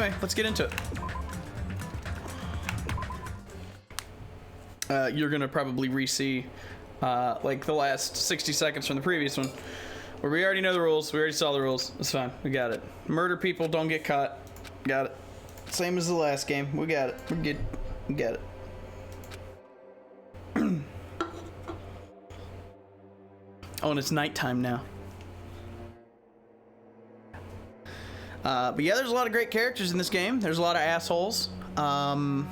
Anyway, let's get into it. You're gonna probably re-see like the last 60 seconds from the previous one, where we already know the rules. We already saw the rules. It's fine. We got it. Murder people, don't get caught. Got it. Same as the last game. We got it. We're good. We got it. Oh, and it's nighttime now. But yeah, there's a lot of great characters in this game. There's a lot of assholes. So,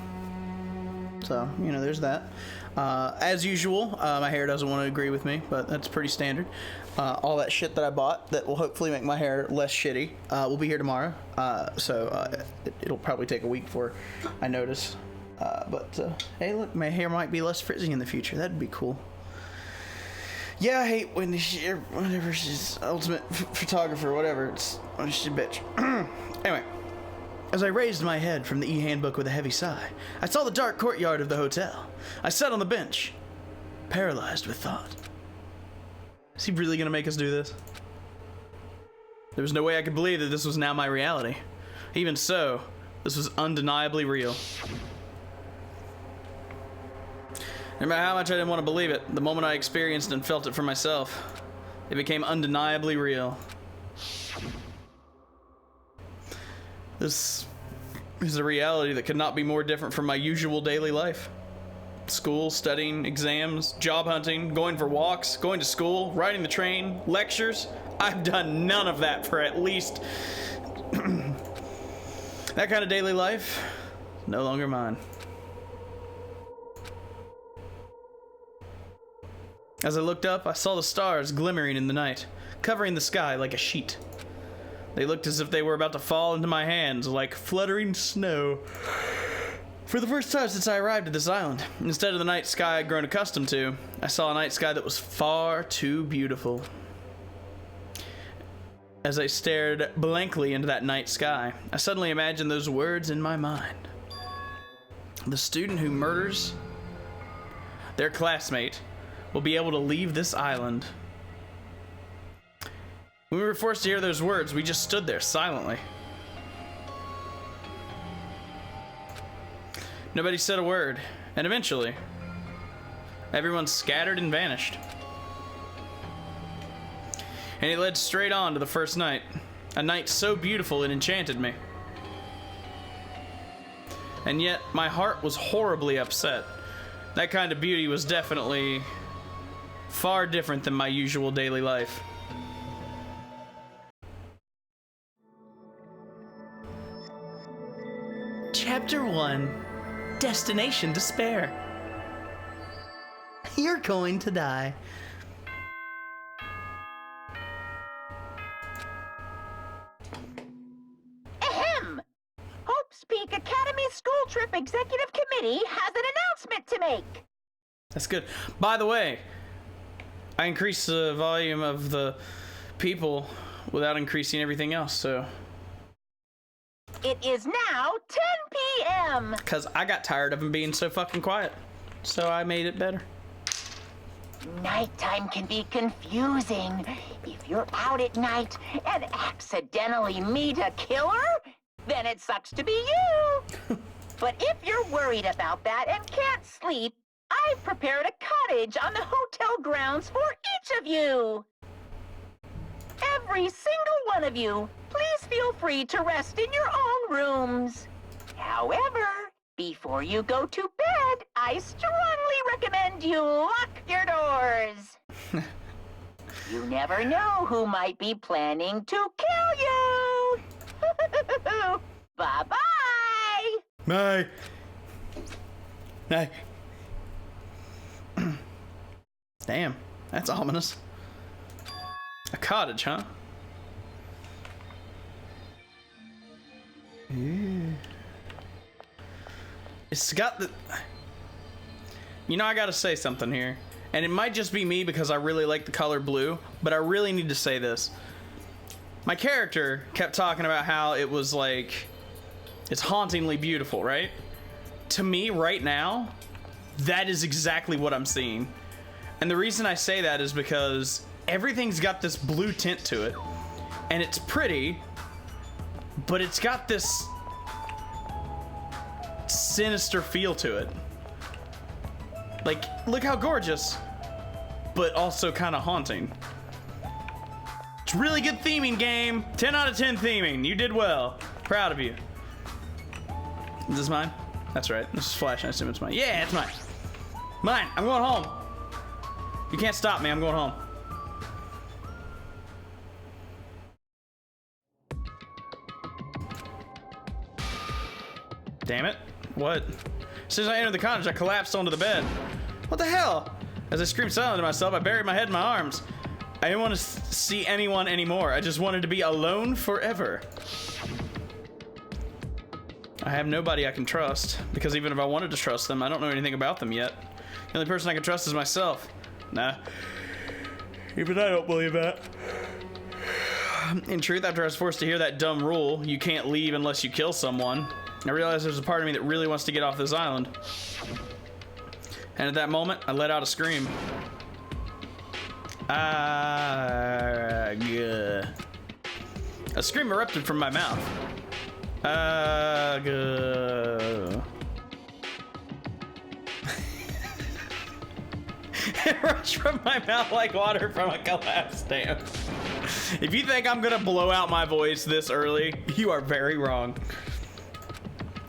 you know, there's that. As usual, my hair doesn't want to agree with me, but that's pretty standard. All that shit that I bought that will hopefully make my hair less shitty will be here tomorrow. It'll probably take a week before I notice. Hey, look, my hair might be less frizzy in the future. That'd be cool. Yeah, I hate when whenever she's ultimate photographer, whatever. It's she's a bitch. Anyway, as I raised my head from the e-handbook with a heavy sigh, I saw the dark courtyard of the hotel. I sat on the bench, paralyzed with thought. Is he really gonna make us do this? There was no way I could believe that this was now my reality. Even so, this was undeniably real. No matter how much I didn't want to believe it, the moment I experienced and felt it for myself, it became undeniably real. This is a reality that could not be more different from my usual daily life. School, studying, exams, job hunting, going for walks, going to school, riding the train, lectures. I've done none of that for at least... that kind of daily life, no longer mine. As I looked up, I saw the stars glimmering in the night, covering the sky like a sheet. They looked as if they were about to fall into my hands like fluttering snow. For the first time since I arrived at this island, instead of the night sky I'd grown accustomed to, I saw a night sky that was far too beautiful. As I stared blankly into that night sky, I suddenly imagined those words in my mind. The student who murders their classmate will be able to leave this island. When we were forced to hear those words, we just stood there silently. Nobody said a word, and eventually, everyone scattered and vanished. And it led straight on to the first night, a night so beautiful it enchanted me. And yet, my heart was horribly upset. That kind of beauty was definitely far different than my usual daily life. Chapter 1, Destination Despair. You're going to die. Ahem! Hope's Peak Academy School Trip Executive Committee has an announcement to make. That's good. By the way, I increased the volume of the people without increasing everything else, so... It is now 10 p.m. Because I got tired of them being so fucking quiet, so I made it better. Nighttime can be confusing. If you're out at night and accidentally meet a killer, then it sucks to be you. But if you're worried about that and can't sleep, I've prepared a cottage on the hotel grounds for each of you. Every single one of you, please feel free to rest in your own rooms. However, before you go to bed, I strongly recommend you lock your doors. You never know who might be planning to kill you. Bye-bye. Bye. Bye. Damn, that's ominous. A cottage, huh? Yeah. It's got the... You know, I gotta say something here. And it might just be me because I really like the color blue, but I really need to say this. My character kept talking about how it was like... It's hauntingly beautiful, right? To me, right now, that is exactly what I'm seeing. And the reason I say that is because everything's got this blue tint to it. And it's pretty, but it's got this sinister feel to it. Like, look how gorgeous, but also kind of haunting. It's really good theming, game. 10 out of 10 theming. You did well. Proud of you. Is this mine? That's right. This is Flash. I assume it's mine. Yeah, it's mine. Mine. I'm going home. You can't stop me. I'm going home. Damn it. What? As soon as I entered the cottage, I collapsed onto the bed. What the hell? As I screamed silently to myself, I buried my head in my arms. I didn't want to see anyone anymore. I just wanted to be alone forever. I have nobody I can trust, because even if I wanted to trust them, I don't know anything about them yet. The only person I can trust is myself. Nah. Even I don't believe that. In truth, after I was forced to hear that dumb rule, you can't leave unless you kill someone, I realized there's a part of me that really wants to get off this island. And at that moment, I let out a scream. A scream erupted from my mouth. It rushed from my mouth like water from a collapsed dam. If you think I'm gonna blow out my voice this early, you are very wrong.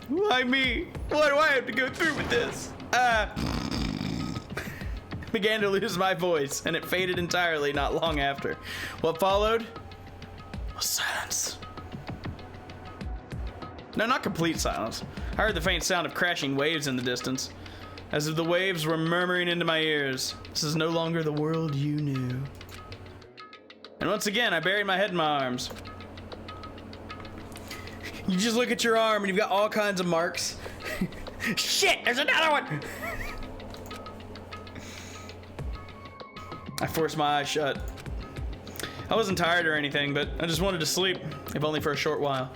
Why me? Why do I have to go through with this? Began to lose my voice, and it faded entirely not long after. What followed was silence. No, not complete silence. I heard the faint sound of crashing waves in the distance, as if the waves were murmuring into my ears. This is no longer the world you knew. And once again, I buried my head in my arms. You just look at your arm and you've got all kinds of marks. Shit, there's another one! I forced my eyes shut. I wasn't tired or anything, but I just wanted to sleep, if only for a short while.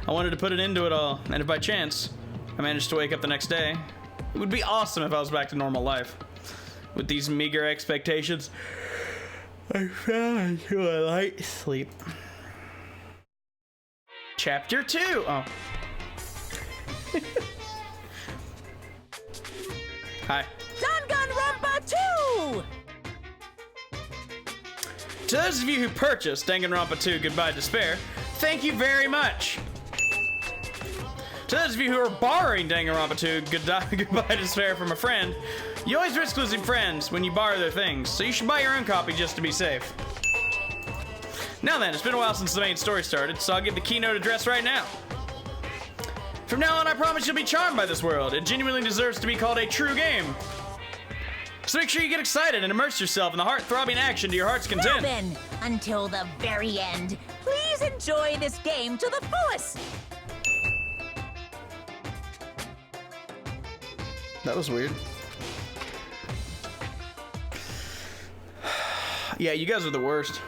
I wanted to put an end to it all, and if by chance I managed to wake up the next day, it would be awesome if I was back to normal life. With these meager expectations, I fell into a light sleep. Chapter 2. Oh. Hi. Danganronpa 2! To those of you who purchased Danganronpa 2 Goodbye Despair, thank you very much. To those of you who are borrowing Danganronpa 2 Goodbye Despair from a friend, you always risk losing friends when you borrow their things, so you should buy your own copy just to be safe. Now then, it's been a while since the main story started, so I'll give the keynote address right now. From now on, I promise you'll be charmed by this world. It genuinely deserves to be called a true game. So make sure you get excited and immerse yourself in the heart-throbbing action to your heart's content. Now then, until the very end, please enjoy this game to the fullest. That was weird. Yeah, you guys are the worst.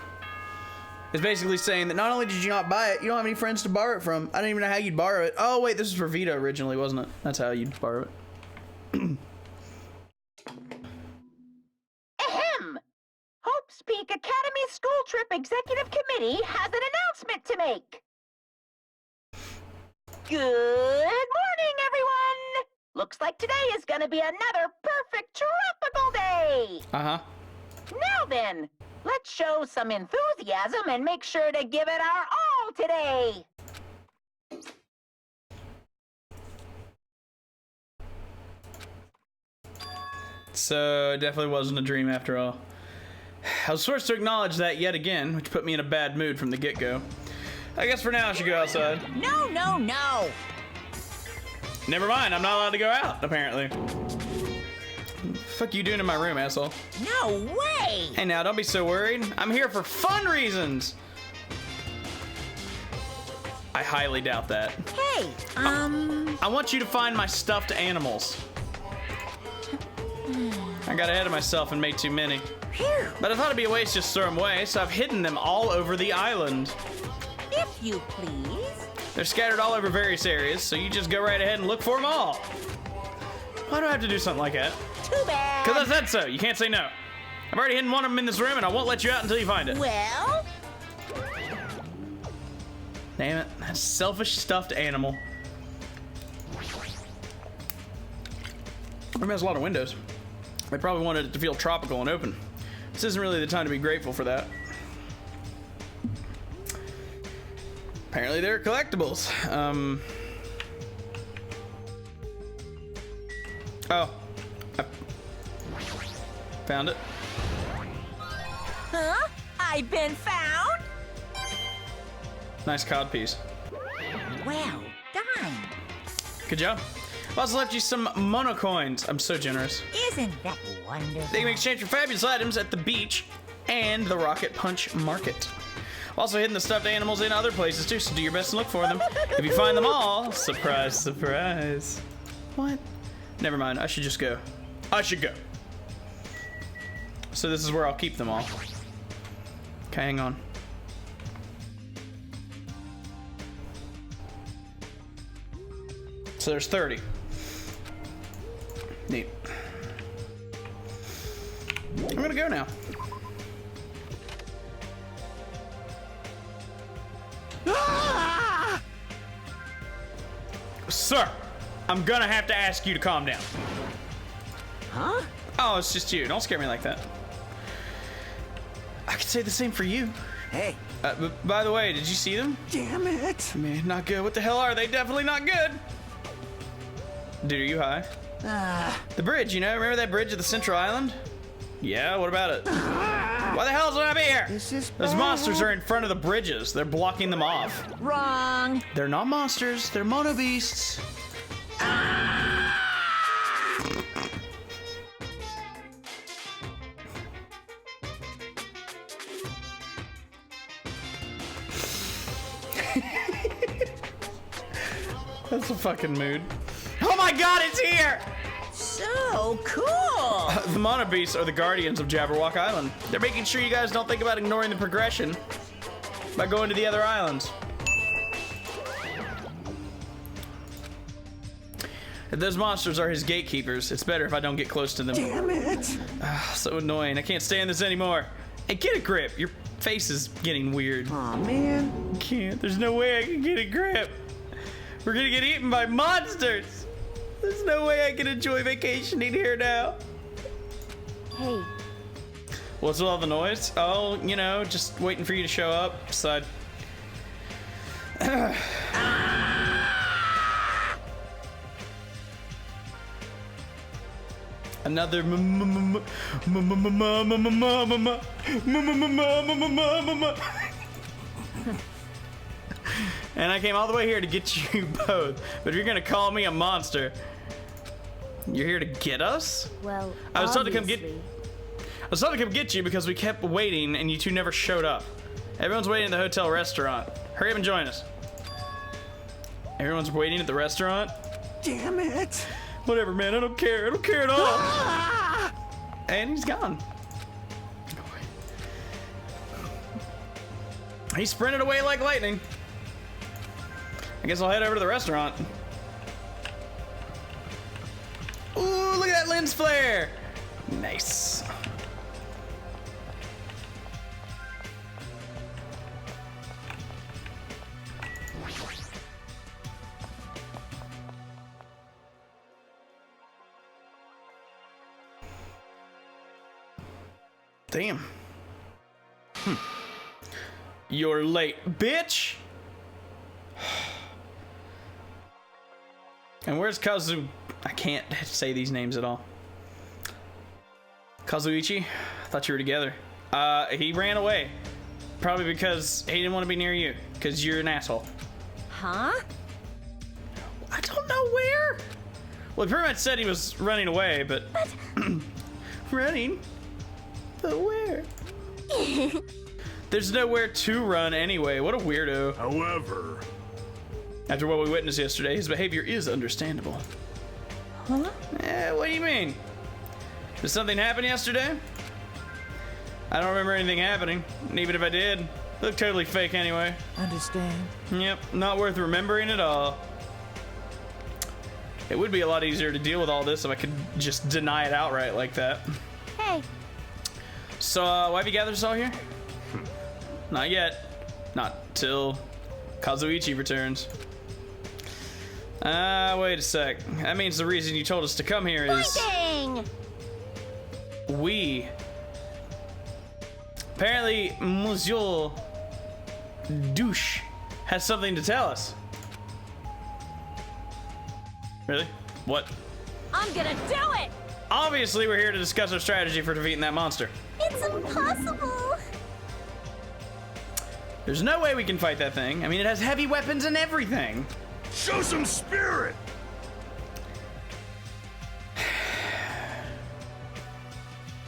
It's basically saying that not only did you not buy it, you don't have any friends to borrow it from. I don't even know how you'd borrow it. Oh, wait, this is for Vita originally, wasn't it? That's how you'd borrow it. Ahem! Hope's Peak Academy School Trip Executive Committee has an announcement to make. Good morning, everyone! Looks like today is gonna be another perfect tropical day! Uh-huh. Now then, let's show some enthusiasm and make sure to give it our all today! So, it definitely wasn't a dream after all. I was forced to acknowledge that yet again, which put me in a bad mood from the get-go. I guess for now I should go outside. No, no, no! Never mind, I'm not allowed to go out, apparently. Fuck you doing in my room, asshole? No way! Hey now, don't be so worried. I'm here for fun reasons. I highly doubt that. Hey, I want you to find my stuffed animals. I got ahead of myself and made too many. Phew. But I thought it'd be a waste just to throw them away, so I've hidden them all over the island. If you please. They're scattered all over various areas, so you just go right ahead and look for them all. Why do I have to do something like that? Too bad. Because I said so. You can't say no. I've already hidden one of them in this room, and I won't let you out until you find it. Well? Damn it. That selfish stuffed animal. room has a lot of windows. They probably wanted it to feel tropical and open. This isn't really the time to be grateful for that. Apparently they're collectibles. Oh. I found it. Huh? I've been found? Nice cod piece. Well done. Good job. I've also left you some monocoins. I'm so generous. Isn't that wonderful? They can be exchanged for fabulous items at the beach and the Rocket Punch Market. I've also hidden the stuffed animals in other places too, so do your best to look for them. If you find them all, surprise, surprise. What? Never mind, I should just go. I should go. So this is where I'll keep them all. Okay, hang on. So there's 30. Neat. I'm gonna go now. Ah! Sir, I'm gonna have to ask you to calm down. Huh? Oh, it's just you. Don't scare me like that. I could say the same for you. Hey. By the way, did you see them? Damn it. Man, not good. What the hell are they? Definitely not good. Dude, are you high? The bridge, you know? Remember that bridge at the Central Island? Yeah, what about it? Why the hell is I be here? This is Those bad. monsters are in front of the bridges. They're blocking them off. Wrong. They're not monsters. They're mono beasts. That's a fucking mood. Oh my god, it's here! So cool. The mono beasts are the guardians of Jabberwock Island. They're making sure you guys don't think about ignoring the progression by going to the other islands. If those monsters are his gatekeepers, it's better if I don't get close to them. Damn it. So annoying. I can't stand this anymore. Hey, get a grip. Your face is getting weird. Aw, man. I can't. There's no way I can get a grip. We're gonna get eaten by monsters. There's no way I can enjoy vacationing here now. Hey, What's with all the noise? Oh, you know, just waiting for you to show up. Side. Another and I came all the way here to get you both. But if you're gonna call me a monster, you're here to get us? well, I was told to come obviously. get you because we kept waiting and you two never showed up. Everyone's waiting at the hotel restaurant. Hurry up and join us. Everyone's waiting at the restaurant? Damn it. Whatever, man. I don't care. I don't care at all. And he's gone. He sprinted away like lightning. I guess I'll head over to the restaurant. Ooh, look at that lens flare. Nice. Damn. You're late, bitch. And where's Kazu? I can't say these names at all. Kazuichi? I thought you were together. He ran away. Probably because he didn't want to be near you. Because you're an asshole. Huh? I don't know where. Well, he pretty much said he was running away, but... running? But where? There's nowhere to run anyway. What a weirdo. However, After what we witnessed yesterday, his behavior is understandable. Huh? What do you mean? Did something happen yesterday? I don't remember anything happening. And even if I did, it looked totally fake anyway. Understand. Yep, not worth remembering at all. It would be a lot easier to deal with all this if I could just deny it outright like that. Hey, So, why have you gathered us all here? Not yet. Not till Kazuichi returns. Wait a sec. That means the reason you told us to come here is... Pointing! We. Apparently, Monsieur Douche has something to tell us. Really? What? I'm gonna do it! Obviously, we're here to discuss our strategy for defeating that monster. It's impossible! There's no way we can fight that thing. I mean, it has heavy weapons and everything. Show some spirit!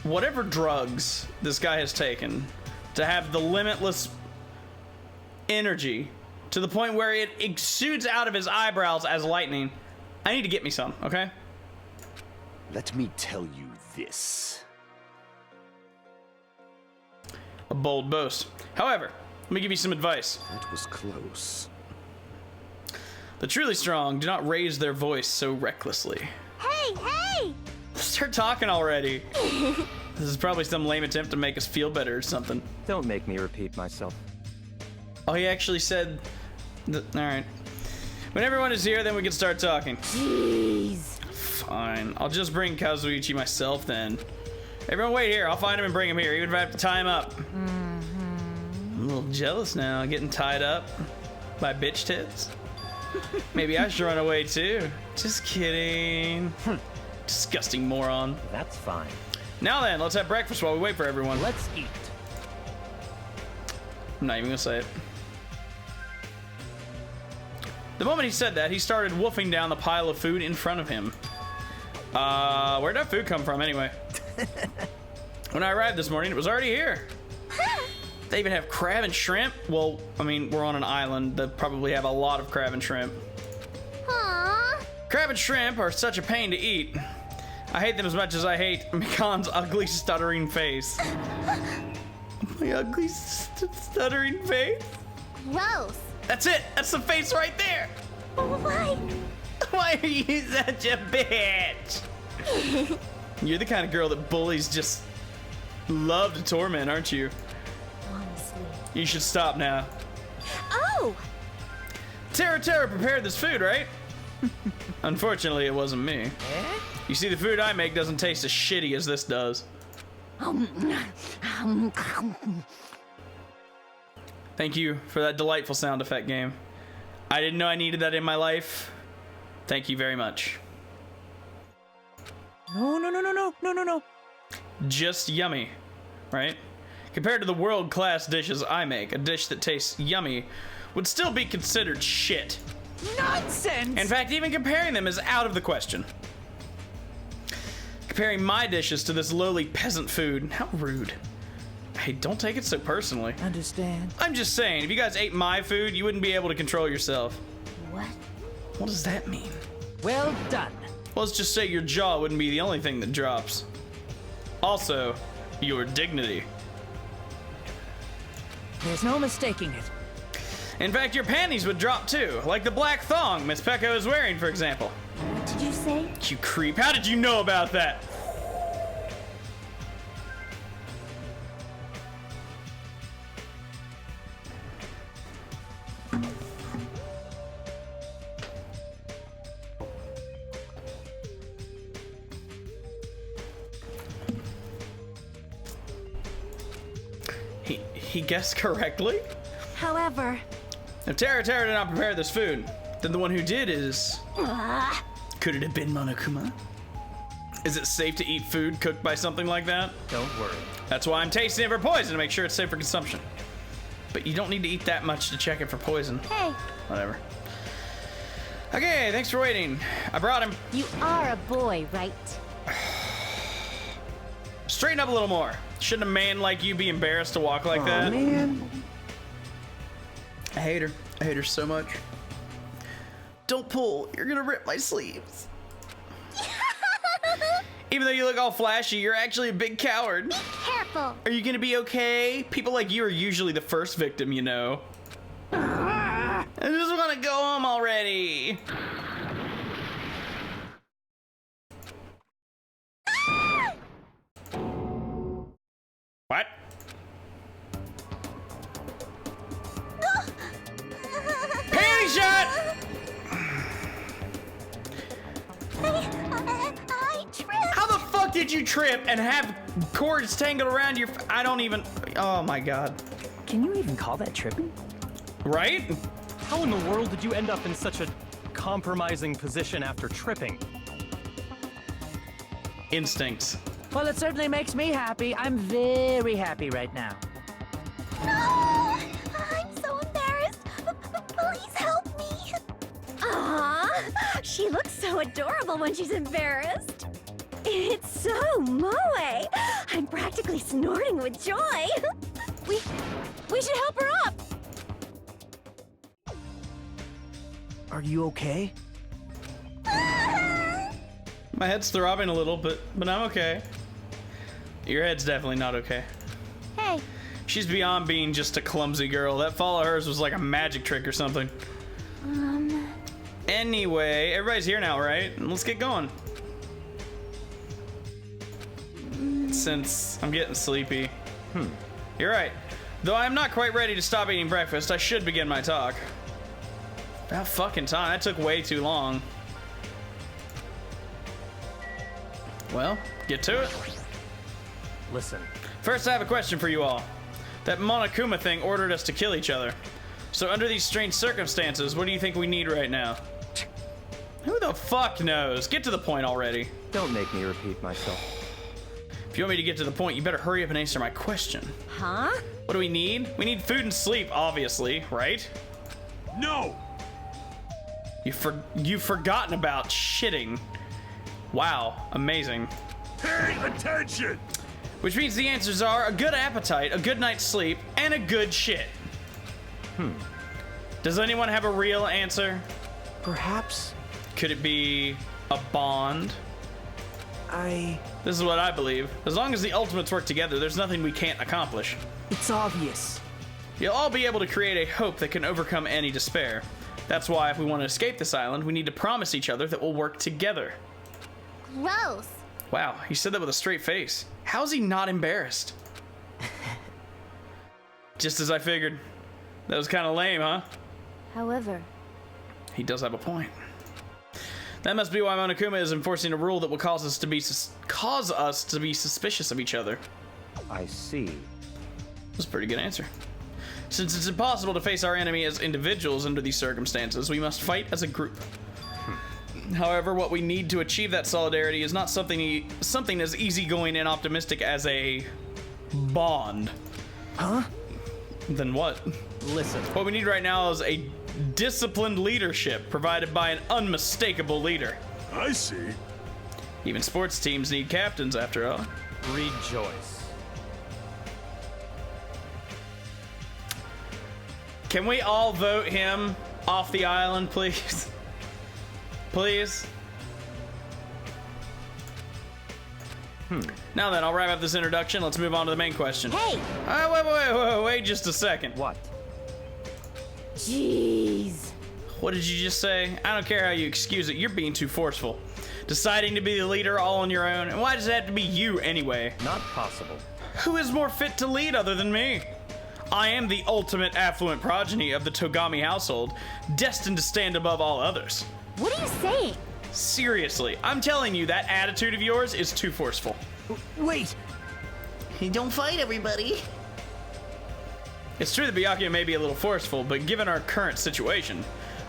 Whatever drugs this guy has taken to have the limitless energy to the point where it exudes out of his eyebrows as lightning, I need to get me some, okay? Let me tell you this. A bold boast. However, let me give you some advice. That was close. The truly strong do not raise their voice so recklessly. Hey, hey! Start talking already. This is probably some lame attempt to make us feel better or something. Don't make me repeat myself. Oh, he actually said... Alright. When everyone is here, then we can start talking. Jeez. Fine. I'll just bring Kazuichi myself then. Everyone wait here. I'll find him and bring him here, even if I have to tie him up. I'm a little jealous now, getting tied up by bitch tits. Maybe I should run away too. Just kidding. Disgusting moron. That's fine. Now then, let's have breakfast while we wait for everyone. Let's eat. I'm not even gonna say it. The moment he said that, he started wolfing down the pile of food in front of him. Where'd that food come from anyway? When I arrived this morning, it was already here. They even have crab and shrimp. Well, I mean, we're on an island that probably have a lot of crab and shrimp. Aww. Crab and shrimp are such a pain to eat. I hate them as much as I hate Mikan's ugly, stuttering face. My ugly, stuttering face? Gross. That's it. That's the face right there. Why? Why are you such a bitch? You're the kind of girl that bullies just love to torment, aren't you? Honestly. You should stop now. Oh! Terra prepared this food, right? Unfortunately, it wasn't me. You see, the food I make doesn't taste as shitty as this does. Thank you for that delightful sound effect, game. I didn't know I needed that in my life. Thank you very much. No. Just yummy, right? Compared to the world-class dishes I make, a dish that tastes yummy would still be considered shit. Nonsense! In fact, even comparing them is out of the question. Comparing my dishes to this lowly peasant food, how rude. Hey, don't take it so personally. Understand? I'm just saying, if you guys ate my food, you wouldn't be able to control yourself. What? What does that mean? Well done. Well, let's just say your jaw wouldn't be the only thing that drops. Also, your dignity. There's no mistaking it. In fact, your panties would drop too, like the black thong Miss Pecco is wearing, for example. What did you say? You creep, how did you know about that? He guessed correctly? However... If Terra did not prepare this food, then the one who did is... Could it have been Monokuma? Is it safe to eat food cooked by something like that? Don't worry. That's why I'm tasting it for poison, to make sure it's safe for consumption. But you don't need to eat that much to check it for poison. Hey, Whatever. Okay, thanks for waiting. I brought him. you are a boy, right? Straighten up a little more. Shouldn't a man like you be embarrassed to walk like that? Man. I hate her. I hate her so much. Don't pull. You're gonna rip my sleeves. Even though you look all flashy, you're actually a big coward. Careful. Are you gonna be okay? People like you are usually the first victim, you know. I just wanna go home already. What? Panty shot! did you trip and have cords tangled around your... I don't even... Oh my god. Can you even call that tripping? Right? How in the world did you end up in such a compromising position after tripping? Instincts. Well, it certainly makes me happy. I'm very happy right now. No! I'm so embarrassed. Please help me. Aww, she looks so adorable when she's embarrassed. It's so moe. I'm practically snorting with joy. We should help her up. Are you okay? My head's throbbing a little, but I'm okay. Your head's definitely not okay. Hey. She's beyond being just a clumsy girl. That fall of hers was like a magic trick or something. Anyway, everybody's here now, right? Let's get going. Since I'm getting sleepy. You're right. Though I'm not quite ready to stop eating breakfast, I should begin my talk. About fucking time. That took way too long. Well, get to it. Listen, First, I have a question for you all. That Monokuma thing ordered us to kill each other. So under these strange circumstances, what do you think we need right now? Who the fuck knows? Get to the point already. don't make me repeat myself. If you want me to get to the point, you better hurry up and answer my question. Huh? What do we need? We need food and sleep, obviously, right? No! You've forgotten about shitting. Wow, amazing. Pay attention! Which means the answers are a good appetite, a good night's sleep, and a good shit. Does anyone have a real answer? Perhaps Could it be a bond? This is what I believe. As long as the ultimates work together, there's nothing we can't accomplish. It's obvious. You'll all be able to create a hope that can overcome any despair. That's why if we want to escape this island, we need to promise each other that we'll work together. Gross. Wow, he said that with a straight face. How is he not embarrassed? Just as I figured. That was kind of lame, huh? However, He does have a point. That must be why Monokuma is enforcing a rule that will cause us to be suspicious of each other. I see. That's a pretty good answer. Since it's impossible to face our enemy as individuals under these circumstances, we must fight as a group. However, what we need to achieve that solidarity is not something as easygoing and optimistic as a bond. Huh? Then what? Listen, What we need right now is a disciplined leadership provided by an unmistakable leader. I see. Even sports teams need captains, after all. rejoice. Can we all vote him off the island, please? Please? Now then, I'll wrap up this introduction. Let's move on to the main question. hey. Wait just a second. What? Jeez. What did you just say? I don't care how you excuse it. You're being too forceful. Deciding to be the leader all on your own. And why does it have to be you anyway? Not possible. Who is more fit to lead other than me? I am the ultimate affluent progeny of the Togami household, destined to stand above all others. What are you saying? Seriously, I'm telling you, that attitude of yours is too forceful. Wait. Don't fight everybody. It's true that Byakuya may be a little forceful, but given our current situation,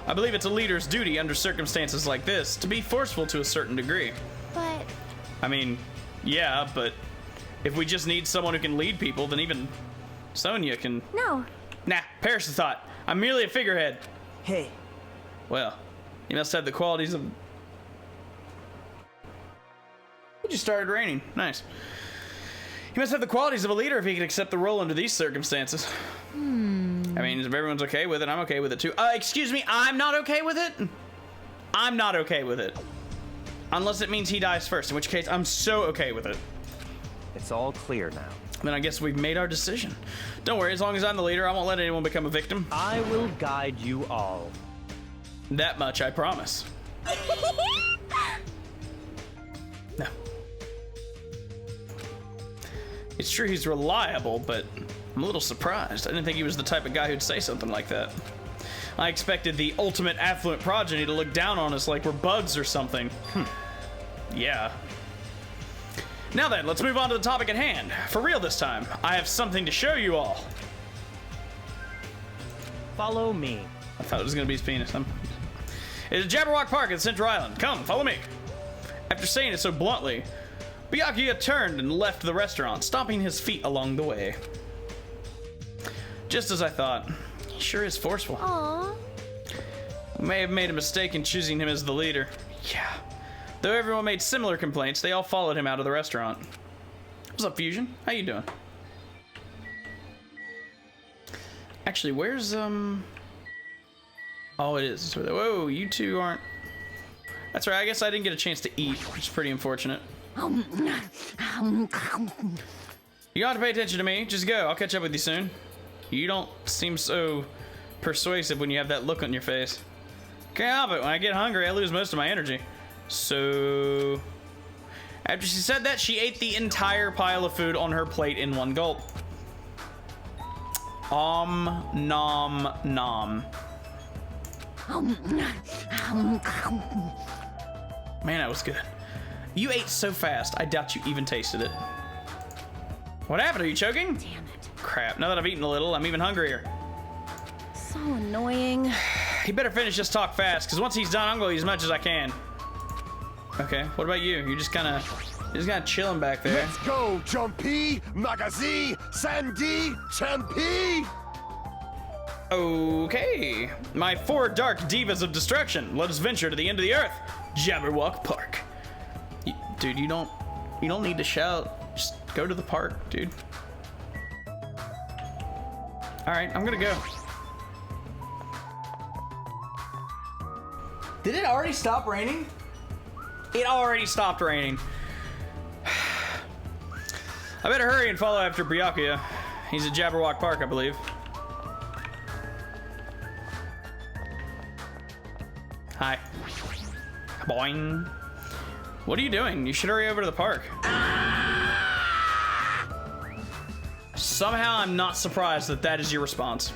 I believe it's a leader's duty under circumstances like this to be forceful to a certain degree. But I mean, yeah, but if we just need someone who can lead people, then even Sonya can... no. Nah, perish the thought. I'm merely a figurehead. Hey. Well, you must have the qualities of... It just started raining. Nice. He must have the qualities of a leader if he can accept the role under these circumstances. I mean, if everyone's okay with it, I'm okay with it too. Excuse me, I'm not okay with it? I'm not okay with it. Unless it means he dies first, in which case I'm so okay with it. It's all clear now. Then I guess we've made our decision. Don't worry, as long as I'm the leader, I won't let anyone become a victim. I will guide you all. That much I promise. No. It's true he's reliable, but I'm a little surprised. I didn't think he was the type of guy who'd say something like that. I expected the ultimate affluent progeny to look down on us like we're bugs or something. Yeah. Now then, let's move on to the topic at hand. For real this time, I have something to show you all. Follow me. I thought it was gonna be his penis. It's Jabberwock Park in Central Island. Come, follow me. After saying it so bluntly, Byakuya turned and left the restaurant, stomping his feet along the way. Just as I thought. He sure is forceful. Aww. May have made a mistake in choosing him as the leader. Yeah. Though everyone made similar complaints, they all followed him out of the restaurant. What's up, Fusion? How you doing? Actually, where's, Oh, it is. Whoa, you two aren't... That's right, I guess I didn't get a chance to eat, which is pretty unfortunate. You don't have to pay attention to me. Just go. I'll catch up with you soon. You don't seem so persuasive when you have that look on your face. Can't help it. When I get hungry, I lose most of my energy. So... After she said that, she ate the entire pile of food on her plate in one gulp. Nom, nom. Man, that was good. You ate so fast, I doubt you even tasted it. What happened? Are you choking? Damn it. Crap, now that I've eaten a little, I'm even hungrier. So annoying. He better finish this talk fast, because once he's done, I'm going to eat as much as I can. Okay, what about you? You're just kind of chilling back there. Let's go, Jumpy, Magazi, Sandy, Champy. Okay. My 4 dark divas of destruction. Let us venture to the end of the earth. Jabberwock Park. Dude, you don't need to shout. Just go to the park, dude. All right, I'm gonna go. Did it already stop raining? It already stopped raining. I better hurry and follow after Byakuya. He's at Jabberwock Park, I believe. Hi. Boing. What are you doing? You should hurry over to the park. Somehow I'm not surprised that that is your response.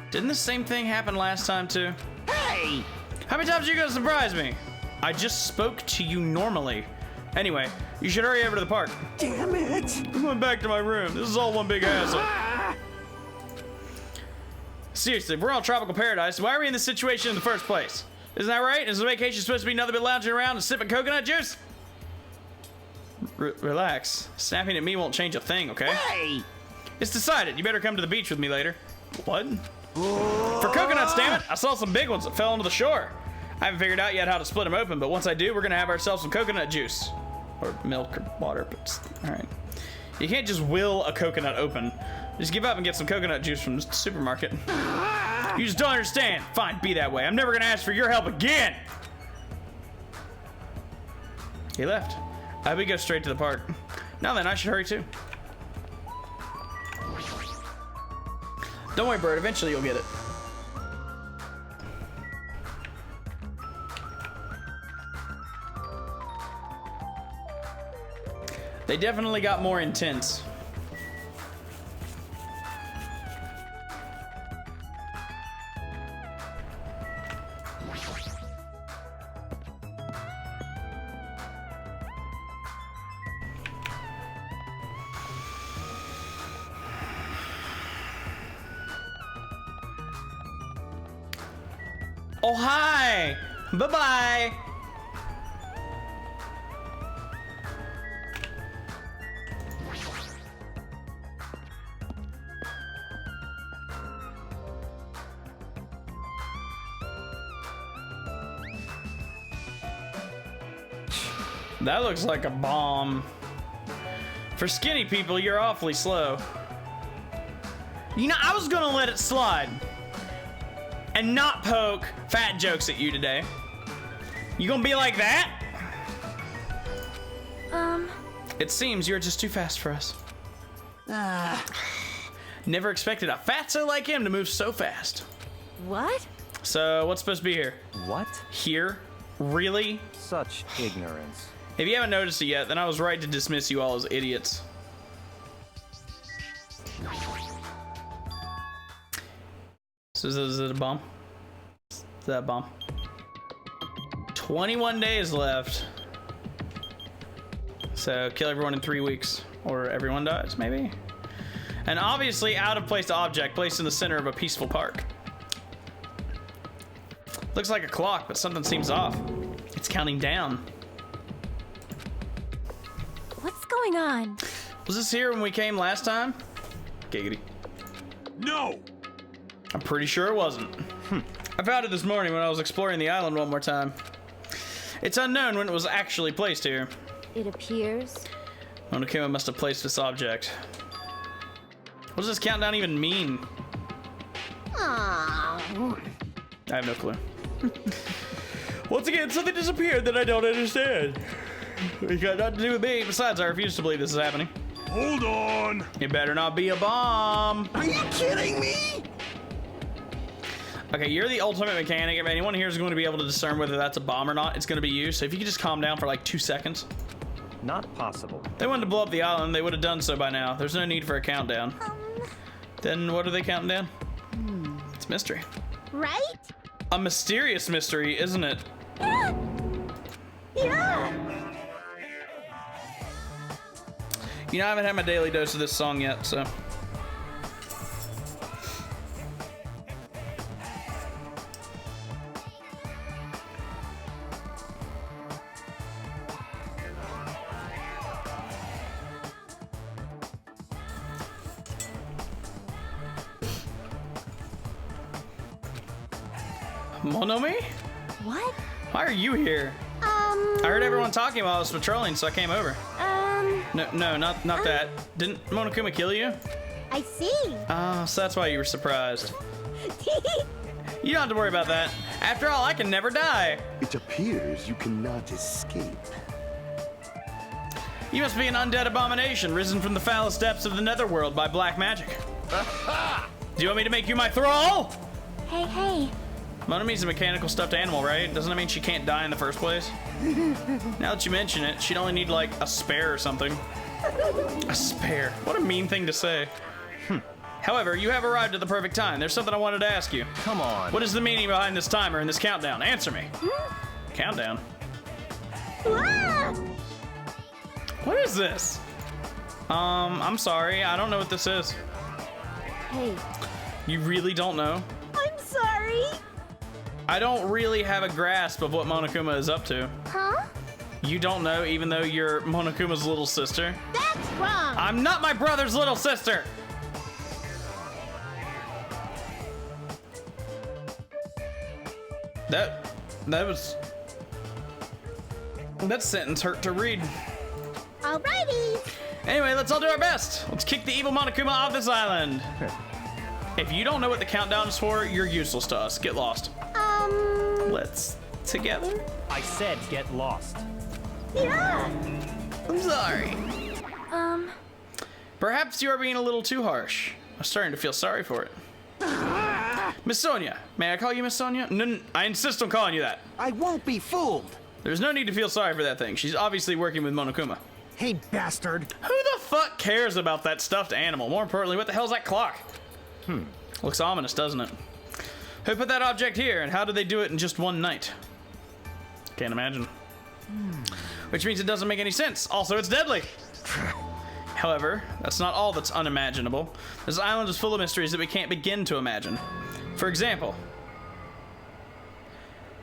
Didn't the same thing happen last time too? Hey! How many times are you gonna surprise me? I just spoke to you normally. Anyway, you should hurry over to the park. Damn it! I'm going back to my room. This is all one big hassle. Seriously, if we're on tropical paradise, why are we in this situation in the first place? Isn't that right? Is the vacation supposed to be nothing but lounging around and sipping coconut juice? Relax. Snapping at me won't change a thing, okay? Hey! It's decided. You better come to the beach with me later. What? For coconuts, damn it! I saw some big ones that fell onto the shore. I haven't figured out yet how to split them open, but once I do, we're gonna have ourselves some coconut juice. Or milk or water, but alright. You can't just will a coconut open. Just give up and get some coconut juice from the supermarket. You just don't understand. Fine, be that way. I'm never gonna ask for your help again! He left. We go straight to the park. Now then, I should hurry too. Don't worry, Bird. Eventually you'll get it. They definitely got more intense. Oh, hi! Bye-bye! That looks like a bomb. For skinny people, you're awfully slow. You know, I was gonna let it slide and not poke fat jokes at you today. You gonna be like that? It seems you're just too fast for us. Never expected a fatso like him to move so fast. What? So, what's supposed to be here? What? Here? Really? Such ignorance. If you haven't noticed it yet, then I was right to dismiss you all as idiots. So is it a bomb? Is that a bomb? 21 days left. So kill everyone in 3 weeks, or everyone dies, maybe? An obviously out-of-place object placed in the center of a peaceful park. Looks like a clock, but something seems off. It's counting down. What's going on? Was this here when we came last time? Giggity. No! I'm pretty sure it wasn't. I found it this morning when I was exploring the island one more time. It's unknown when it was actually placed here. It appears. Monokuma must have placed this object. What does this countdown even mean? Oh. I have no clue. Once again, something disappeared that I don't understand. It got nothing to do with me. Besides, I refuse to believe this is happening. Hold on! It better not be a bomb. Are you kidding me? Okay, you're the ultimate mechanic. If anyone here is going to be able to discern whether that's a bomb or not, it's going to be you. So if you could just calm down for like 2 seconds. Not possible. If they wanted to blow up the island, they would have done so by now. There's no need for a countdown. Then what are they counting down? It's mystery. Right? A mysterious mystery, isn't it? Yeah. You know, I haven't had my daily dose of this song yet, so. Monomi? What? Why are you here? I heard everyone talking while I was patrolling, so I came over. No, not that. Didn't Monokuma kill you? I see. Oh, so that's why you were surprised. You don't have to worry about that. After all, I can never die. It appears you cannot escape. You must be an undead abomination risen from the foulest depths of the netherworld by black magic. Do you want me to make you my thrall? Hey. Monomi's a mechanical stuffed animal, right? Doesn't that mean she can't die in the first place? Now that you mention it, she'd only need like a spare or something. A spare. What a mean thing to say. However, you have arrived at the perfect time. There's something I wanted to ask you. Come on. What is the meaning behind this timer and this countdown? Answer me. Countdown. What is this? I'm sorry. I don't know what this is. Hey, You really don't know? I'm sorry. I don't really have a grasp of what Monokuma is up to. Huh? You don't know, even though you're Monokuma's little sister? That's wrong. I'm not my brother's little sister! That sentence hurt to read. Alrighty. Anyway, let's all do our best. Let's kick the evil Monokuma off this island. If you don't know what the countdown is for, you're useless to us. Get lost. Let's together. I said get lost. Yeah. I'm sorry. Perhaps you are being a little too harsh. I'm starting to feel sorry for it. Miss Sonia. May I call you Miss Sonia? No, I insist on calling you that. I won't be fooled. There's no need to feel sorry for that thing. She's obviously working with Monokuma. Hey, bastard. Who the fuck cares about that stuffed animal? More importantly, what the hell's that clock? Looks ominous, doesn't it? Who put that object here, and how did they do it in just one night? Can't imagine. Which means it doesn't make any sense. Also, it's deadly. However, that's not all that's unimaginable. This island is full of mysteries that we can't begin to imagine. For example,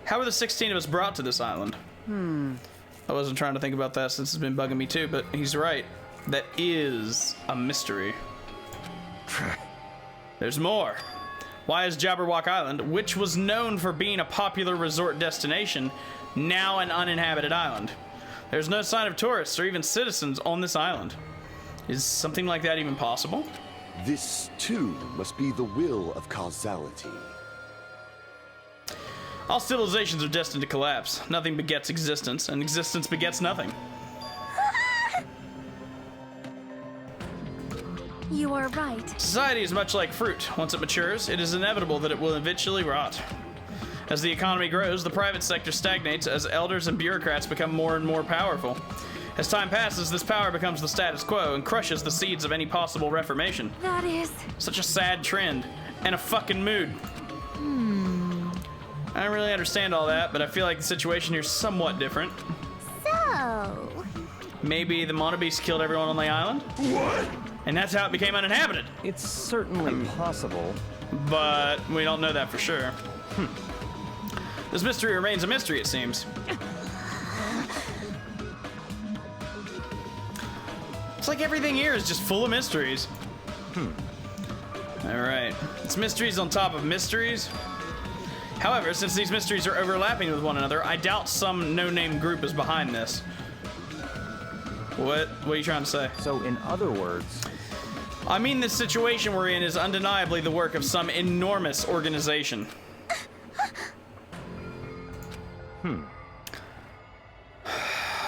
how were the 16 of us brought to this island? I wasn't trying to think about that since it's been bugging me too, but he's right. That is a mystery. There's more. Why is Jabberwock Island, which was known for being a popular resort destination, now an uninhabited island? There's no sign of tourists or even citizens on this island. Is something like that even possible? This, too, must be the will of causality. All civilizations are destined to collapse. Nothing begets existence, and existence begets nothing. You are right. Society is much like fruit. Once it matures, it is inevitable that it will eventually rot. As the economy grows, the private sector stagnates as elders and bureaucrats become more and more powerful. As time passes, this power becomes the status quo and crushes the seeds of any possible reformation. That is. Such a sad trend, and a fucking mood. I don't really understand all that, but I feel like the situation here is somewhat different. So, Maybe the monobeast killed everyone on the island? What? And that's how it became uninhabited. It's certainly possible. But we don't know that for sure. This mystery remains a mystery, it seems. It's like everything here is just full of mysteries. Alright. It's mysteries on top of mysteries. However, since these mysteries are overlapping with one another, I doubt some no-name group is behind this. What are you trying to say? So, in other words, I mean, this situation we're in is undeniably the work of some enormous organization.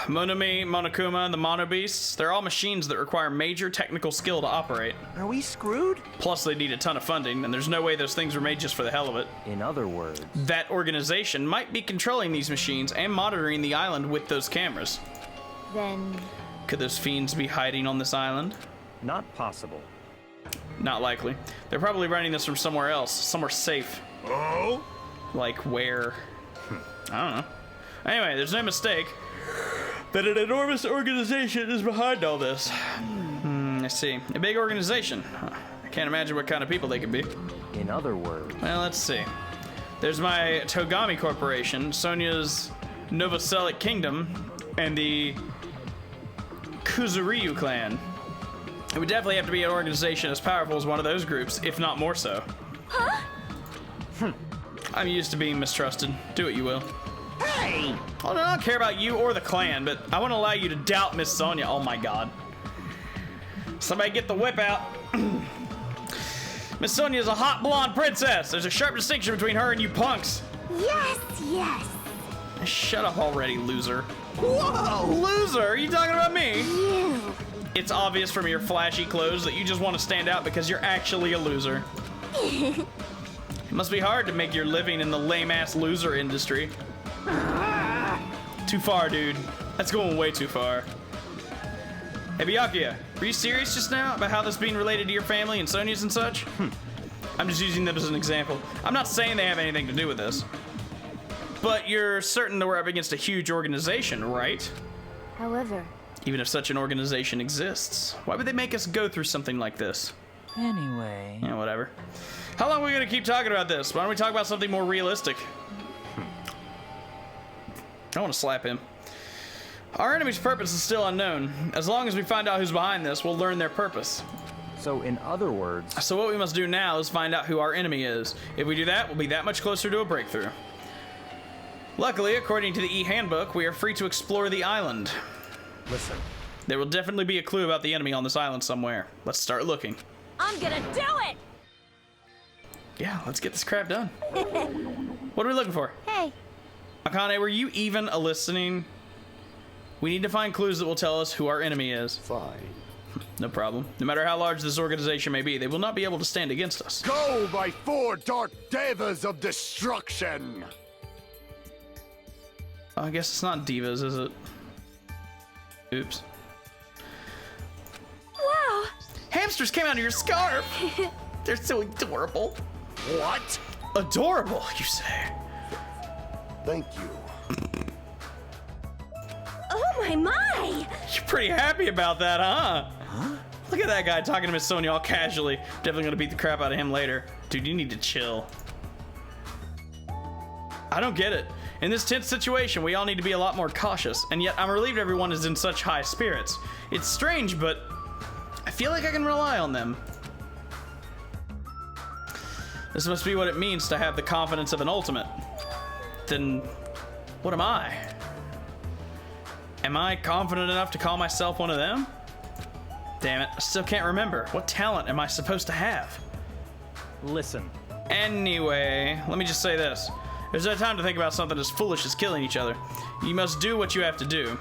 Monomi, Monokuma, and the Monobeasts, they're all machines that require major technical skill to operate. Are we screwed? Plus, they need a ton of funding, and there's no way those things were made just for the hell of it. in other words, That organization might be controlling these machines and monitoring the island with those cameras. Then Could those fiends be hiding on this island? not possible. Not likely. They're probably running this from somewhere else, somewhere safe. Oh? Like where? I don't know. Anyway, there's no mistake that an enormous organization is behind all this. I see. A big organization. I can't imagine what kind of people they could be. In other words, Well, let's see. There's my Togami Corporation, Sonia's Novoselic Kingdom, and the Kuzuryu clan. It would definitely have to be an organization as powerful as one of those groups, if not more so. I'm used to being mistrusted. Do what you will. Hey! Oh, no, I don't care about you or the clan, but I want to allow you to doubt Miss Sonia. Oh my god. Somebody get the whip out. Miss Sonia is a hot blonde princess. There's a sharp distinction between her and you punks. yes, yes. Shut up already, loser. Whoa! Loser? Are you talking about me? You. It's obvious from your flashy clothes that you just want to stand out because you're actually a loser. It must be hard to make your living in the lame-ass loser industry. Too far, dude. That's going way too far. Hey, Byakuya, were you serious just now about how this being related to your family and Sonia's and such? I'm just using them as an example. I'm not saying they have anything to do with this. But you're certain that we're up against a huge organization, right? However, Even if such an organization exists, why would they make us go through something like this? Anyway. Yeah, whatever. How long are we gonna keep talking about this? Why don't we talk about something more realistic? I want to slap him. Our enemy's purpose is still unknown. As long as we find out who's behind this, we'll learn their purpose. so in other words, So what we must do now is find out who our enemy is. If we do that, we'll be that much closer to a breakthrough. Luckily, according to the e-handbook, we are free to explore the island. listen, There will definitely be a clue about the enemy on this island somewhere. Let's start looking. I'm gonna do it! Yeah, let's get this crap done. What are we looking for? hey, Akane, were you even listening? We need to find clues that will tell us who our enemy is. Fine. No problem. No matter how large this organization may be, they will not be able to stand against us. Go, my four dark devas of destruction! I guess it's not divas, is it? Oops. wow. Hamsters came out of your scarf! They're so adorable. What? Adorable, you say? Thank you. Oh my! You're pretty happy about that, huh? Look at that guy talking to Miss Sonia all casually. Definitely gonna beat the crap out of him later. Dude, you need to chill. I don't get it. In this tense situation, we all need to be a lot more cautious, and yet I'm relieved everyone is in such high spirits. It's strange, but I feel like I can rely on them. This must be what it means to have the confidence of an ultimate. Then, what am I? Am I confident enough to call myself one of them? Damn it, I still can't remember. What talent am I supposed to have? listen. Anyway, let me just say this. There's no time to think about something as foolish as killing each other. You must do what you have to do.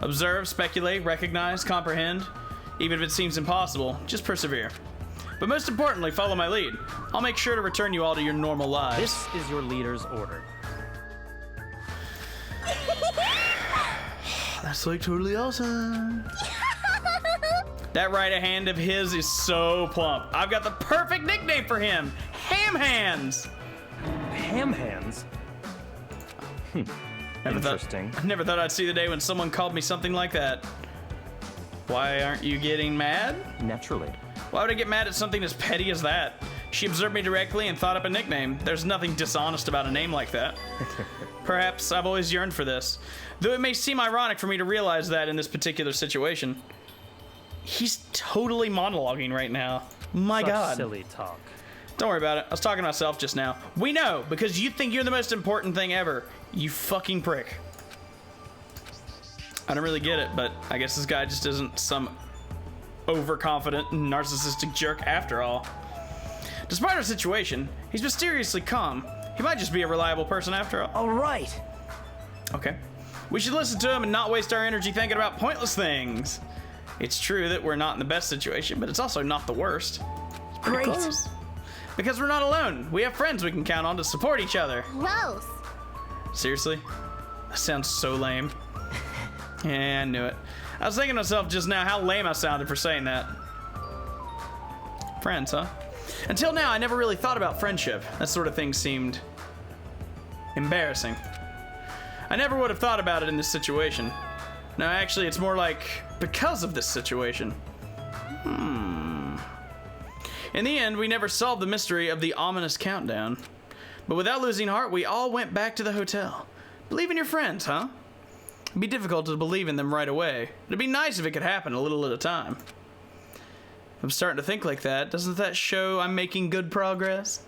Observe, speculate, recognize, comprehend. Even if it seems impossible, just persevere. But most importantly, follow my lead. I'll make sure to return you all to your normal lives. This is your leader's order. That's like totally awesome. That right hand of his is so plump. I've got the perfect nickname for him. Ham Hands. Ham hands? Never Interesting. Never thought I'd see the day when someone called me something like that. Why aren't you getting mad? Naturally. Why would I get mad at something as petty as that? She observed me directly and thought up a nickname. There's nothing dishonest about a name like that. Perhaps I've always yearned for this. Though it may seem ironic for me to realize that in this particular situation. He's totally monologuing right now. My Such God. silly talk. Don't worry about it. I was talking to myself just now. We know, because you think you're the most important thing ever. You fucking prick. I don't really get it, but I guess this guy just isn't some overconfident, narcissistic jerk after all. Despite our situation, he's mysteriously calm. He might just be a reliable person after all. All right. Okay. We should listen to him and not waste our energy thinking about pointless things. It's true that we're not in the best situation, but it's also not the worst. It's pretty Great. close. Because we're not alone. We have friends we can count on to support each other. Gross. Seriously? That sounds so lame. Yeah, I knew it. I was thinking to myself just now how lame I sounded for saying that. Friends, huh? Until now, I never really thought about friendship. That sort of thing seemed embarrassing. I never would have thought about it in this situation. No, actually, it's more like because of this situation. In the end, we never solved the mystery of the ominous countdown. But without losing heart, we all went back to the hotel. Believe in your friends, huh? It'd be difficult to believe in them right away. It'd be nice if it could happen a little at a time. I'm starting to think like that. Doesn't that show I'm making good progress?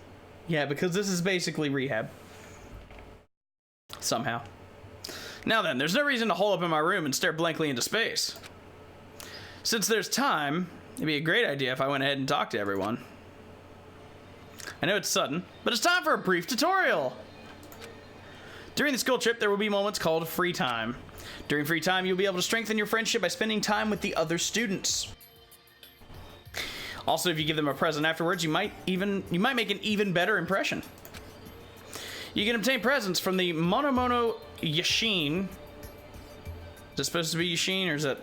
Yeah, because this is basically rehab. Somehow. Now then, there's no reason to hole up in my room and stare blankly into space. Since there's time, it'd be a great idea if I went ahead and talked to everyone. I know it's sudden, but it's time for a brief tutorial. During the school trip, there will be moments called free time. During free time, you'll be able to strengthen your friendship by spending time with the other students. Also, if you give them a present afterwards, you might make an even better impression. You can obtain presents from the Monomono Yashin. Is it supposed to be Yashin or is that...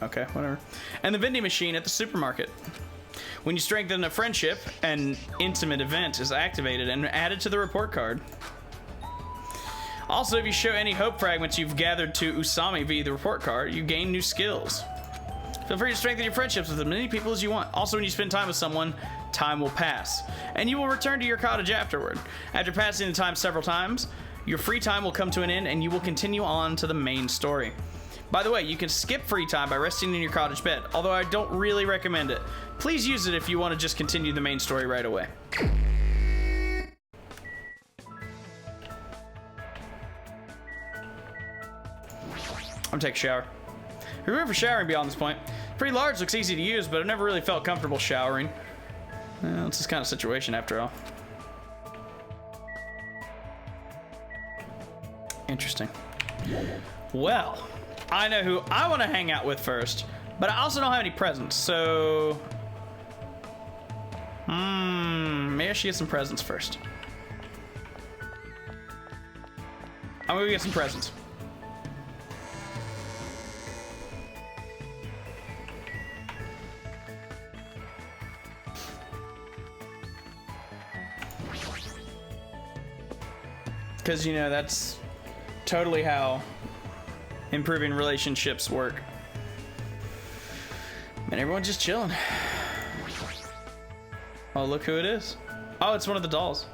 Okay, whatever. And the vending machine at the supermarket. When you strengthen a friendship, an intimate event is activated and added to the report card. Also, if you show any hope fragments you've gathered to Usami via the report card, you gain new skills. Feel free to strengthen your friendships with as many people as you want. Also, when you spend time with someone, time will pass. And you will return to your cottage afterward. After passing the time several times, your free time will come to an end and you will continue on to the main story. By the way, you can skip free time by resting in your cottage bed, although I don't really recommend it. Please use it if you want to just continue the main story right away. I'm gonna take a shower. The room for showering beyond this point. Pretty large, looks easy to use, but I've never really felt comfortable showering. Well, it's this kind of situation after all. Interesting. Well, I know who I want to hang out with first, but I also don't have any presents, so... maybe I should get some presents first. I'm gonna get some presents. Because, you know, that's totally how improving relationships work. And everyone's just chilling. Oh, look who it is. Oh, it's one of the dolls.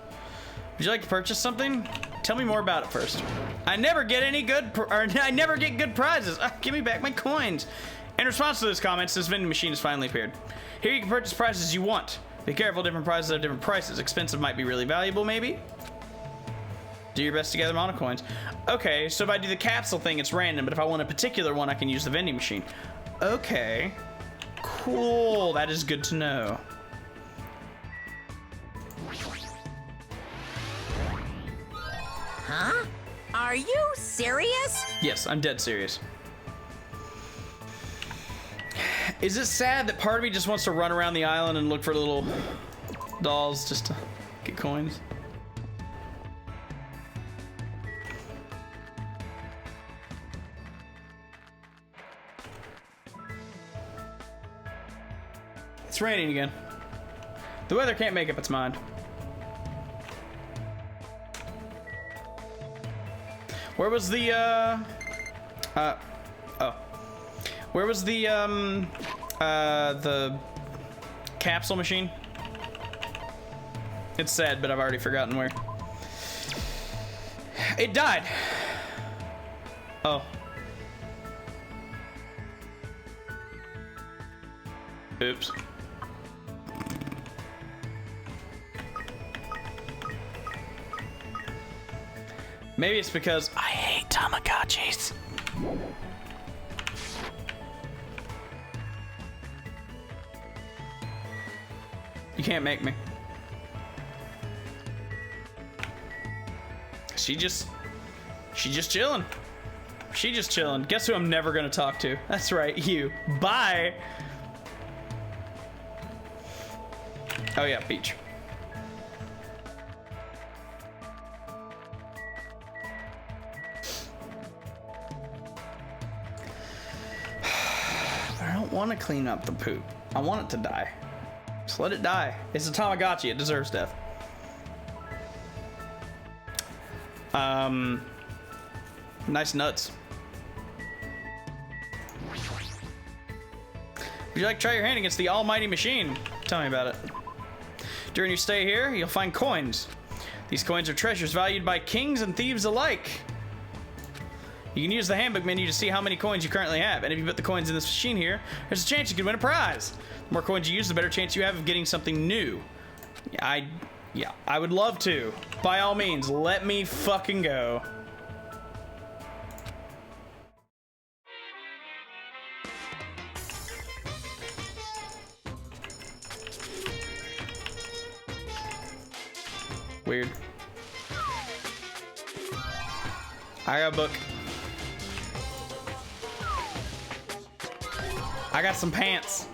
Would you like to purchase something? Tell me more about it first. I never get any good, I never get good prizes. Give me back my coins. In response to those comments, this vending machine has finally appeared. Here you can purchase prizes you want. Be careful, different prizes have different prices. Expensive might be really valuable, maybe? Do your best to gather mono coins. Okay, so if I do the capsule thing, it's random, but if I want a particular one, I can use the vending machine. Okay. Cool, that is good to know. Huh? Are you serious? Yes, I'm dead serious. Is it sad that part of me just wants to run around the island and look for little dolls just to get coins? It's raining again. The weather can't make up its mind. Where was the, Where was the capsule machine? It's sad, but I've already forgotten where. It died. Oh. Oops. Maybe it's because I hate Tamagotchis. You can't make me. She just chilling. She just chilling. Guess who I'm never gonna talk to? That's right, you. Bye. Oh yeah, Peach. I don't want to clean up the poop. I want it to die. Just let it die. It's a Tamagotchi. It deserves death. Nice nuts. Would you like to try your hand against the almighty machine? Tell me about it. During your stay here, you'll find coins. These coins are treasures valued by kings and thieves alike. You can use the handbook menu to see how many coins you currently have, and if you put the coins in this machine here, there's a chance you could win a prize. The more coins you use, the better chance you have of getting something new. I would love to. By all means, let me fucking go. Weird. I got a book. I got some pants.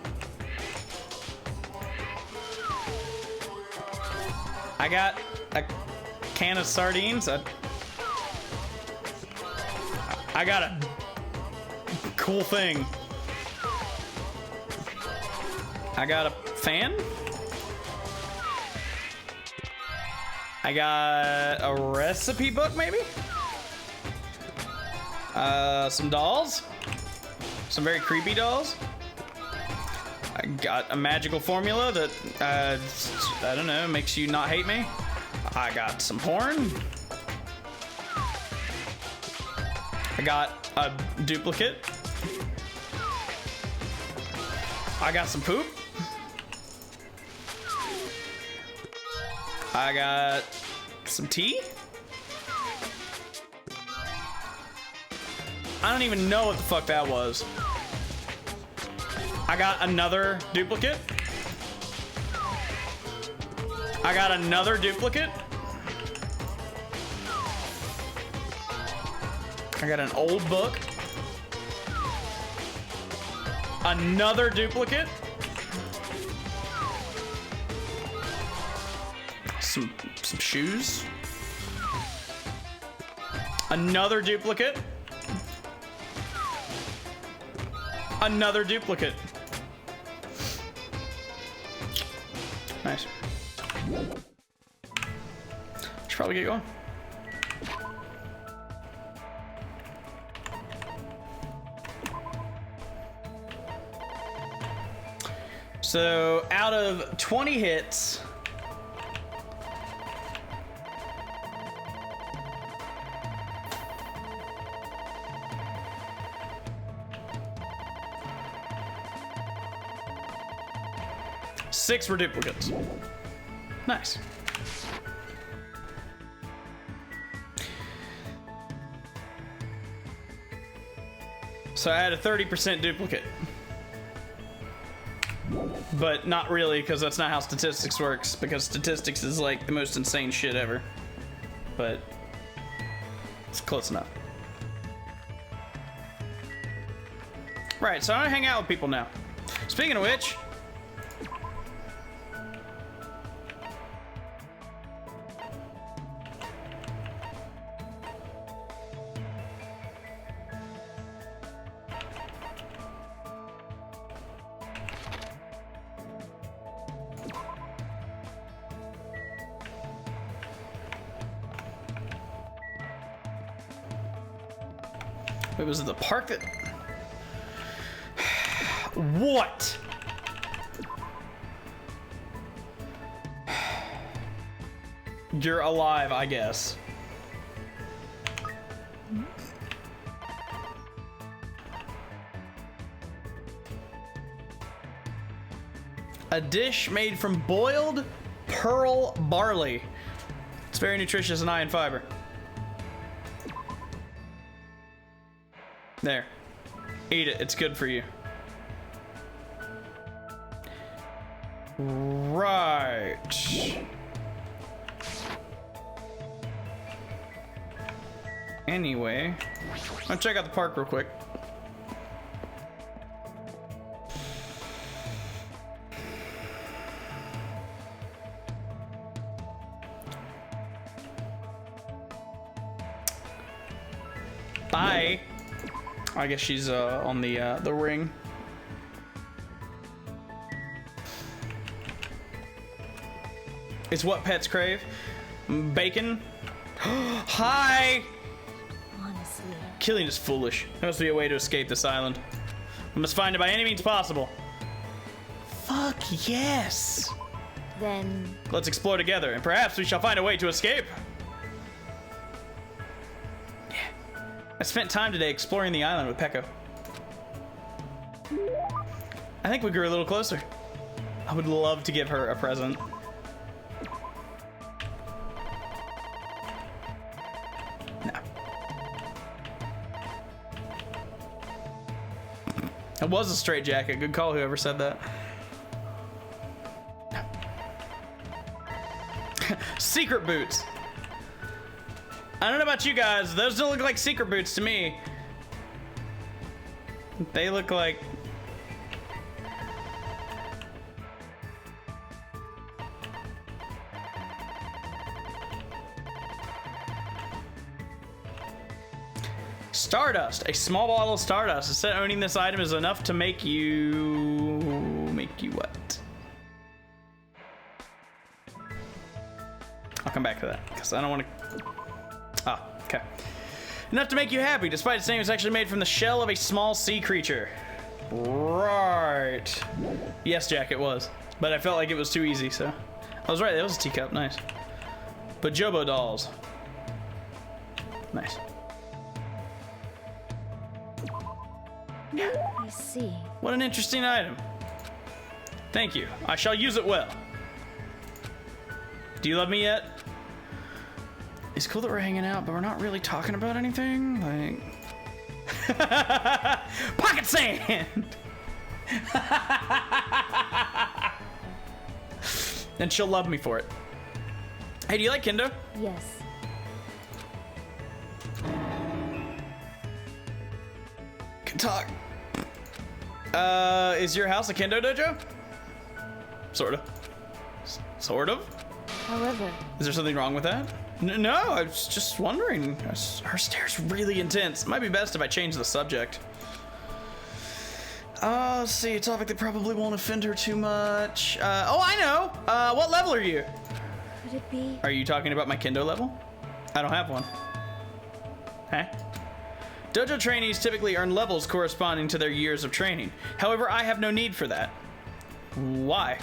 I got a can of sardines. I got a cool thing. I got a fan. I got a recipe book, maybe? Some dolls. Some very creepy dolls. I got a magical formula that, I don't know, makes you not hate me. I got some porn. I got a duplicate. I got some poop. I got some tea. I don't even know what the fuck that was. I got another duplicate. I got another duplicate. I got an old book. Another duplicate. Some shoes. Another duplicate. Another duplicate. Nice. Should probably get going. So out of 20 hits, six were duplicates. Nice. So I had a 30% duplicate. But not really, because that's not how statistics works, because statistics is like the most insane shit ever. But it's close enough. Right, so I hang out with people now. Speaking of which, it was the park that... What? You're alive, I guess. A dish made from boiled pearl barley. It's very nutritious and high in fiber. There. Eat it. It's good for you. Right. Anyway, I'll check out the park real quick. Bye. I guess she's on the ring. It's what pets crave. Bacon. Hi. Honestly. Killing is foolish. There must be a way to escape this island. We must find it by any means possible. Fuck yes. Then Let's explore together, and perhaps we shall find a way to escape. Yeah. I spent time today exploring the island with Peko. I think we grew a little closer. I would love to give her a present. No. It was a straight jacket. Good call, whoever said that. Secret boots. I don't know about you guys. Those don't look like secret boots to me. They look like... Stardust. A small bottle of Stardust. It said owning this item is enough to make you... Make you what? I'll come back to that, because I don't want to... Ah, okay. Enough to make you happy, despite its name it's actually made from the shell of a small sea creature. Right. Yes, Jack, it was. But I felt like it was too easy, so... I was right, that was a teacup, nice. Bajobo dolls. Nice. I see. What an interesting item. Thank you. I shall use it well. Do you love me yet? It's cool that we're hanging out, but we're not really talking about anything. Like... Pocket sand! And she'll love me for it. Hey, do you like Kendo? Yes. Can talk. Is your house a Kendo dojo? Sort of. Sort of? However, Is there something wrong with that? No, I was just wondering. Her stare's really intense. It might be best if I change the subject. Let's see, a topic that probably won't offend her too much. Oh, I know! What level are you? could it be? Are you talking about my Kendo level? I don't have one. Huh? Dojo trainees typically earn levels corresponding to their years of training. However, I have no need for that. Why?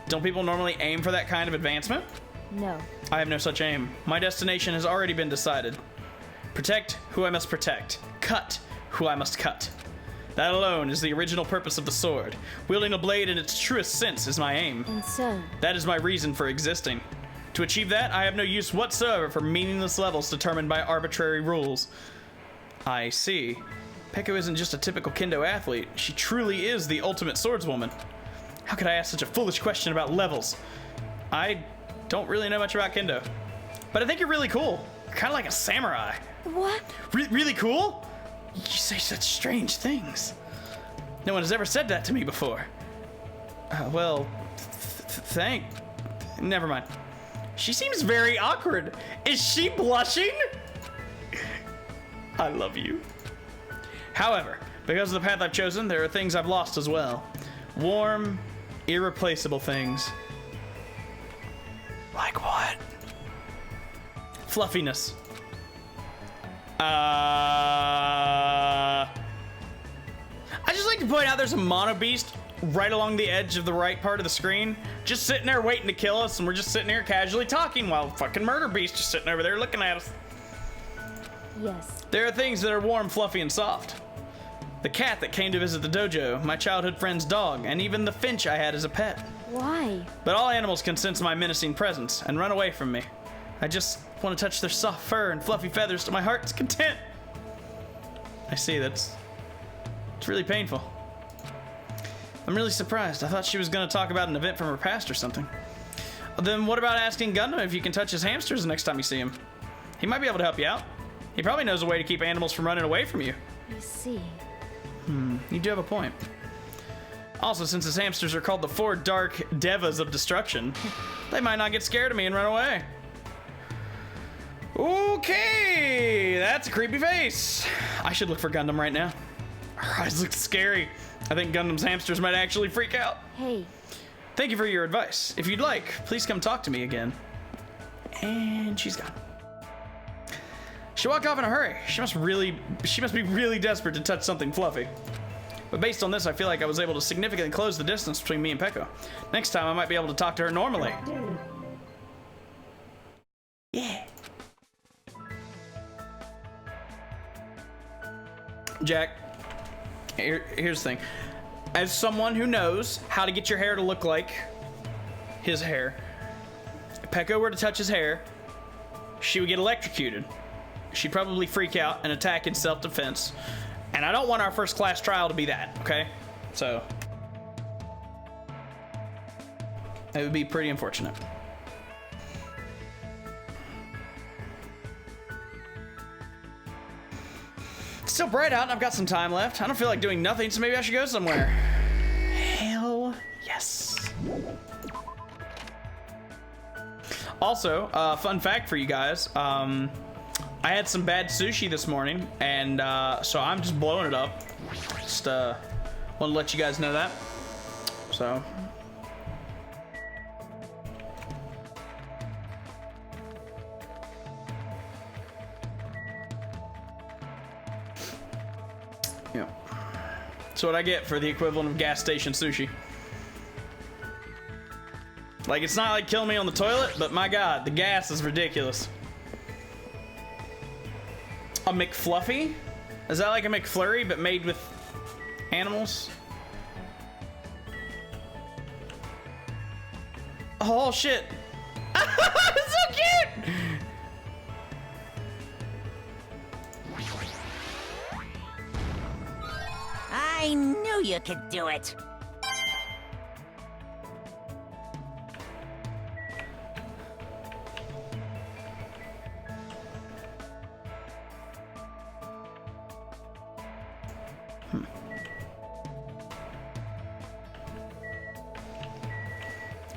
Don't people normally aim for that kind of advancement? No. I have no such aim. My destination has already been decided. Protect who I must protect. Cut who I must cut. That alone is the original purpose of the sword. Wielding a blade in its truest sense is my aim. And so, That is my reason for existing. To achieve that, I have no use whatsoever for meaningless levels determined by arbitrary rules. I see. Peko isn't just a typical Kendo athlete. She truly is the ultimate swordswoman. How could I ask such a foolish question about levels? I don't really know much about Kendo. But I think you're really cool. You're kind of like a samurai. what? Really cool? You say such strange things. No one has ever said that to me before. Well, never mind. She seems very awkward. Is she blushing? I love you. However, because of the path I've chosen, there are things I've lost as well. Warm, irreplaceable things. Like what? Fluffiness. I just like to point out there's a mono beast right along the edge of the right part of the screen, just sitting there waiting to kill us, and we're just sitting here casually talking while fucking murder beast just sitting over there looking at us. Yes. There are things that are warm, fluffy, and soft. The cat that came to visit the dojo, my childhood friend's dog, and even the finch I had as a pet. Why? But all animals can sense my menacing presence and run away from me. I just want to touch their soft fur and fluffy feathers to my heart's content. I see, it's really painful. I'm really surprised. I thought she was going to talk about an event from her past or something. Then what about asking Gundam if you can touch his hamsters the next time you see him? He might be able to help you out. He probably knows a way to keep animals from running away from you. I see. You do have a point. Also, since his hamsters are called the 4 Dark Devas of Destruction, they might not get scared of me and run away. Okay, that's a creepy face. I should look for Gundam right now. Her eyes look scary. I think Gundam's hamsters might actually freak out. Hey. Thank you for your advice. If you'd like, please come talk to me again. And she's gone. She walked off in a hurry. She must be really desperate to touch something fluffy. But based on this, I feel like I was able to significantly close the distance between me and Peko. Next time, I might be able to talk to her normally. Yeah. Jack, here's the thing. As someone who knows how to get your hair to look like his hair, if Peko were to touch his hair, she would get electrocuted. She'd probably freak out and attack in self-defense. And I don't want our first class trial to be that, okay? So, it would be pretty unfortunate. It's still bright out and I've got some time left. I don't feel like doing nothing, so maybe I should go somewhere. Hell yes. Also, fun fact for you guys. I had some bad sushi this morning, and so I'm just blowing it up. Just want to let you guys know that. So. Yeah. That's what I get for the equivalent of gas station sushi. Like, it's not like killing me on the toilet, but my God, the gas is ridiculous. A McFluffy? Is that like a McFlurry but made with animals? Oh shit. It's so cute! I knew you could do it.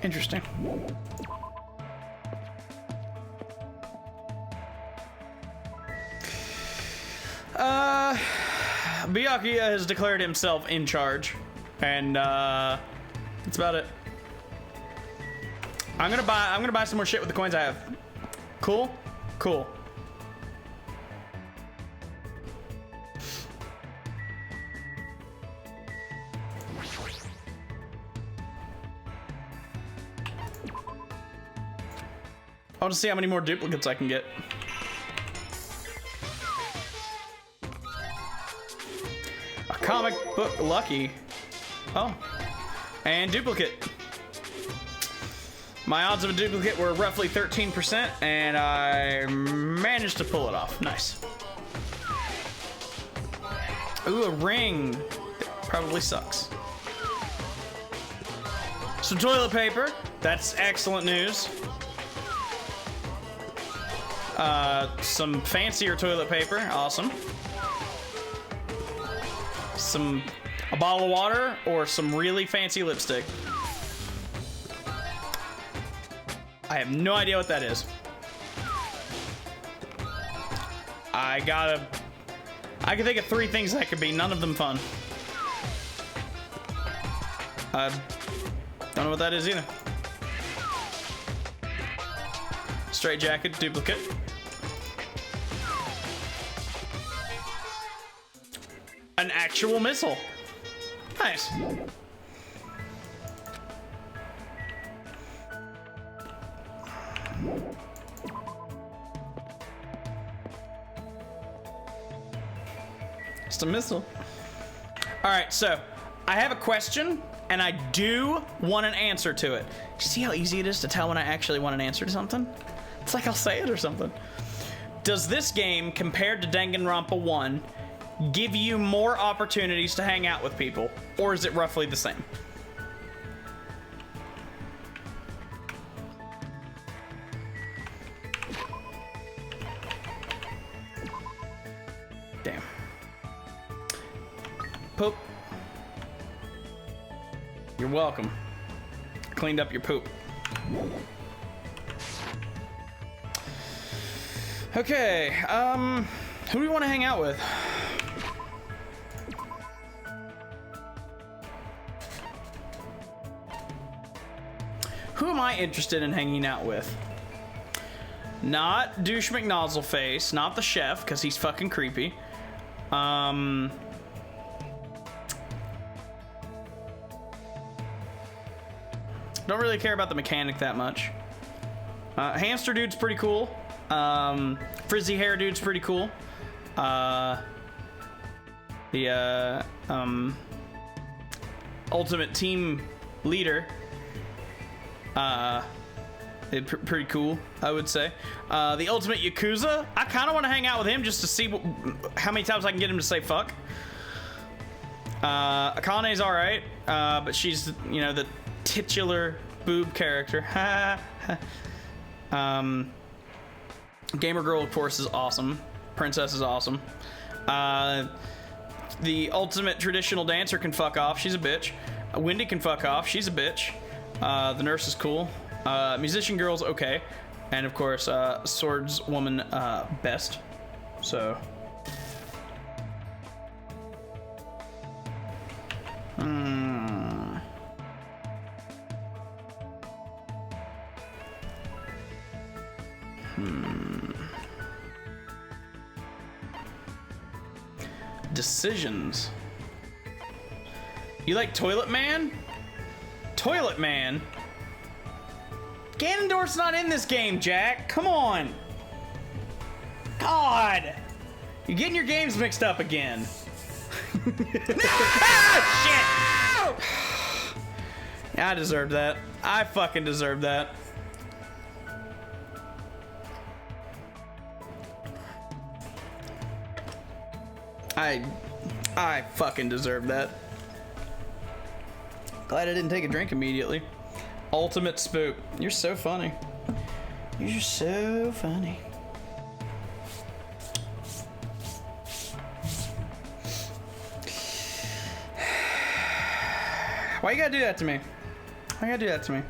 Interesting. Byakuya has declared himself in charge, and that's about it. I'm gonna buy some more shit with the coins I have. Cool? Cool. I want to see how many more duplicates I can get. A comic book lucky. Oh. And duplicate. My odds of a duplicate were roughly 13%, and I managed to pull it off. Nice. Ooh, a ring. Probably sucks. Some toilet paper. That's excellent news. Some fancier toilet paper, awesome. A bottle of water or some really fancy lipstick. I have no idea what that is. I can think of 3 things that could be, none of them fun. Don't know what that is either. Straight jacket, duplicate. An actual missile. Nice. Just a missile. All right, so I have a question, and I do want an answer to it. See how easy it is to tell when I actually want an answer to something? It's like I'll say it or something. Does this game, compared to Danganronpa 1, give you more opportunities to hang out with people, or is it roughly the same? Damn. Poop. You're welcome. Cleaned up your poop. Okay, who do we want to hang out with? Who am I interested in hanging out with? Not Douche McNozzleface, not the chef, because he's fucking creepy. Don't really care about the mechanic that much. Hamster dude's pretty cool. Frizzy hair dude's pretty cool. The ultimate team leader. Pretty cool, I would say. The ultimate Yakuza, I kind of want to hang out with him just to see how many times I can get him to say fuck. Akane's alright, but she's, you know, the titular boob character. Gamer Girl, of course, is awesome. Princess is awesome. The ultimate traditional dancer can fuck off. She's a bitch. Wendy can fuck off. She's a bitch. The nurse is cool. Musician Girl's okay. And, of course, Swordswoman, best. So... Decisions. You like Toilet Man? Toilet Man? Ganondorf's not in this game, Jack. Come on. God. You're getting your games mixed up again. Ah, shit. I deserved that. I fucking deserved that. I fucking deserve that. Glad I didn't take a drink immediately. Ultimate spook. You're so funny. You're so funny. Why you gotta do that to me? Why you gotta do that to me?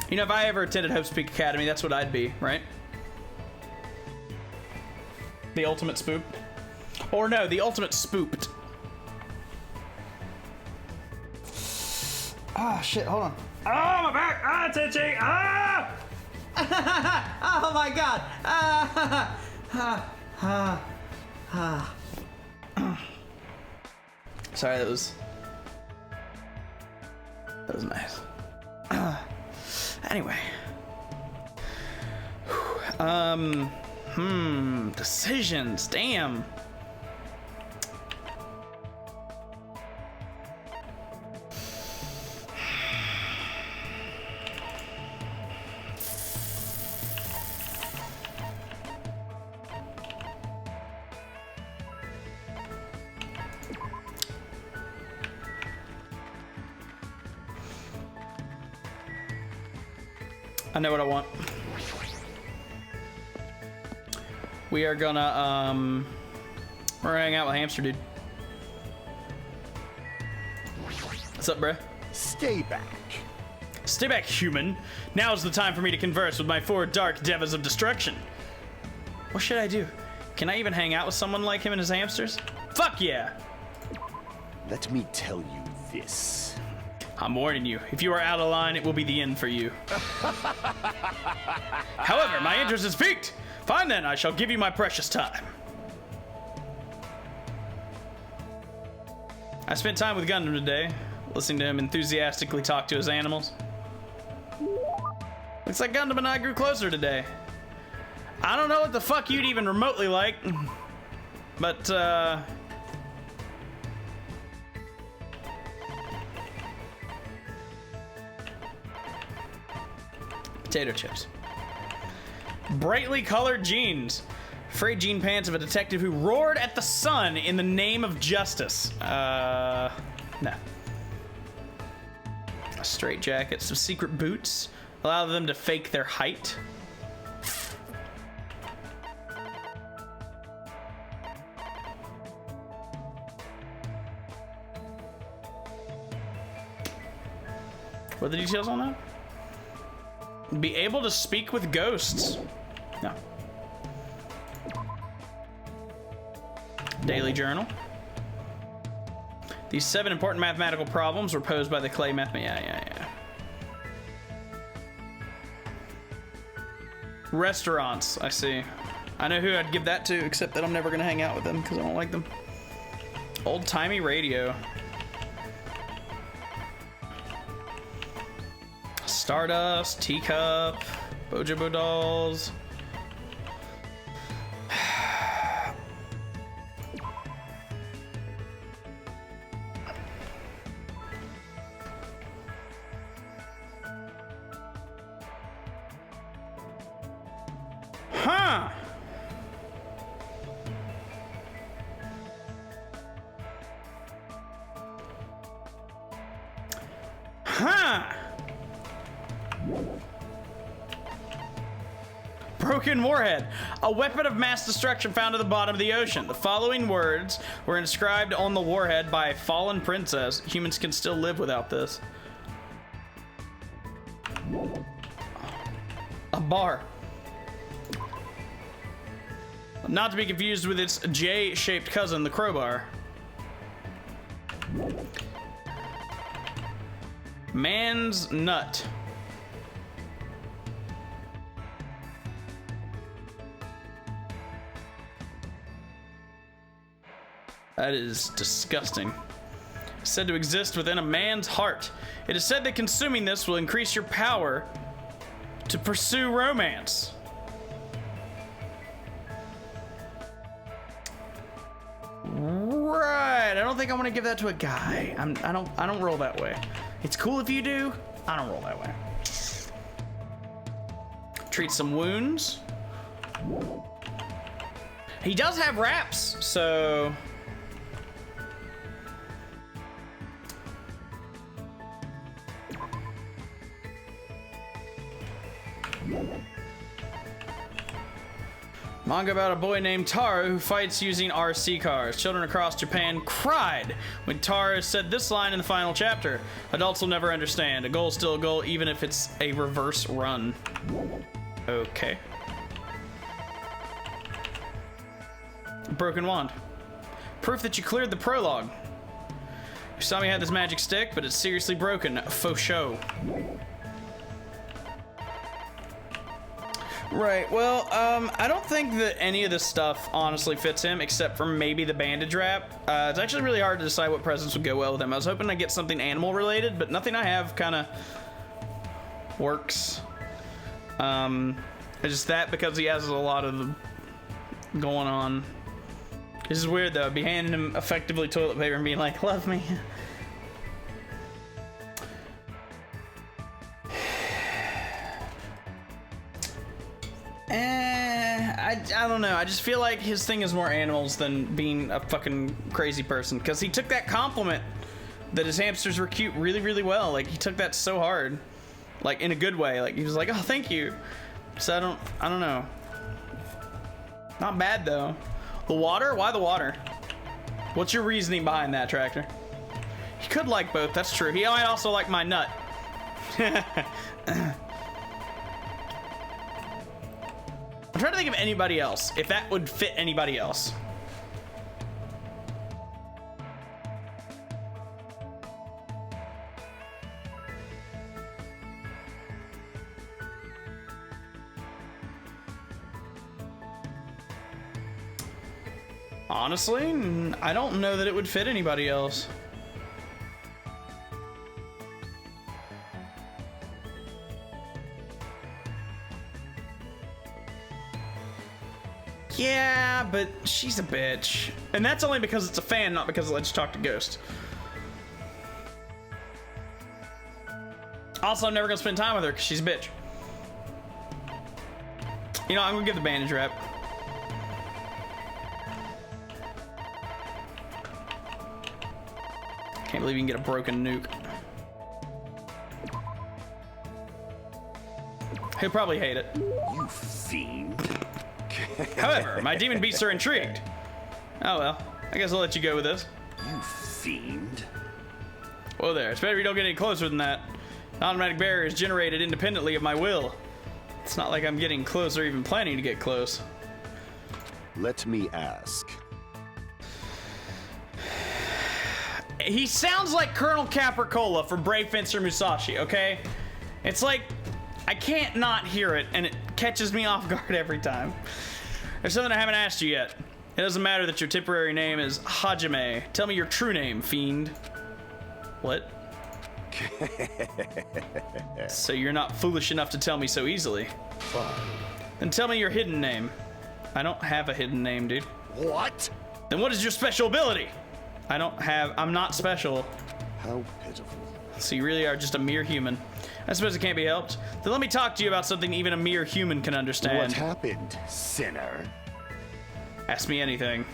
You know, if I ever attended Hope Speak Academy, that's what I'd be, right? The ultimate spook. Or no, the ultimate spooked. Ah, shit, hold on. Oh, my back! Ah, it's itchy! Ah! Oh my god! Sorry, that was nice. Anyway. Decisions, damn. I know what I want. We are gonna, we're gonna hang out with Hamster Dude. What's up, bruh? Stay back. Stay back, human. Now's the time for me to converse with my four dark devas of destruction. What should I do? Can I even hang out with someone like him and his hamsters? Fuck yeah! Let me tell you this. I'm warning you, if you are out of line, it will be the end for you. However, my interest is piqued. Fine then, I shall give you my precious time. I spent time with Gundam today, listening to him enthusiastically talk to his animals. Looks like Gundam and I grew closer today. I don't know what the fuck you'd even remotely like, but, potato chips. Brightly colored jeans. Frayed jean pants of a detective who roared at the sun in the name of justice. No. A straight jacket, some secret boots. Allow them to fake their height. What are the details on that? Be able to speak with ghosts. No. Daily journal. These 7 important mathematical problems were posed by the clay yeah. Restaurants, I see. I know who I'd give that to, except that I'm never gonna hang out with them because I don't like them. Old-timey radio. Stardust, teacup, Bojobo dolls. Huh. Huh. Broken warhead. A weapon of mass destruction found at the bottom of the ocean. The following words were inscribed on the warhead by a fallen princess. Humans can still live without this. A bar. Not to be confused with its J-shaped cousin, the crowbar. Man's nut. That is disgusting. Said to exist within a man's heart. It is said that consuming this will increase your power to pursue romance. Right. I don't think I want to give that to a guy. I don't roll that way. It's cool if you do. I don't roll that way. Treat some wounds. He does have wraps, so manga about a boy named Taro who fights using RC cars. Children across Japan cried when Taro said this line in the final chapter. Adults will never understand. A goal is still a goal, even if it's a reverse run. Okay. Broken wand. Proof that you cleared the prologue. Usami had this magic stick, but it's seriously broken. Faux show. Right, well, I don't think that any of this stuff honestly fits him, except for maybe the bandage wrap. It's actually really hard to decide what presents would go well with him. I was hoping to get something animal related, but nothing I have kind of works. It's just that because he has a lot of going on. This is weird though, I'd be handing him effectively toilet paper and being like, love me. I don't know. I just feel like his thing is more animals than being a fucking crazy person. Because he took that compliment that his hamsters were cute really, really well. Like, he took that so hard. Like, in a good way. Like, he was like, oh, thank you. So I don't know. Not bad, though. The water? Why the water? What's your reasoning behind that, Tractor? He could like both. That's true. He might also like my nut. I'm trying to think of anybody else, if that would fit anybody else. Honestly, I don't know that it would fit anybody else. Yeah, but she's a bitch. And that's only because it's a fan, not because it lets you talk to ghosts. Also, I'm never gonna spend time with her because she's a bitch. You know, I'm gonna give the bandage wrap. Can't believe you can get a broken nuke. He'll probably hate it. You fiend. However, my demon beasts are intrigued. Oh well, I guess I'll let you go with this. You fiend. Whoa there, it's better if you don't get any closer than that. An automatic barrier is generated independently of my will. It's not like I'm getting close or even planning to get close. Let me ask. He sounds like Colonel Capricola from Brave Fencer Musashi, okay? It's like, I can't not hear it, and it catches me off guard every time. There's something I haven't asked you yet. It doesn't matter that your temporary name is Hajime. Tell me your true name, fiend. What? So you're not foolish enough to tell me so easily. Fine. Then tell me your hidden name. I don't have a hidden name, dude. What? Then what is your special ability? I'm not special. How pitiful. So you really are just a mere human. I suppose it can't be helped. Then let me talk to you about something even a mere human can understand. What happened, sinner? Ask me anything.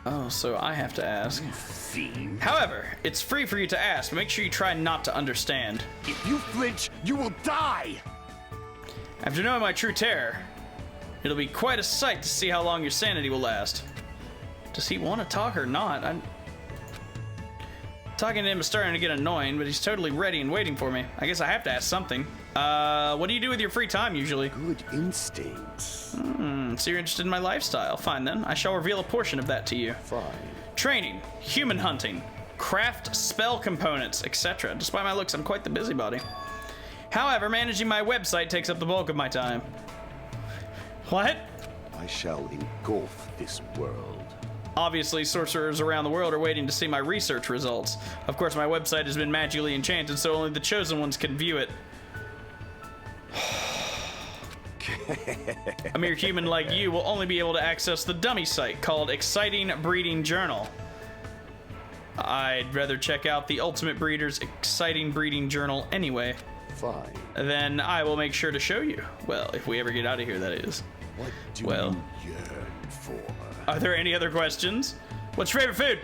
Oh, so I have to ask. Fiend. However, it's free for you to ask, but make sure you try not to understand. If you flinch, you will die! After knowing my true terror, it'll be quite a sight to see how long your sanity will last. Does he want to talk or not? Talking to him is starting to get annoying, but he's totally ready and waiting for me. I guess I have to ask something. What do you do with your free time usually? Good instincts. So you're interested in my lifestyle. Fine then, I shall reveal a portion of that to you. Fine. Training, human hunting, craft spell components, etc. Despite my looks, I'm quite the busybody. However, managing my website takes up the bulk of my time. What? I shall engulf this world. Obviously, sorcerers around the world are waiting to see my research results. Of course, my website has been magically enchanted, so only the chosen ones can view it. A mere human like you will only be able to access the dummy site called Exciting Breeding Journal. I'd rather check out the Ultimate Breeder's Exciting Breeding Journal anyway. Fine. Then I will make sure to show you. Well, if we ever get out of here, that is. What do Well. you yearn for? Are there any other questions? What's your favorite food?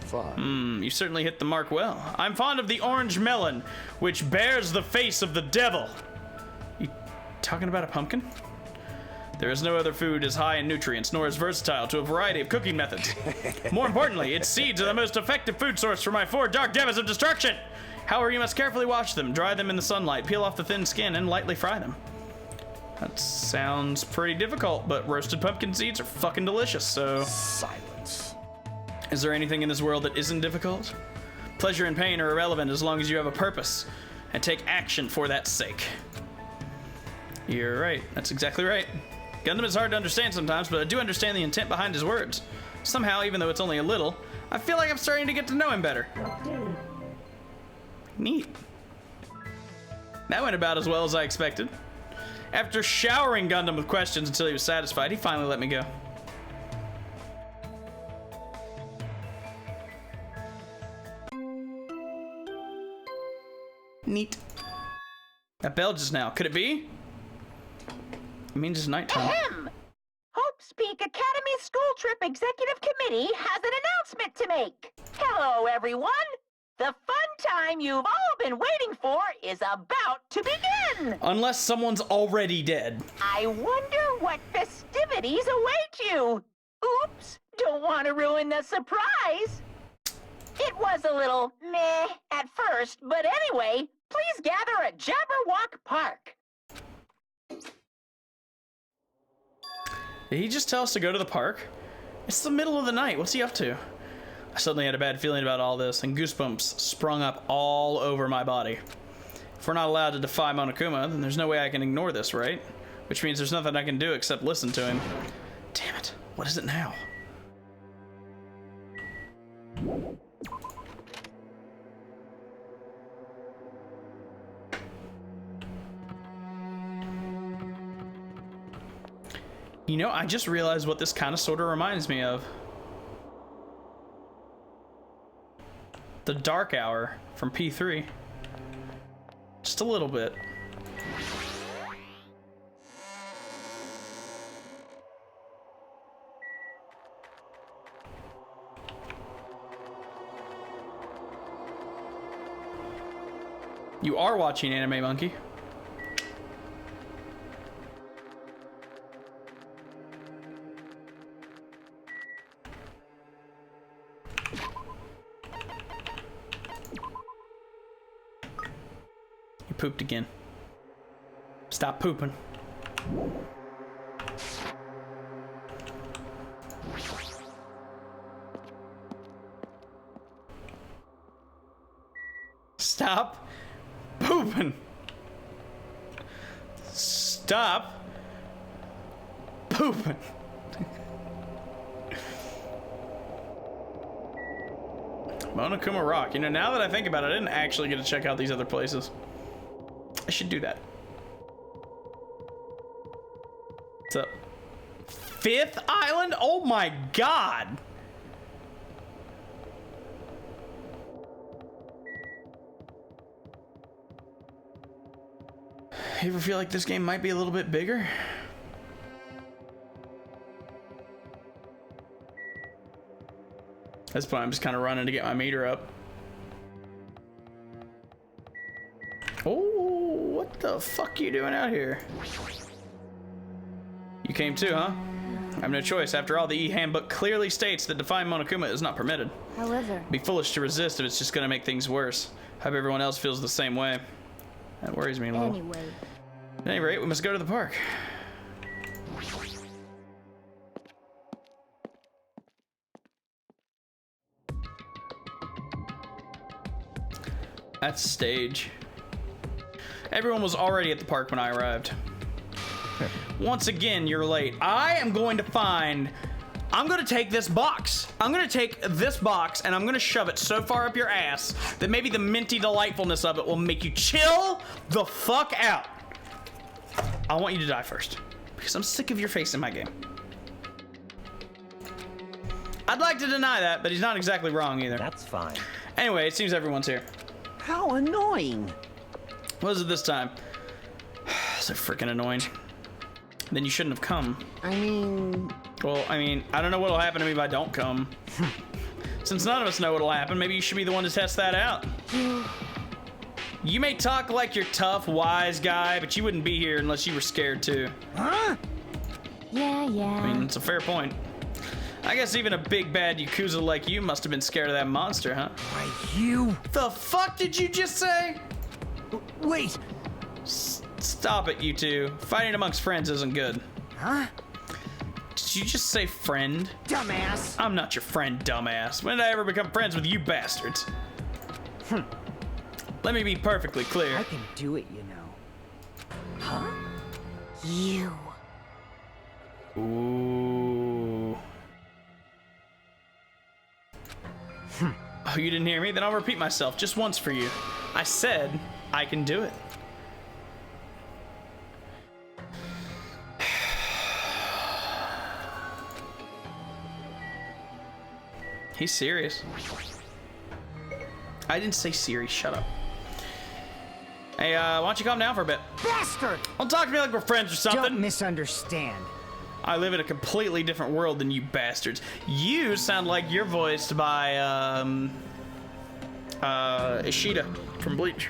Fine. You certainly hit the mark well. I'm fond of the orange melon, which bears the face of the devil. You talking about a pumpkin? There is no other food as high in nutrients, nor as versatile to a variety of cooking methods. More importantly, its seeds are the most effective food source for my 4 dark devils of destruction. However, you must carefully wash them, dry them in the sunlight, peel off the thin skin, and lightly fry them. That sounds pretty difficult, but roasted pumpkin seeds are fucking delicious, so... Silence. Is there anything in this world that isn't difficult? Pleasure and pain are irrelevant as long as you have a purpose and take action for that sake. You're right. That's exactly right. Gundam is hard to understand sometimes, but I do understand the intent behind his words. Somehow, even though it's only a little, I feel like I'm starting to get to know him better. Neat. That went about as well as I expected. After showering Gundam with questions until he was satisfied, he finally let me go. Neat. That bell just now. Could it be? It means it's nighttime. Ahem! Hope's Peak Academy School Trip Executive Committee has an announcement to make. Hello, everyone! The fun time you've all been waiting for is about to begin! Unless someone's already dead. I wonder what festivities await you. Oops, don't want to ruin the surprise. It was a little meh at first, but anyway, please gather at Jabberwock Park. Did he just tell us to go to the park? It's the middle of the night. What's he up to? I suddenly had a bad feeling about all this, and goosebumps sprung up all over my body. If we're not allowed to defy Monokuma, then there's no way I can ignore this, right? Which means there's nothing I can do except listen to him. Damn it. What is it now? You know, I just realized what this kind of sort of reminds me of. The Dark Hour from P3. Just a little bit. You are watching Anime Monkey. You pooped again. Stop pooping. Stop pooping. Stop pooping. Monokuma Rock. You know, now that I think about it, I didn't actually get to check out these other places. I should do that. What's up? Fifth Island? Oh my god! You ever feel like this game might be a little bit bigger? At this point, I'm just kind of running to get my meter up. Oh, what the fuck are you doing out here? You came too, huh? I have no choice. After all, the E-handbook clearly states that defying Monokuma is not permitted. However, It'd be foolish to resist if it's just gonna make things worse. Hope everyone else feels the same way. That worries me a little. anyway, At any rate, we must go to the park. That's stage. Everyone was already at the park when I arrived. Once again, you're late. I'm going to take this box. I'm going to take this box and I'm going to shove it so far up your ass that maybe the minty delightfulness of it will make you chill the fuck out. I want you to die first because I'm sick of your face in my game. I'd like to deny that, but he's not exactly wrong either. That's fine. Anyway, it seems everyone's here. How annoying. What is it this time? So freaking annoying. Then you shouldn't have come. Well, I mean, I don't know what'll happen to me if I don't come. Since none of us know what'll happen, maybe you should be the one to test that out. You may talk like you're tough, wise guy, but you wouldn't be here unless you were scared too. Huh? yeah. I mean, it's a fair point. I guess even a big bad Yakuza like you must have been scared of that monster, huh? Why, you... The fuck did you just say? Wait. Stop it, you two. Fighting amongst friends isn't good. Huh? Did you just say friend? Dumbass. I'm not your friend, dumbass. When did I ever become friends with you bastards? Let me be perfectly clear. I can do it, you know. Huh? You. Ooh. Oh, you didn't hear me? Then I'll repeat myself just once for you. I said I can do it. He's serious. I didn't say serious. Shut up. Hey, why don't you calm down for a bit? Bastard! Don't talk to me like we're friends or something. Don't misunderstand. I live in a completely different world than you bastards. You sound like you're voiced by, Ishida from Bleach.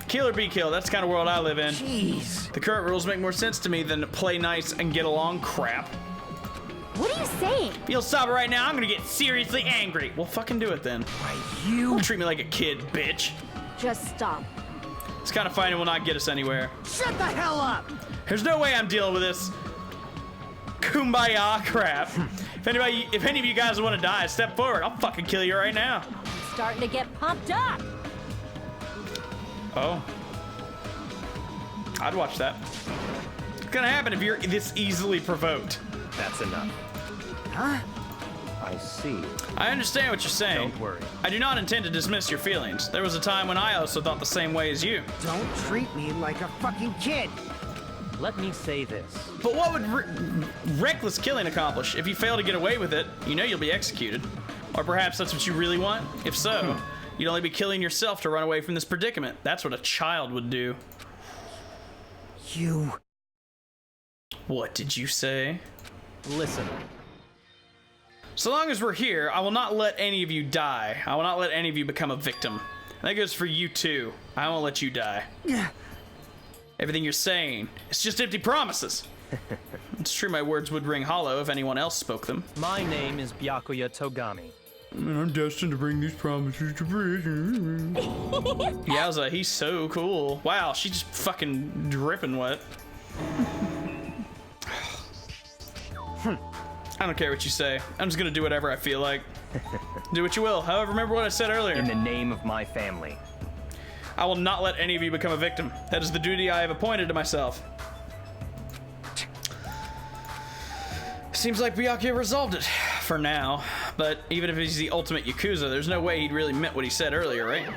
Kill or be killed, that's the kind of world I live in. Jeez. The current rules make more sense to me than play nice and get along crap. What are you saying? If you'll stop it right now, I'm gonna get seriously angry. Well, fucking do it then. Why, you... Don't treat me like a kid, bitch. Just stop. This kind of fighting will not get us anywhere. Shut the hell up! There's no way I'm dealing with this kumbaya crap. If any of you guys want to die, step forward. I'll fucking kill you right now. I'm starting to get pumped up. Oh. I'd watch that. What's gonna happen if you're this easily provoked? That's enough. Huh? I see. I understand what you're saying. Don't worry. I do not intend to dismiss your feelings. There was a time when I also thought the same way as you. Don't treat me like a fucking kid. let me say this. But what would reckless killing accomplish? If you fail to get away with it, you know you'll be executed. Or perhaps that's what you really want? If so, you'd only be killing yourself to run away from this predicament. That's what a child would do. You... What did you say? Listen, So long as we're here, I will not let any of you die. I will not let any of you become a victim. That goes for you too. I won't let you die. Everything you're saying, it's just empty promises. It's true my words would ring hollow if anyone else spoke them. my name is Byakuya Togami. And I'm destined to bring these promises to fruition. Yowza, he's so cool. Wow, she's just fucking dripping wet. I don't care what you say. I'm just gonna do whatever I feel like. Do what you will. However, remember what I said earlier. In the name of my family. I will not let any of you become a victim. That is the duty I have appointed to myself. Seems like Byakuya resolved it. For now. But even if he's the ultimate Yakuza, there's no way he'd really meant what he said earlier, right?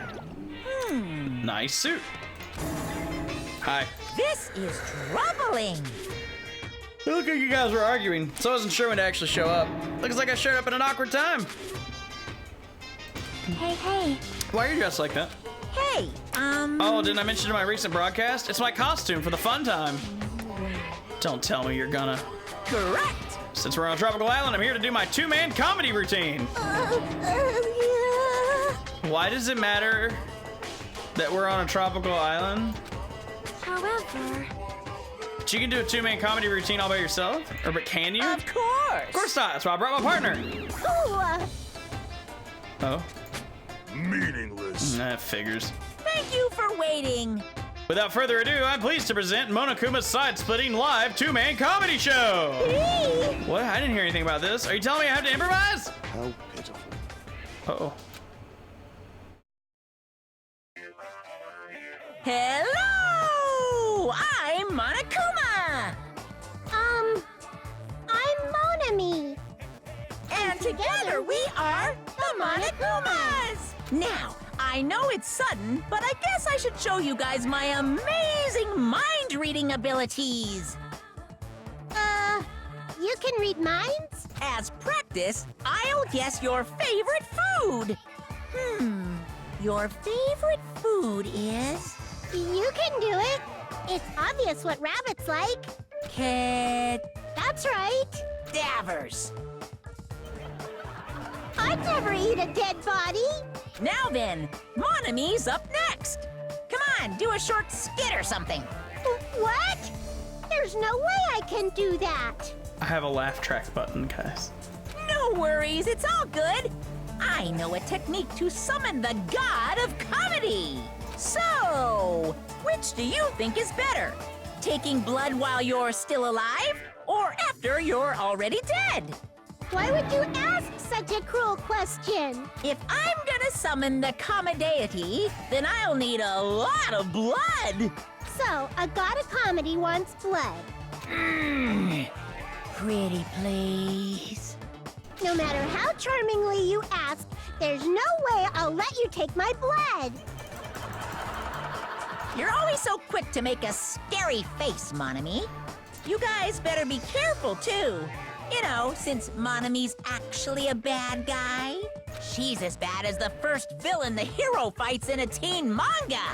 Nice suit. Hi. This is troubling. It looked like you guys were arguing, so I wasn't sure when to actually show up. Looks like I showed up at an awkward time. Hey. Why are you dressed like that? Hey, Oh, didn't I mention in my recent broadcast? It's my costume for the fun time. Don't tell me you're gonna. correct. Since we're on a tropical island, I'm here to do my two-man comedy routine. Why does it matter that we're on a tropical island? However... You can do a two-man comedy routine all by yourself? Or but can you? Of course. Of course not. That's why I brought my partner. Ooh, Oh, Meaningless. that figures. Thank you for waiting. Without further ado, I'm pleased to present Monokuma's side-splitting live two-man comedy show. What? I didn't hear anything about this. Are you telling me I have to improvise? How pitiful. Uh-oh. Hello! I'm Monokuma! I'm Monami. And together we are the Monokumas! Now, I know it's sudden, but I guess I should show you guys my amazing mind-reading abilities. You can read minds? As practice, I'll guess your favorite food. Your favorite food is... You can do it. It's obvious what rabbits like. That's right. Cadavers. I'd never eat a dead body. Now then, Monami's up next. Come on, do a short skit or something. What? There's no way I can do that. I have a laugh track button, guys. No worries, it's all good. I know a technique to summon the god of comedy. So, which do you think is better? Taking blood while you're still alive, or after you're already dead? Why would you ask such a cruel question? If I'm gonna summon the comma deity, then I'll need a lot of blood. So, a god of comedy wants blood. Pretty please. No matter how charmingly you ask, there's no way I'll let you take my blood. You're always so quick to make a scary face, Monami. You guys better be careful, too. You know, since Monami's actually a bad guy. She's as bad as the first villain the hero fights in a teen manga.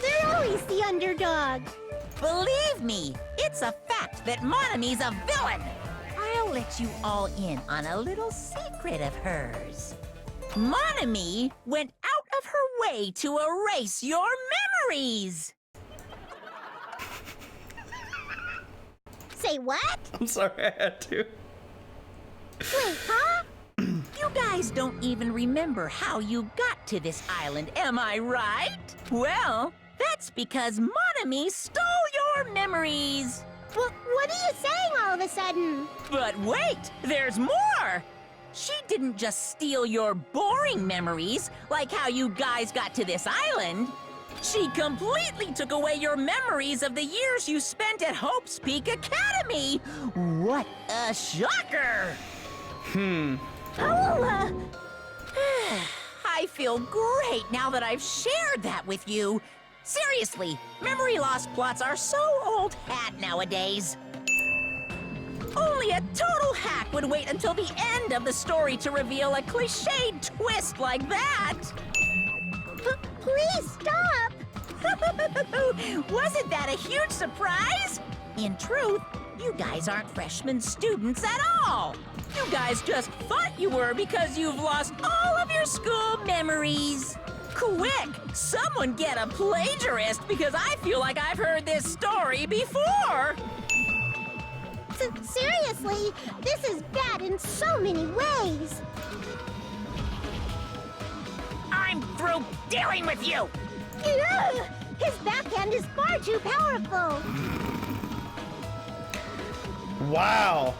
They're always the underdog. Believe me, it's a fact that Monami's a villain. I'll let you all in on a little secret of hers. Monami went out of her way to erase your memories. Say what? I'm sorry, I had to. Wait, huh? You guys don't even remember how you got to this island, am I right? Well, that's because Monami stole your memories. What are you saying all of a sudden? But wait, there's more! She didn't just steal your boring memories, like how you guys got to this island. She completely took away your memories of the years you spent at Hope's Peak Academy. What a shocker! I feel great now that I've shared that with you. Seriously, memory loss plots are so old hat nowadays. Only a total hack would wait until the end of the story to reveal a cliched twist like that. Please stop! Wasn't that a huge surprise? In truth, you guys aren't freshman students at all. You guys just thought you were because you've lost all of your school memories. Quick, someone get a plagiarist because I feel like I've heard this story before. Seriously, this is bad in so many ways. I'm through dealing with you! Ugh, his backhand is far too powerful. Wow.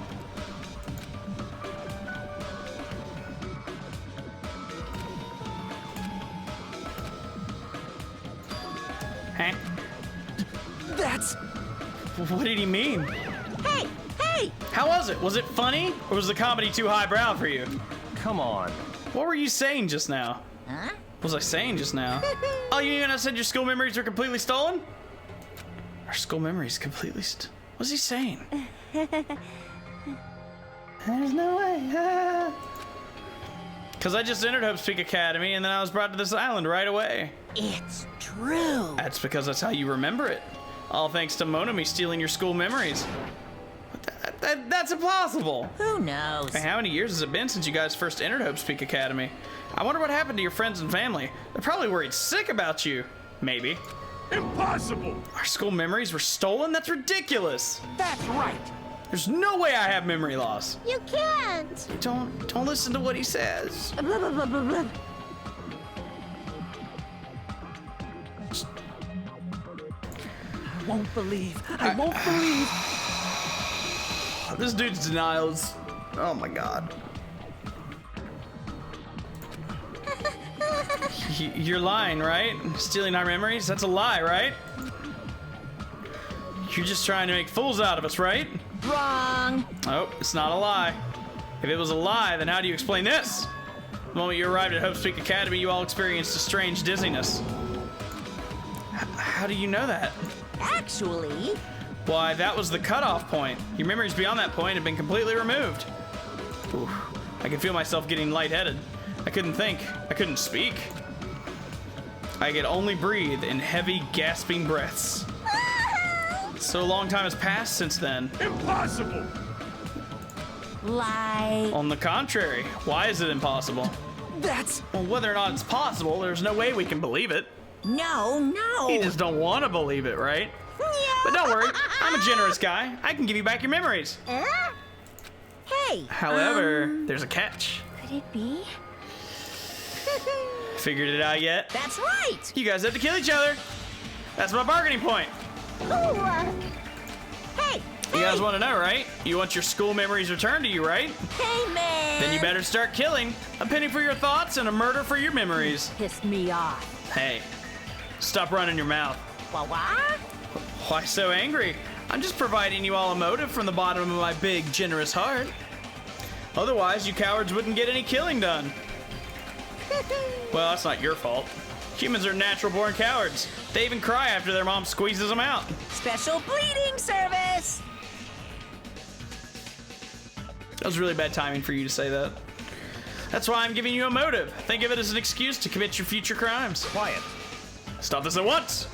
Huh? That's... What did he mean? Hey, hey! How was it? Was it funny? Or was the comedy too highbrow for you? Come on. What were you saying just now? Huh? What was I saying just now? Oh, you even said your school memories were completely stolen? Our school memories completely what's he saying? There's no way. Because I just entered Hope's Peak Academy and then I was brought to this island right away. It's true. That's because that's how you remember it. All thanks to Monami stealing your school memories. But that's impossible. Who knows? Hey, how many years has it been since you guys first entered Hope's Peak Academy? I wonder what happened to your friends and family. They're probably worried sick about you. Maybe. Impossible! Our school memories were stolen? That's ridiculous. That's right! There's no way I have memory loss. You can't. Don't listen to what he says. Blah, blah, blah, blah, blah. I won't believe. I won't believe. This dude's denials. Oh my god. You're lying, right? Stealing our memories? That's a lie, right? You're just trying to make fools out of us, right? Wrong. Oh, it's not a lie. If it was a lie, then how do you explain this? The moment you arrived at Hope's Peak Academy, you all experienced a strange dizziness. How do you know that? Actually, Why, that was the cutoff point. Your memories beyond that point have been completely removed. Oof. I could feel myself getting lightheaded. I couldn't think. I couldn't speak. I could only breathe in heavy, gasping breaths. So a long time has passed since then. Impossible! lie. On the contrary, why is it impossible? That's... Well, whether or not it's possible, there's no way we can believe it. No, no. You just don't want to believe it, right? But don't worry, I'm a generous guy. I can give you back your memories. Hey. However, there's a catch. Could it be? Figured it out yet? That's right. You guys have to kill each other. That's my bargaining point. Hey. You guys want to know, right? You want your school memories returned to you, right? Hey, man. Then you better start killing. A penny for your thoughts and a murder for your memories. Piss me off. Hey, stop running your mouth. What? Why so angry? I'm just providing you all a motive from the bottom of my big, generous heart. Otherwise, you cowards wouldn't get any killing done. Well, that's not your fault. Humans are natural-born cowards. They even cry after their mom squeezes them out. Special bleeding service. That was really bad timing for you to say that. That's why I'm giving you a motive. Think of it as an excuse to commit your future crimes. Quiet. Stop this at once!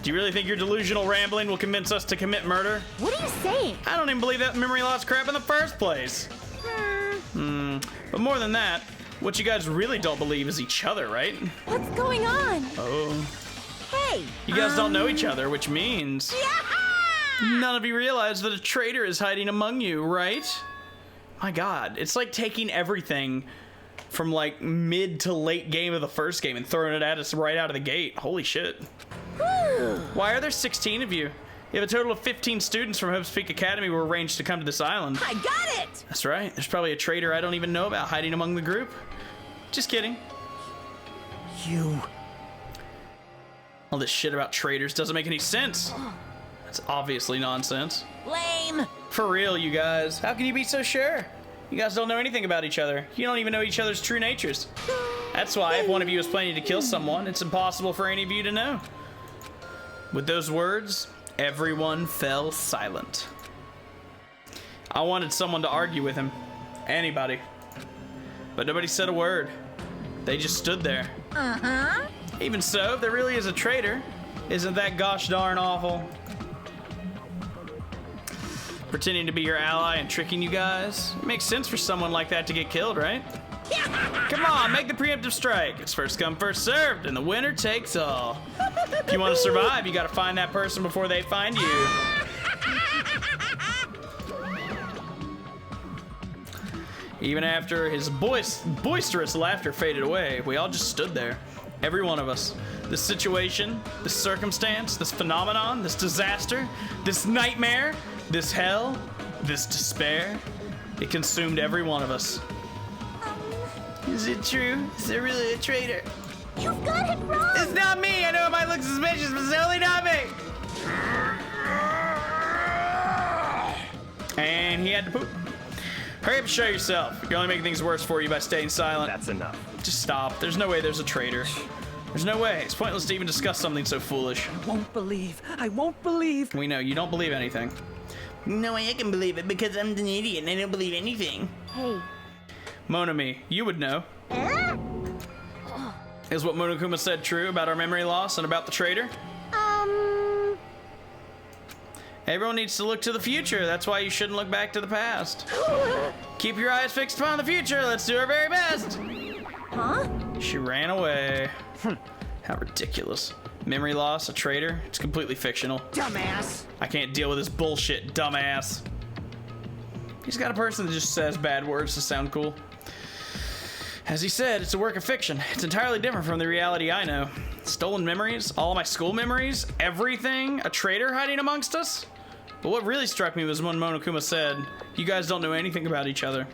Do you really think your delusional rambling will convince us to commit murder? What are you saying? I don't even believe that memory loss crap in the first place. But more than that, what you guys really don't believe is each other, right? What's going on? Oh. Hey. You guys don't know each other, which means Yeah! none of you realize that a traitor is hiding among you, right? My god, it's like taking everything from like mid to late game of the first game and throwing it at us right out of the gate. Holy shit. Why are there 16 of you? You have a total of 15 students from Hope's Peak Academy who were arranged to come to this island. I got it. That's right. There's probably a traitor I don't even know about hiding among the group. Just kidding. You... All this shit about traitors doesn't make any sense. That's obviously nonsense. Lame. For real, you guys. How can you be so sure? You guys don't know anything about each other. You don't even know each other's true natures. That's why if one of you is planning to kill someone, it's impossible for any of you to know. With those words, everyone fell silent. I wanted someone to argue with him. Anybody. But nobody said a word. They just stood there. Uh-huh. Even so, if there really is a traitor, isn't that gosh darn awful? Pretending to be your ally and tricking you guys? It makes sense for someone like that to get killed, right? Come on, make the preemptive strike. It's first come, first served, and the winner takes all. If you want to survive, you gotta find that person before they find you. Even after his boisterous laughter faded away, we all just stood there. Every one of us. This situation, this circumstance, this phenomenon, this disaster, this nightmare, this hell, this despair, it consumed every one of us. Is it true? Is there really a traitor? You've got it wrong! It's not me! I know it might look suspicious, but it's totally not me! And he had to poop. Hurry up and show yourself. You're only making things worse for you by staying silent. That's enough. Just stop. There's no way there's a traitor. There's no way. It's pointless to even discuss something so foolish. I won't believe. We know you don't believe anything. No way I can believe it because I'm an idiot and I don't believe anything. Hey. Monami, you would know. Is what Monokuma said true about our memory loss and about the traitor? Everyone needs to look to the future. That's why you shouldn't look back to the past. Keep your eyes fixed upon the future. Let's do our very best. Huh? She ran away. How ridiculous. Memory loss, a traitor? It's completely fictional. Dumbass. I can't deal with this bullshit, dumbass. He's got a person that just says bad words to sound cool. As he said, it's a work of fiction. It's entirely different from the reality I know. Stolen memories, all my school memories, everything, a traitor hiding amongst us? But what really struck me was when Monokuma said, you guys don't know anything about each other.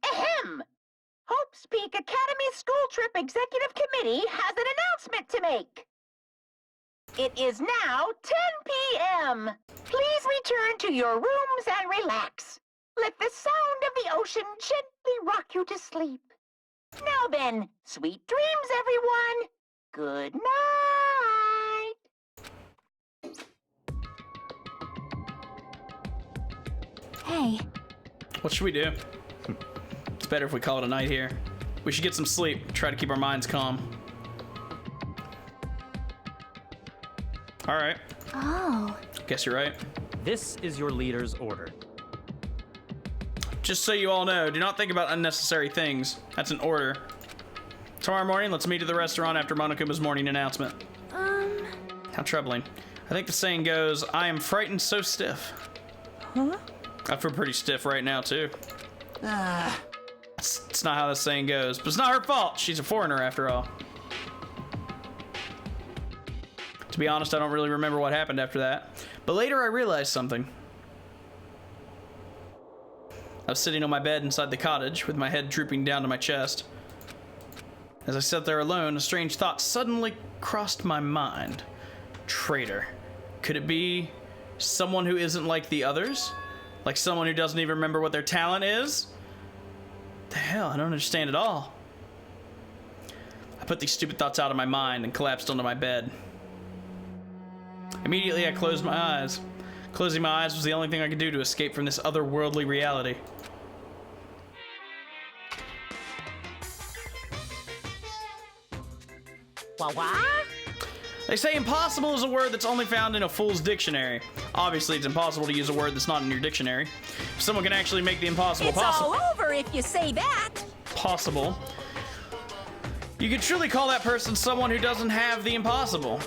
Ahem! Hope's Peak Academy School Trip Executive Committee has an announcement to make. It is now 10 p.m. Please return to your rooms and relax. Let the sound of the ocean gently rock you to sleep. Now then, sweet dreams, everyone. Good night. Hey. What should we do? It's better if we call it a night here. We should get some sleep, try to keep our minds calm. All right. Oh. Guess you're right. This is your leader's order. Just so you all know, do not think about unnecessary things. That's an order. Tomorrow morning, let's meet at the restaurant after Monokuma's morning announcement. How troubling. I think the saying goes, I am frightened so stiff. Huh? I feel pretty stiff right now, too. It's not how the saying goes, but it's not her fault. She's a foreigner, after all. To be honest, I don't really remember what happened after that. But later I realized something. I was sitting on my bed inside the cottage with my head drooping down to my chest. As I sat there alone, a strange thought suddenly crossed my mind. Traitor. Could it be someone who isn't like the others? Like someone who doesn't even remember what their talent is? The hell, I don't understand at all. I put these stupid thoughts out of my mind and collapsed onto my bed. Immediately, I closed my eyes. Closing my eyes was the only thing I could do to escape from this otherworldly reality. What? They say impossible is a word that's only found in a fool's dictionary. Obviously, it's impossible to use a word that's not in your dictionary. If someone can actually make the impossible It's possible... all over if you say that. Possible. You could truly call that person someone who doesn't have the impossible.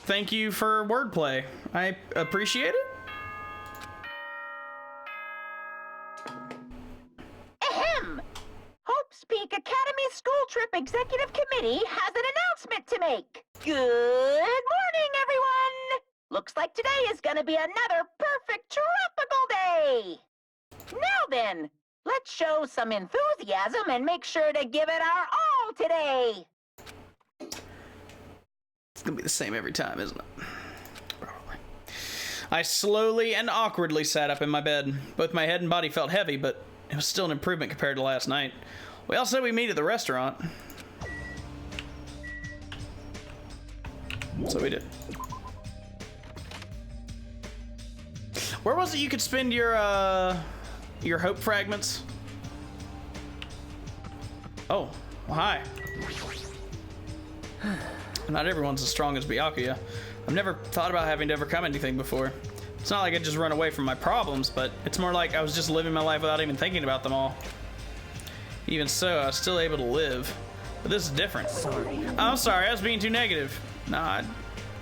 Thank you for wordplay. I appreciate it. Ahem! Hope's Peak Academy School Trip Executive Committee has an announcement to make. Good morning, everyone! Looks like today is gonna be another perfect tropical day! Now then, let's show some enthusiasm and make sure to give it our all today! It's gonna be the same every time, isn't it? Probably. I slowly and awkwardly sat up in my bed. Both my head and body felt heavy, but It was still an improvement compared to last night. We all said we meet at the restaurant. So we did. Where was it you could spend your hope fragments? Oh, well, hi. Not everyone's as strong as Byakuya. I've never thought about having to overcome anything before. It's not like I just run away from my problems, but it's more like I was just living my life without even thinking about them all. Even so, I was still able to live. But this is different. Sorry. Oh, I'm sorry, I was being too negative. Nah,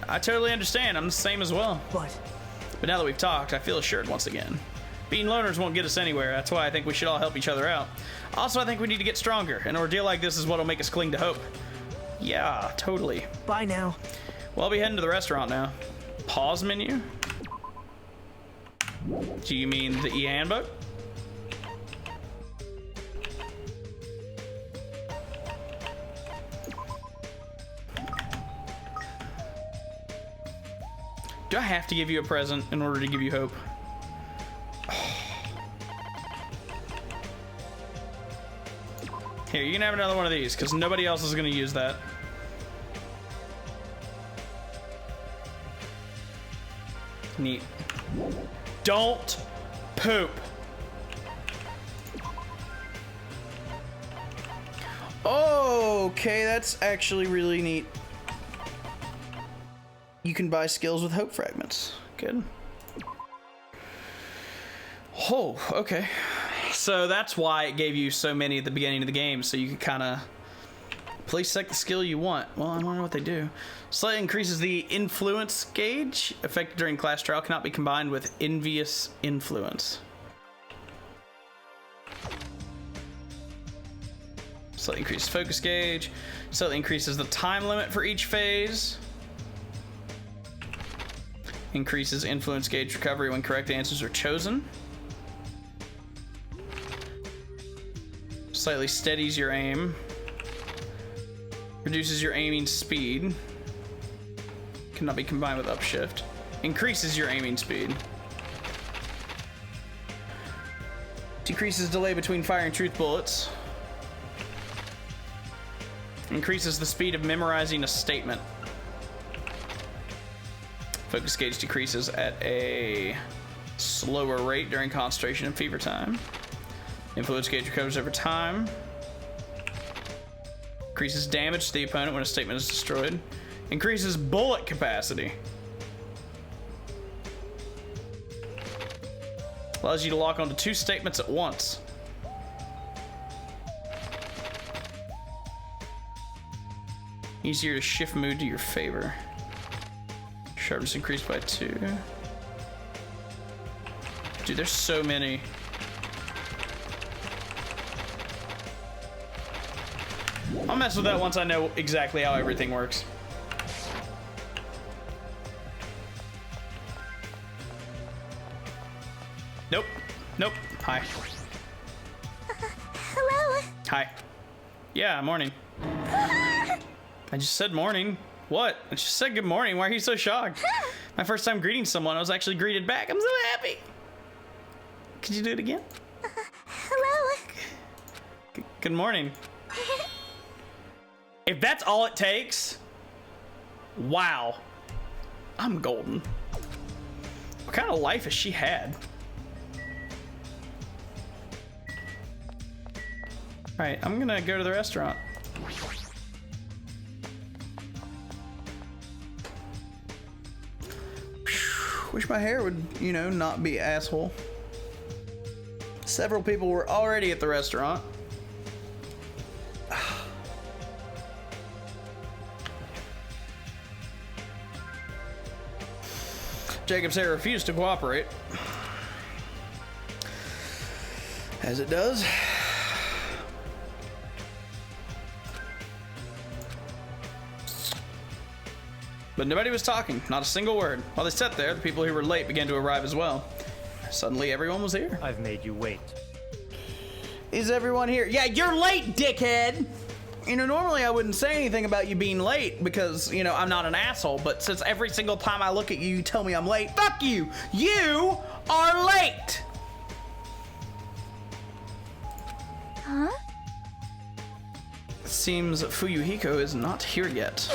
I totally understand. I'm the same as well. But now that we've talked, I feel assured once again. Being loners won't get us anywhere. That's why I think we should all help each other out. Also, I think we need to get stronger. An ordeal like this is what'll make us cling to hope. Yeah, totally. bye now. Well, I'll be heading to the restaurant now. Pause menu? Do you mean the e-handbook? Do I have to give you a present in order to give you hope? Here, you can have another one of these, because nobody else is going to use that. Neat. Don't poop. Okay, that's actually really neat. You can buy skills with hope fragments. Good. Oh, okay. So that's why it gave you so many at the beginning of the game, so you could kind of please select the skill you want. Well, I don't know what they do. Slightly increases the influence gauge. Effective during class trial cannot be combined with envious influence. Slightly increases focus gauge. Slightly increases the time limit for each phase. Increases influence gauge recovery when correct answers are chosen. Slightly steadies your aim. Reduces your aiming speed. Cannot be combined with upshift. Increases your aiming speed. Decreases delay between firing truth bullets. Increases the speed of memorizing a statement. Focus gauge decreases at a slower rate during concentration and fever time. Influence gauge recovers over time. Increases damage to the opponent when a statement is destroyed. Increases bullet capacity. Allows you to lock onto 2 statements at once. Easier to shift mood to your favor. Sharpness increased by 2. Dude, there's so many. I'll mess with that once I know exactly how everything works. Nope. Nope. Hi. Hello? Hi. Yeah, morning. I just said morning. What? I just said good morning. Why are you so shocked? My first time greeting someone, I was actually greeted back. I'm so happy. Could you do it again? Hello? Good morning. If that's all it takes, wow. I'm golden. What kind of life has she had? Alright, I'm gonna go to the restaurant. Wish my hair would, you know, not be asshole. Several people were already at the restaurant. Jacob's hair refused to cooperate. As it does. But nobody was talking, not a single word. While they sat there, the people who were late began to arrive as well. Suddenly, everyone was here. I've made you wait. Is everyone here? Yeah, you're late, dickhead! You know, normally I wouldn't say anything about you being late because, you know, I'm not an asshole, but since every single time I look at you, you tell me I'm late, fuck you! You are late! Huh? Seems Fuyuhiko is not here yet.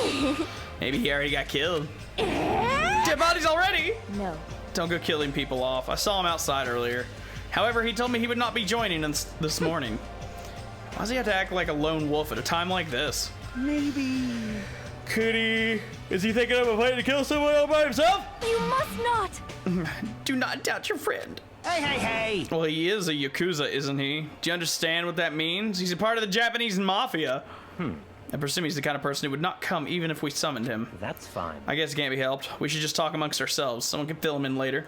Maybe he already got killed. Dead bodies already? No. Don't go killing people off. I saw him outside earlier. However, he told me he would not be joining us this morning. Why does he have to act like a lone wolf at a time like this? Maybe. Could he? Is he thinking of a plan to kill someone all by himself? You must not! Do not doubt your friend. Hey, hey, hey! Well, he is a Yakuza, isn't he? Do you understand what that means? He's a part of the Japanese mafia. I presume he's the kind of person who would not come even if we summoned him. That's fine. I guess it can't be helped. We should just talk amongst ourselves. Someone can fill him in later.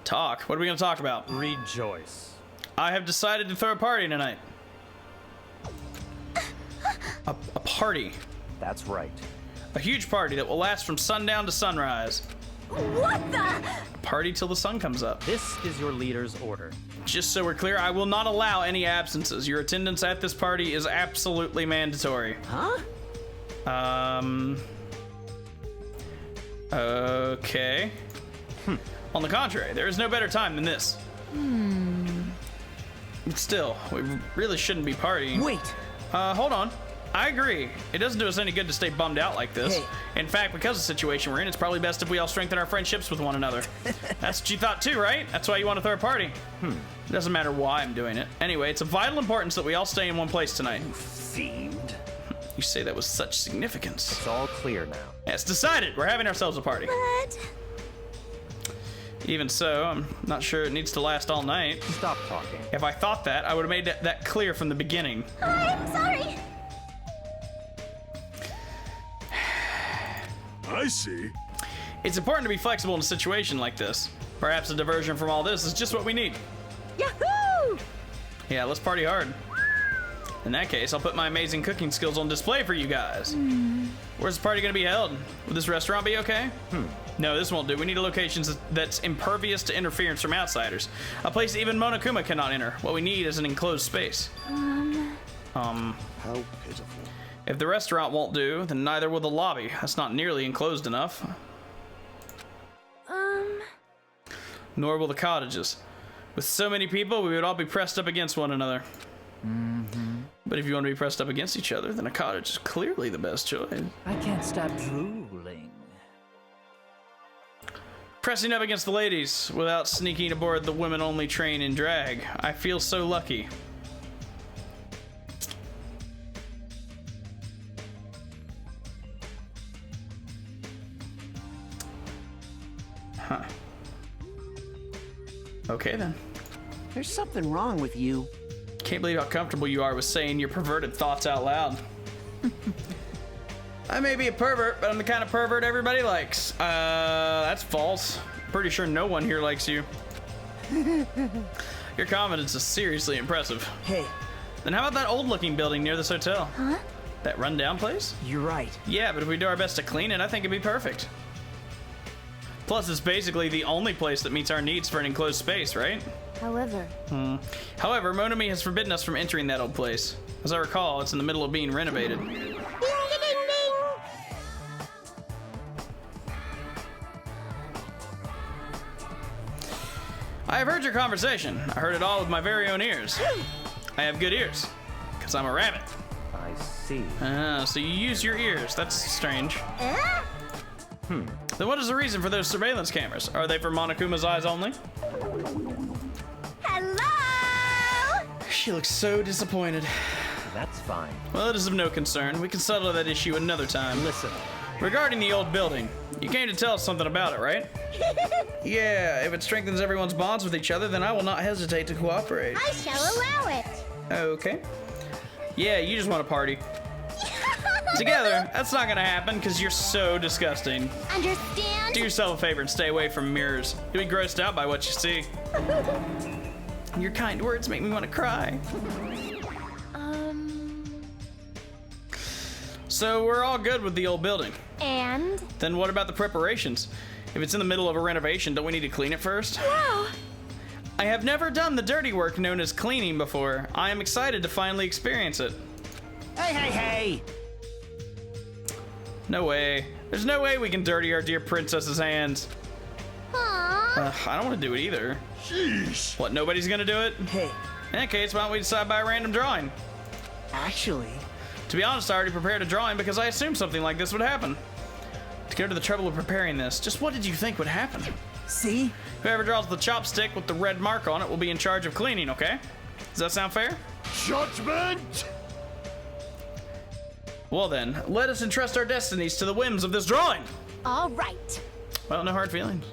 Talk? What are we going to talk about? Rejoice. I have decided to throw a party tonight. A party. That's right. A huge party that will last from sundown to sunrise. What the? Party till the sun comes up. This is your leader's order. Just so we're clear, I will not allow any absences. Your attendance at this party is absolutely mandatory. Huh? Okay. On the contrary, there is no better time than this. Still, we really shouldn't be partying. Wait. Hold on. I agree. It doesn't do us any good to stay bummed out like this. Hey. In fact, because of the situation we're in, it's probably best if we all strengthen our friendships with one another. That's what you thought too, right? That's why you want to throw a party. It doesn't matter why I'm doing it. Anyway, it's of vital importance that we all stay in one place tonight. Fiend. You say that with such significance. It's all clear now. It's decided. We're having ourselves a party. But... Even so, I'm not sure it needs to last all night. Stop talking. If I thought that, I would have made that clear from the beginning. I'm sorry. I see. It's important to be flexible in a situation like this. Perhaps a diversion from all this is just what we need. Yahoo! Yeah, let's party hard. In that case, I'll put my amazing cooking skills on display for you guys. Where's the party gonna be held? Will this restaurant be okay? No, this won't do. We need a location that's impervious to interference from outsiders. A place even Monokuma cannot enter. What we need is an enclosed space. How pitiful. If the restaurant won't do, then neither will the lobby. That's not nearly enclosed enough. Nor will the cottages. With so many people, we would all be pressed up against one another. But if you want to be pressed up against each other, then a cottage is clearly the best choice. I can't stop drooling. Pressing up against the ladies without sneaking aboard the women-only train in drag. I feel so lucky. Huh. Okay then. There's something wrong with you. Can't believe how comfortable you are with saying your perverted thoughts out loud. I may be a pervert, but I'm the kind of pervert everybody likes. That's false. Pretty sure no one here likes you. Your confidence is seriously impressive. Hey, Then how about that old-looking building near this hotel? Huh? That rundown place? you're right. Yeah, but if we do our best to clean it, I think it'd be perfect. Plus, it's basically the only place that meets our needs for an enclosed space, right? However... However, Monami has forbidden us from entering that old place. As I recall, it's in the middle of being renovated. Ding, ding, ding. I have heard your conversation. I heard it all with my very own ears. I have good ears, because I'm a rabbit. I see. So you use your ears. That's strange. Eh? Then what is the reason for those surveillance cameras? Are they for Monokuma's eyes only? Hello? She looks so disappointed. That's fine. Well, it is of no concern. We can settle that issue another time. Listen, Regarding the old building, you came to tell us something about it, right? Yeah, if it strengthens everyone's bonds with each other, then I will not hesitate to cooperate. I shall allow it. Okay. Yeah, you just want to party. Together, that's not gonna happen because you're so disgusting. Understand? Do yourself a favor and stay away from mirrors. You'll be grossed out by what you see. Your kind words make me want to cry. So we're all good with the old building. And? Then what about the preparations? If it's in the middle of a renovation, don't we need to clean it first? Wow. I have never done the dirty work known as cleaning before. I am excited to finally experience it. Hey, hey, hey! No way. There's no way we can dirty our dear princess's hands. Aww. I don't want to do it either. Sheesh. What, nobody's gonna do it? Hey, In that case, why don't we decide by a random drawing? Actually, To be honest, I already prepared a drawing because I assumed something like this would happen. To go to the trouble of preparing this, just what did you think would happen? see? Whoever draws the chopstick with the red mark on it will be in charge of cleaning, okay? Does that sound fair? Judgment! Well then, let us entrust our destinies to the whims of this drawing. All right. Well, no hard feelings.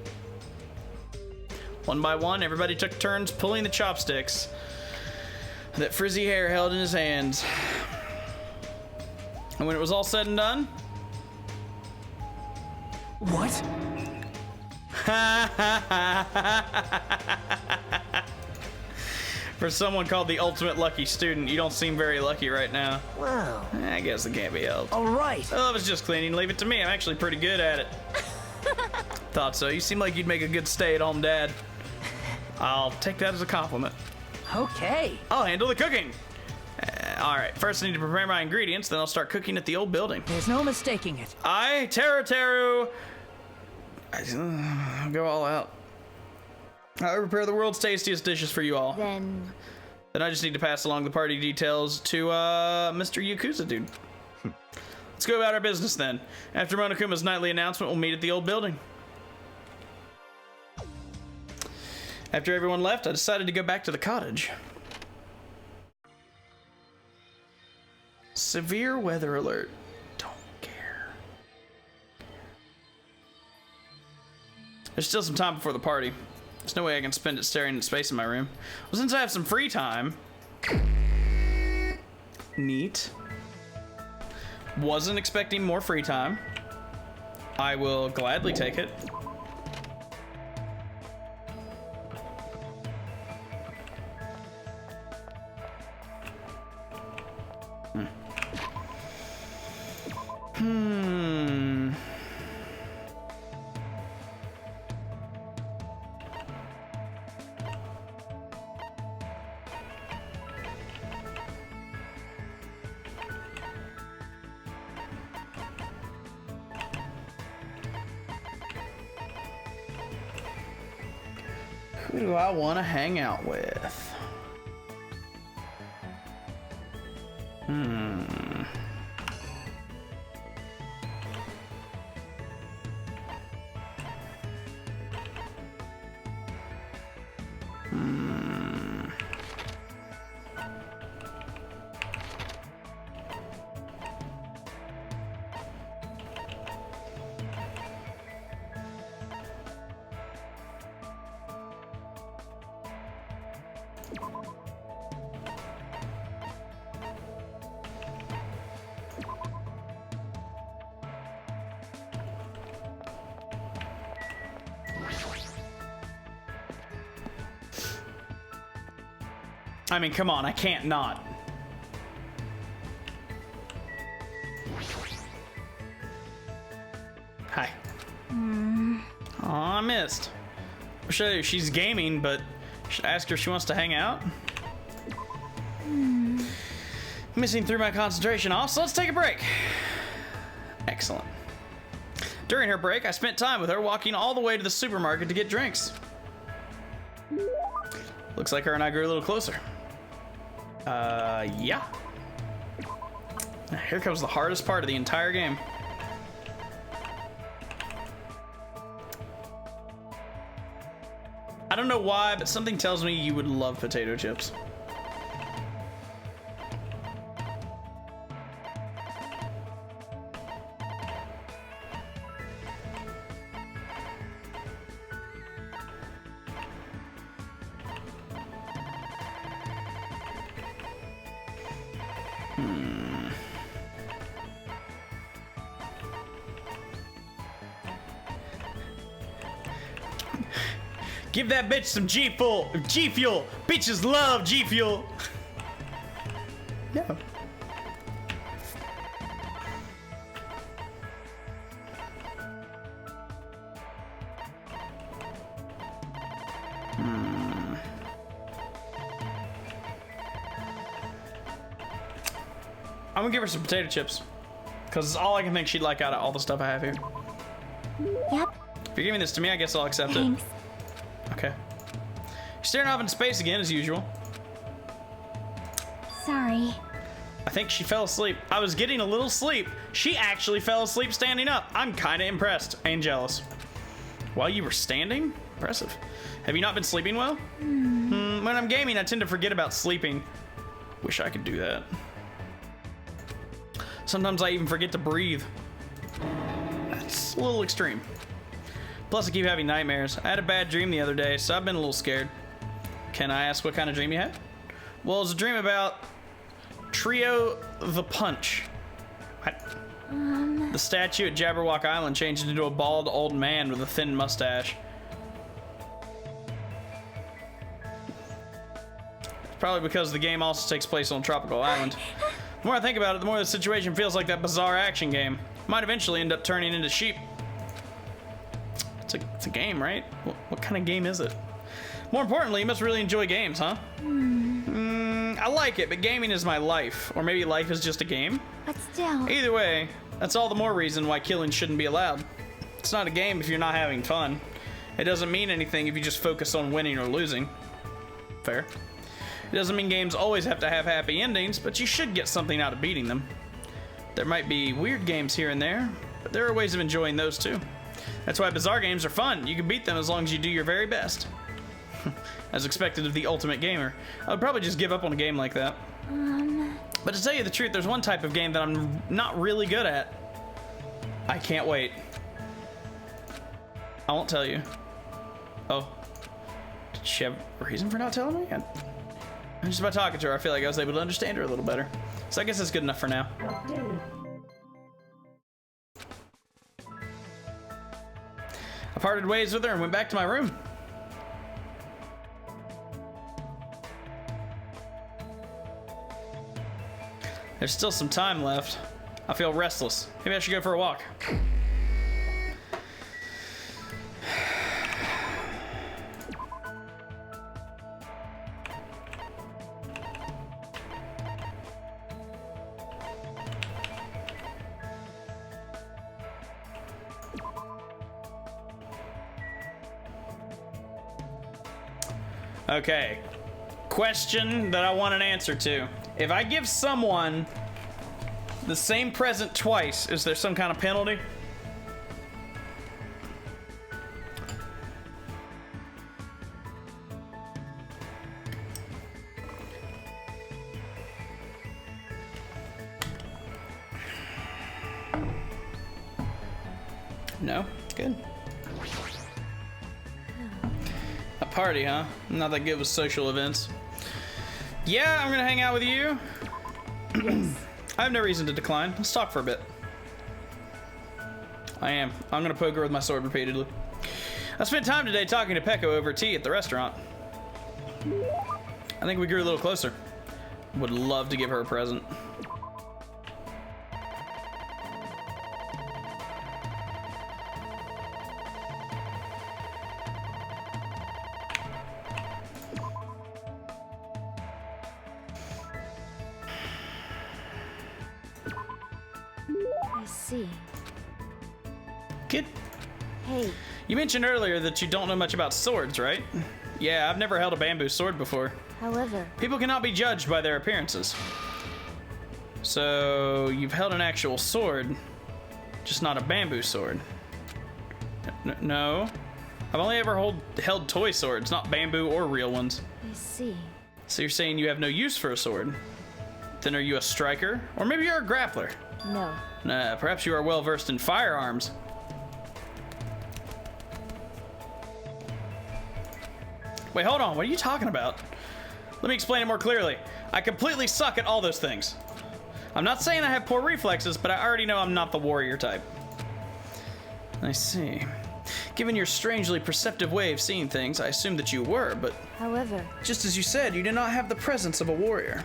One by one, everybody took turns pulling the chopsticks that frizzy hair held in his hands. And when it was all said and done, What? for someone called the ultimate lucky student, you don't seem very lucky right now. Well, I guess it can't be helped. all right. Oh, it's just cleaning. Leave it to me. I'm actually pretty good at it. Thought so. You seem like you'd make a good stay-at-home dad. I'll take that as a compliment. Okay. I'll handle the cooking. All right. First, I need to prepare my ingredients. Then I'll start cooking at the old building. There's no mistaking it. I, Teru, I'll go all out. I prepare the world's tastiest dishes for you all. Then Then I just need to pass along the party details to Mr. Yakuza dude. Let's go about our business then. After Monokuma's nightly announcement, we'll meet at the old building. After everyone left, I decided to go back to the cottage. Severe weather alert. Don't care. There's still some time before the party. There's no way I can spend it staring at space in my room. Well, since I have some free time... Neat. Wasn't expecting more free time. I will gladly take it. Who do I want to hang out with? I mean, come on, I can't not. Hi. Aw, I missed. Wish I knew she's gaming, but should I ask her if she wants to hang out? Missing through my concentration off, so let's take a break. Excellent. During her break, I spent time with her walking all the way to the supermarket to get drinks. Looks like her and I grew a little closer. Yeah. Here comes the hardest part of the entire game. I don't know why, but something tells me you would love potato chips. Give that bitch some G-Fuel. G-Fuel. Bitches love G-Fuel. Yeah. I'm gonna give her some potato chips. Because it's all I can think she'd like out of all the stuff I have here. Yep. If you're giving this to me, I guess I'll accept Thanks. it. Okay. You're staring off into space again, as usual. Sorry. I think she fell asleep. I was getting a little sleep. She actually fell asleep standing up. I'm kind of impressed and jealous. While you were standing? Impressive. Have you not been sleeping well? When I'm gaming, I tend to forget about sleeping. Wish I could do that. Sometimes I even forget to breathe. That's a little extreme. Plus, I keep having nightmares. I had a bad dream the other day, so I've been a little scared. Can I ask what kind of dream you had? Well, it was a dream about Trio the Punch. The statue at Jabberwock Island changed into a bald old man with a thin mustache. Probably because the game also takes place on a tropical island. The more I think about it, the more the situation feels like that bizarre action game. Might eventually end up turning into sheep. It's a game, right? What kind of game is it? More importantly, you must really enjoy games, huh? I like it, but gaming is my life. Or maybe life is just a game? But still. Either way, that's all the more reason why killing shouldn't be allowed. It's not a game if you're not having fun. It doesn't mean anything if you just focus on winning or losing. Fair. It doesn't mean games always have to have happy endings, but you should get something out of beating them. There might be weird games here and there, but there are ways of enjoying those too. That's why bizarre games are fun. You can beat them as long as you do your very best. As expected of the ultimate gamer. I would probably just give up on a game like that. But to tell you the truth, there's one type of game that I'm not really good at. I can't wait. I won't tell you. Oh. Did she have a reason for not telling me? Just by talking to her, I feel like I was able to understand her a little better. So I guess that's good enough for now. I parted ways with her and went back to my room. There's still some time left. I feel restless. Maybe I should go for a walk. Okay. Question that I want an answer to. If I give someone the same present twice, is there some kind of penalty? No? Good. A party, huh? Not that good with social events. Yeah, I'm gonna hang out with you. Yes. I have no reason to decline. Let's talk for a bit. I am. I'm gonna poke her with my sword repeatedly. I spent time today talking to Pecco over tea at the restaurant. I think we grew a little closer. Would love to give her a present. I see. Kid, Hey, you mentioned earlier that you don't know much about swords, right? Yeah, I've never held a bamboo sword before. however, People cannot be judged by their appearances. So, you've held an actual sword, just not a bamboo sword. No. I've only ever held toy swords, not bamboo or real ones. I see. So you're saying you have no use for a sword? Then are you a striker? Or maybe you're a grappler? No. Nah, perhaps you are well versed in firearms. Wait, hold on, what are you talking about? Let me explain it more clearly. I completely suck at all those things. I'm not saying I have poor reflexes, but I already know I'm not the warrior type. I see. Given your strangely perceptive way of seeing things, I assumed that you were, but However, just as you said, you do not have the presence of a warrior.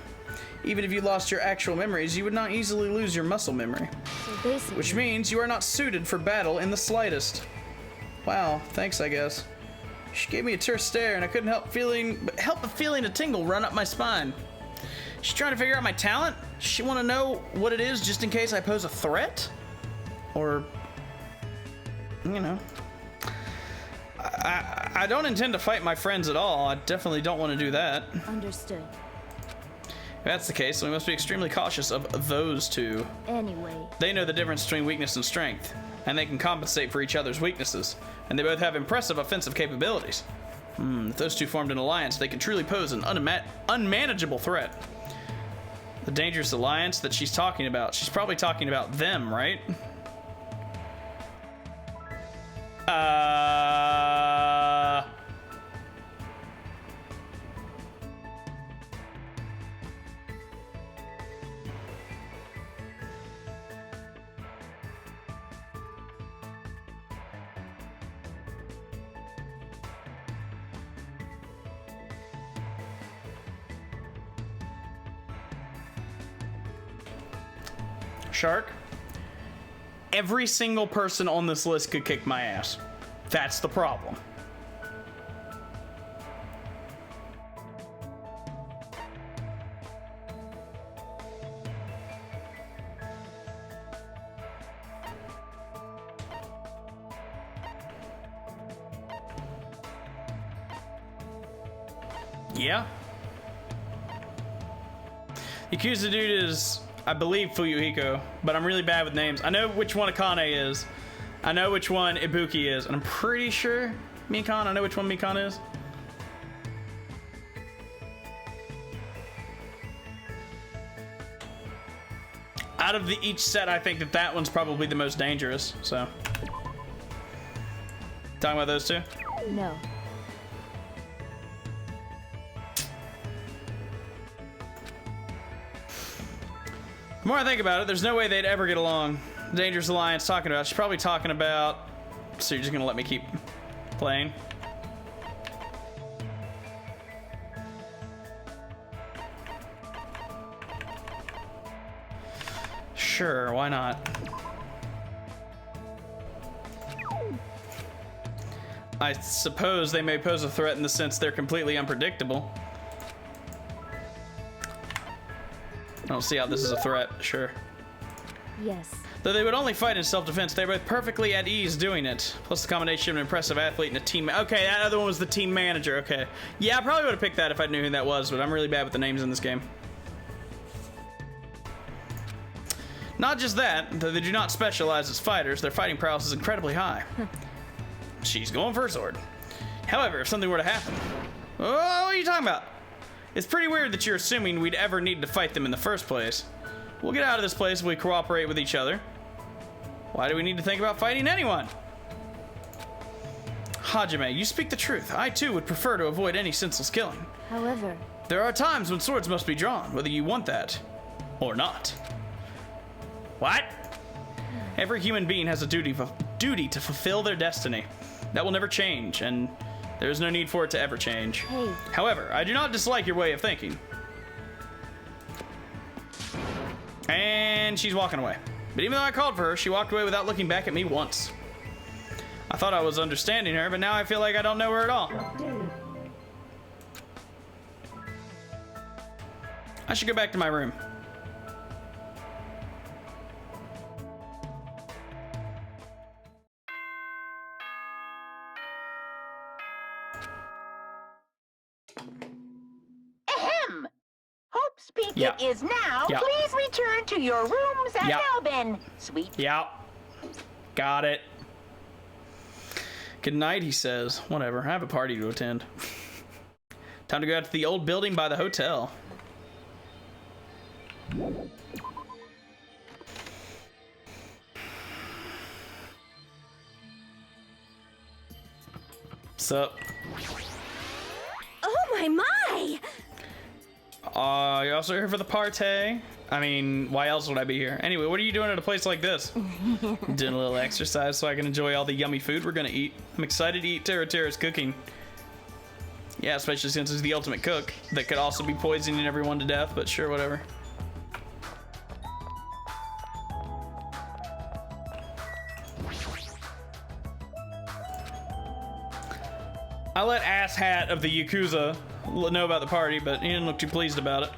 Even if you lost your actual memories, you would not easily lose your muscle memory. so basically, Which means you are not suited for battle in the slightest. Wow, thanks, I guess. She gave me a terse stare, and I couldn't help but feeling a tingle run up my spine. She's trying to figure out my talent? She want to know what it is just in case I pose a threat? Or, you know. I don't intend to fight my friends at all. I definitely don't want to do that. understood. that's the case, then we must be extremely cautious of those two. Anyway. They know the difference between weakness and strength, and they can compensate for each other's weaknesses, and they both have impressive offensive capabilities. If those two formed an alliance, they can truly pose an unmanageable threat. The dangerous alliance that she's talking about, she's probably talking about them, right? Shark, every single person on this list could kick my ass. That's the problem. Yeah. The Yakuza dude is, I believe, Fuyuhiko, but I'm really bad with names. I know which one Akane is. I know which one Ibuki is, and I'm pretty sure Mikan, I know which one Mikan is. Out of each set, I think that one's probably the most dangerous, so. Talking about those two? No. The more I think about it, there's no way they'd ever get along. Dangerous Alliance talking about, she's probably talking about, so you're just gonna let me keep playing? Sure, why not? I suppose they may pose a threat in the sense they're completely unpredictable. I don't see how this is a threat, sure. Yes. Though they would only fight in self-defense, they're both perfectly at ease doing it. Plus the combination of an impressive athlete and a team. Okay, that other one was the team manager, okay. Yeah, I probably would have picked that if I knew who that was, but I'm really bad with the names in this game. Not just that, though they do not specialize as fighters, their fighting prowess is incredibly high. She's going for a sword. However, if something were to happen... Oh, what are you talking about? It's pretty weird that you're assuming we'd ever need to fight them in the first place. We'll get out of this place if we cooperate with each other. Why do we need to think about fighting anyone? Hajime, you speak the truth. I too would prefer to avoid any senseless killing. However, there are times when swords must be drawn, whether you want that or not. What? Every human being has a duty to fulfill their destiny. That will never change, and there is no need for it to ever change. Hey. However, I do not dislike your way of thinking. And she's walking away. But even though I called for her, she walked away without looking back at me once. I thought I was understanding her, but now I feel like I don't know her at all. I should go back to my room. Ahem! Hope's Peak Yeah. it is now. Yeah. Please return to your rooms at Yeah. Melbourne. Sweet. Yeah. Got it. Good night, he says. Whatever, I have a party to attend. Time to go out to the old building by the hotel. Sup? oh my! You're also here for the party? I mean, why else would I be here? Anyway, what are you doing at a place like this? Doing a little exercise so I can enjoy all the yummy food we're gonna eat. I'm excited to eat Terra's cooking. Yeah, especially since he's the ultimate cook. That could also be poisoning everyone to death, but sure, whatever. I let Ass Hat of the Yakuza know about the party, but he didn't look too pleased about it.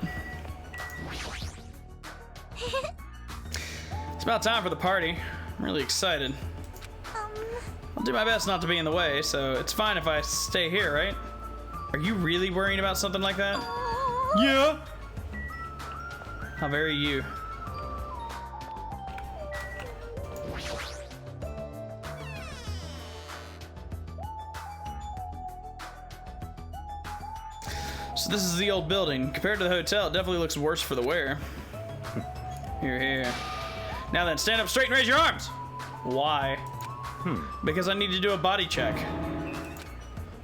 It's about time for the party. I'm really excited. I'll do my best not to be in the way, so it's fine if I stay here, right? Are you really worrying about something like that? Yeah. How very you. So this is the old building. Compared to the hotel, it definitely looks worse for the wear. Here. Now then, stand up straight and raise your arms. Why? Because I need to do a body check.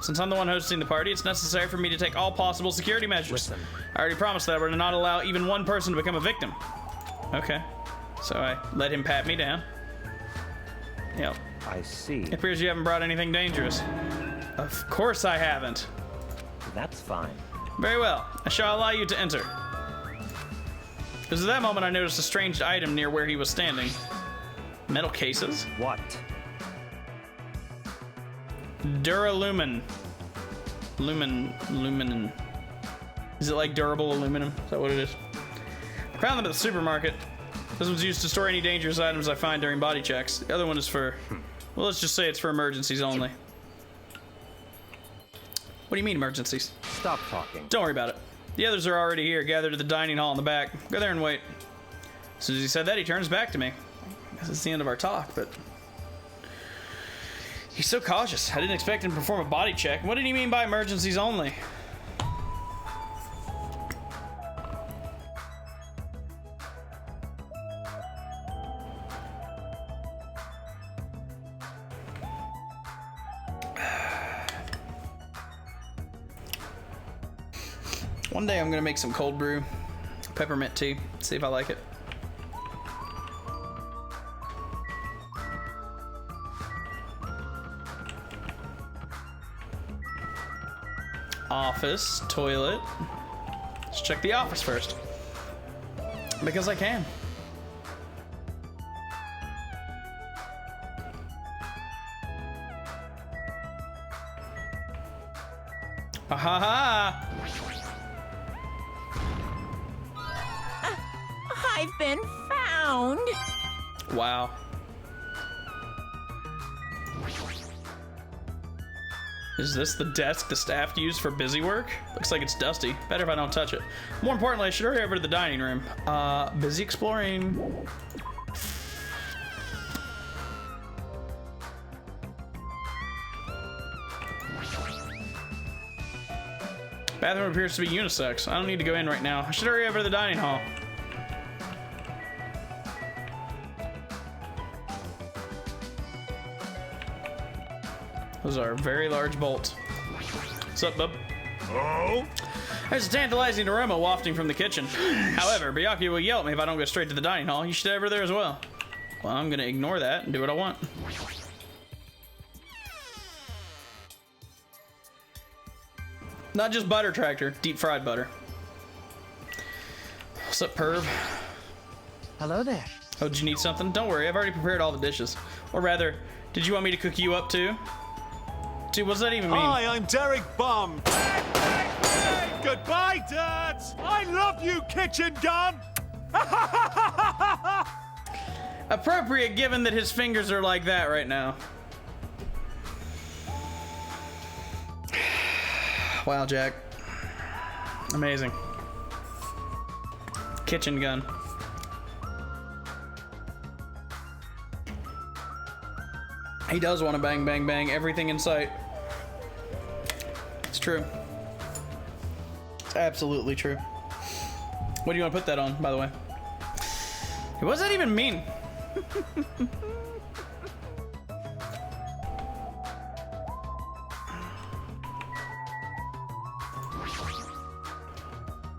Since I'm the one hosting the party, it's necessary for me to take all possible security measures. Listen. I already promised that we're to not allow even one person to become a victim. Okay. So I let him pat me down. Yep. I see. It appears you haven't brought anything dangerous. Of course I haven't. That's fine. Very well. I shall allow you to enter. It was at that moment I noticed a strange item near where he was standing. Metal cases? What? Duralumin. Lumin. Is it like durable aluminum? Is that what it is? I found them at the supermarket. This one's used to store any dangerous items I find during body checks. The other one is for, well, let's just say it's for emergencies only. What do you mean emergencies? Stop talking. Don't worry about it. The others are already here, gathered at the dining hall in the back. Go there and wait. As soon as he said that, he turns back to me. I guess it's the end of our talk, but... He's so cautious. I didn't expect him to perform a body check. What did he mean by emergencies only? One day I'm gonna make some cold brew, peppermint tea, see if I like it. Office, toilet. Let's check the office first. Because I can. Ahaha! I've been found. Wow. Is this the desk the staff use for busy work? Looks like it's dusty. Better if I don't touch it. More importantly, I should hurry over to the dining room. Busy exploring. Bathroom appears to be unisex. I don't need to go in right now. I should hurry over to the dining hall. Those are very large bolts. What's up, bub? Oh? There's a tantalizing aroma wafting from the kitchen. However, Byakuya will yell at me if I don't go straight to the dining hall. You should head over there as well. Well, I'm gonna ignore that and do what I want. Not just butter tractor, deep fried butter. What's up, perv? Hello there. Oh, did you need something? Don't worry, I've already prepared all the dishes. Or rather, did you want me to cook you up too? Dude, what does that even mean? Hi, I'm Derek Bum. Goodbye, Dad. I love you, kitchen gun. Appropriate given that his fingers are like that right now. Wow, Jack. Amazing. Kitchen gun. He does want to bang, bang, bang everything in sight. It's true. It's absolutely true. What do you want to put that on, by the way? What does that even mean?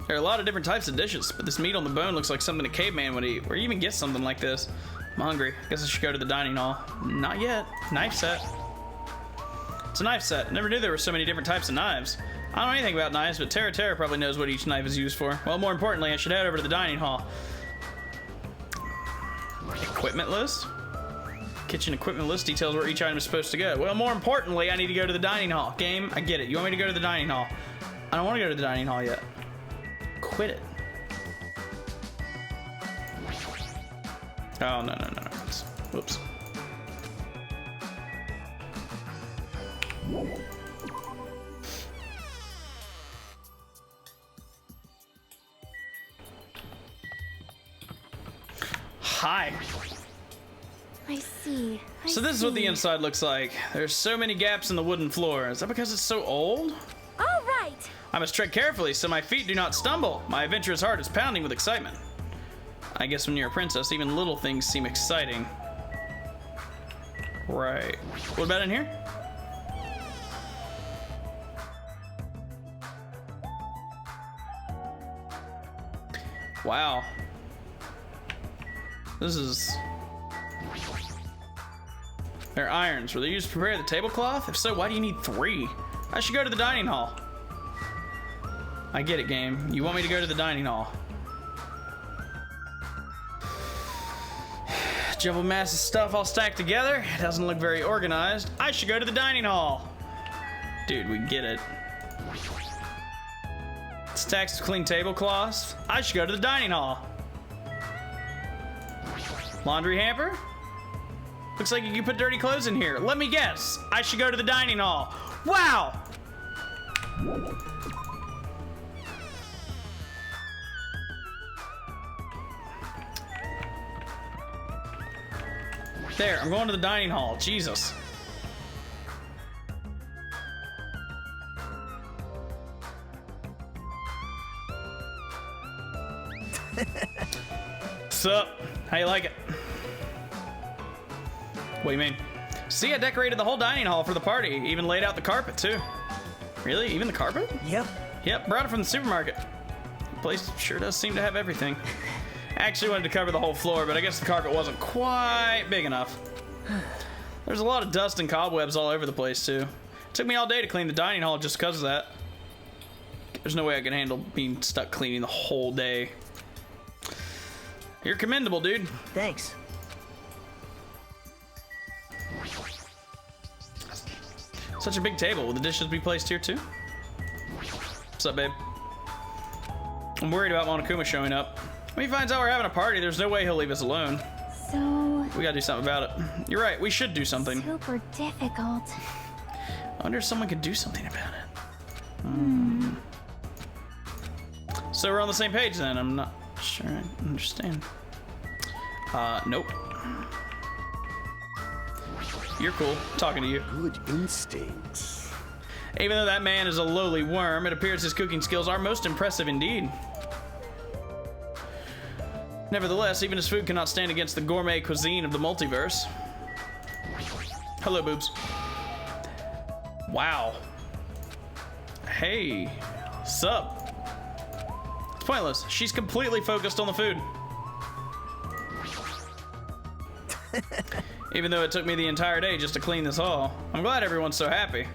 There are a lot of different types of dishes, but this meat on the bone looks like something a caveman would eat, or even get something like this. I'm hungry. Guess I should go to the dining hall. Not yet. Knife set. It's a knife set. Never knew there were so many different types of knives. I don't know anything about knives, but Terra probably knows what each knife is used for. Well, more importantly, I should head over to the dining hall. Equipment list? Kitchen equipment list details where each item is supposed to go. Well, more importantly, I need to go to the dining hall. Game, I get it. You want me to go to the dining hall? I don't want to go to the dining hall yet. Quit it. Oh, no. Whoops. high. I see. So this is what the inside looks like. There's so many gaps in the wooden floor. Is that because it's so old? All right. I must tread carefully so my feet do not stumble. My adventurous heart is pounding with excitement. I guess when you're a princess, even little things seem exciting. Right. What about in here? Wow. This is... They're irons. Were they used to prepare the tablecloth? If so, why do you need 3? I should go to the dining hall. I get it, game. You want me to go to the dining hall. Jumbled mass of stuff all stacked together. It doesn't look very organized. I should go to the dining hall. Dude, we get it. Stacks of clean tablecloths. I should go to the dining hall. Laundry hamper? Looks like you can put dirty clothes in here. Let me guess. I should go to the dining hall. Wow! There, I'm going to the dining hall. Jesus. Sup? How you like it? What do you mean? See, I decorated the whole dining hall for the party. Even laid out the carpet, too. Really? Even the carpet? Yep. Yep, brought it from the supermarket. The place sure does seem to have everything. I actually wanted to cover the whole floor, but I guess the carpet wasn't quite big enough. There's a lot of dust and cobwebs all over the place, too. It took me all day to clean the dining hall just because of that. There's no way I can handle being stuck cleaning the whole day. You're commendable, dude. Thanks. Such a big table. Will the dishes be placed here, too? What's up, babe? I'm worried about Monokuma showing up. When he finds out we're having a party, there's no way he'll leave us alone. So... We gotta do something about it. You're right, we should do something. super difficult. I wonder if someone could do something about it. So we're on the same page then. I'm not sure I understand. Nope. You're cool. Talking to you. Good instincts. Even though that man is a lowly worm, it appears his cooking skills are most impressive indeed. Nevertheless, even his food cannot stand against the gourmet cuisine of the multiverse. Hello, boobs. Wow. Hey. Sup? It's pointless. She's completely focused on the food. Even though it took me the entire day just to clean this hall. I'm glad everyone's so happy.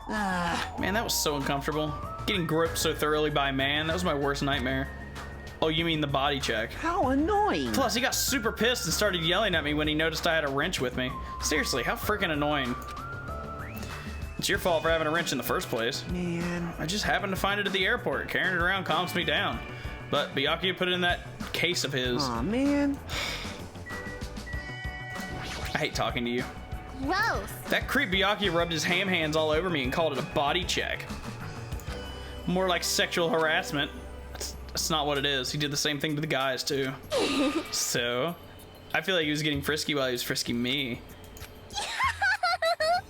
Man, that was so uncomfortable. Getting groped so thoroughly by a man, that was my worst nightmare. Oh, you mean the body check. How annoying. Plus, he got super pissed and started yelling at me when he noticed I had a wrench with me. Seriously, how freaking annoying. It's your fault for having a wrench in the first place. Man. I just happened to find it at the airport. Carrying it around calms me down. But Byakuya put it in that case of his. Aw, man. I hate talking to you. Gross. That creep Byakuya rubbed his ham hands all over me and called it a body check. More like sexual harassment. That's not what it is. He did the same thing to the guys, too. So, I feel like he was getting frisky while he was frisking me.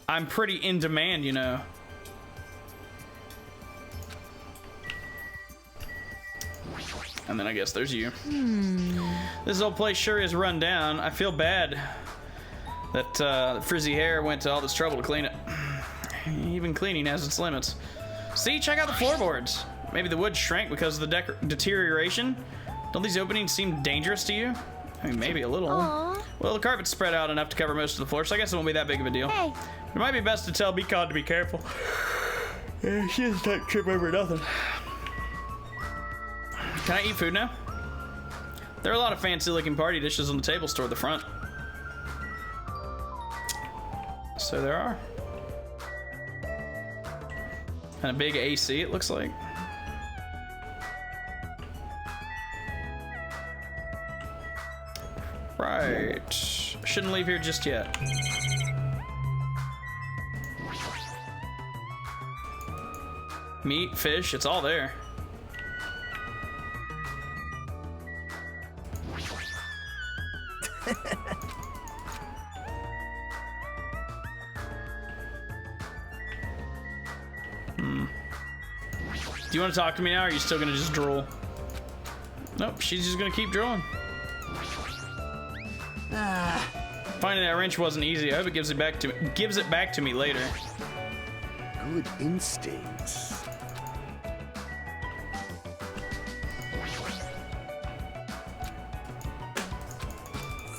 I'm pretty in demand, you know. And then I guess there's you. This old place sure is run down. I feel bad that frizzy hair went to all this trouble to clean it. Even cleaning has its limits. See, check out the floorboards. Maybe the wood shrank because of the deterioration. Don't these openings seem dangerous to you? I mean, maybe a little. Aww. Well, the carpet's spread out enough to cover most of the floor, so I guess it won't be that big of a deal. Hey. It might be best to tell Beacon to be careful. She doesn't trip over nothing. Can I eat food now? There are a lot of fancy-looking party dishes on the tables toward the front. So there are. And a big AC, it looks like. Right. Shouldn't leave here just yet. Meat, fish, it's all there. Do you want to talk to me now, or are you still gonna just drool? Nope, she's just gonna keep drooling. Finding that wrench wasn't easy. I hope it gives it back to me later. Good instincts.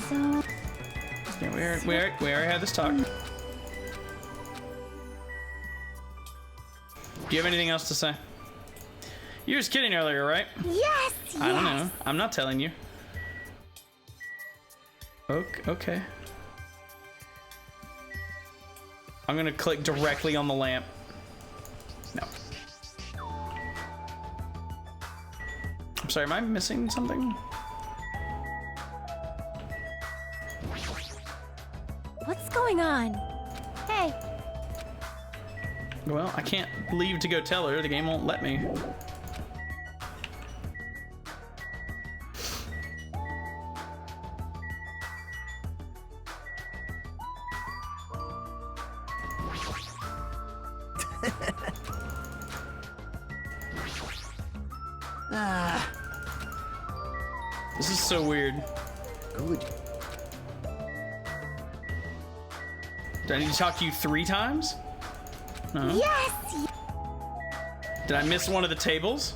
So... Yeah, we already had this talk. Do you have anything else to say? You were just kidding earlier, right? Yes, I don't know. I'm not telling you. Okay. I'm gonna click directly on the lamp. No. I'm sorry, am I missing something? What's going on? Hey. Well, I can't leave to go tell her. The game won't let me. This is so weird. Good. Did I need to talk to you 3 times? No. Yes! Did I miss one of the tables?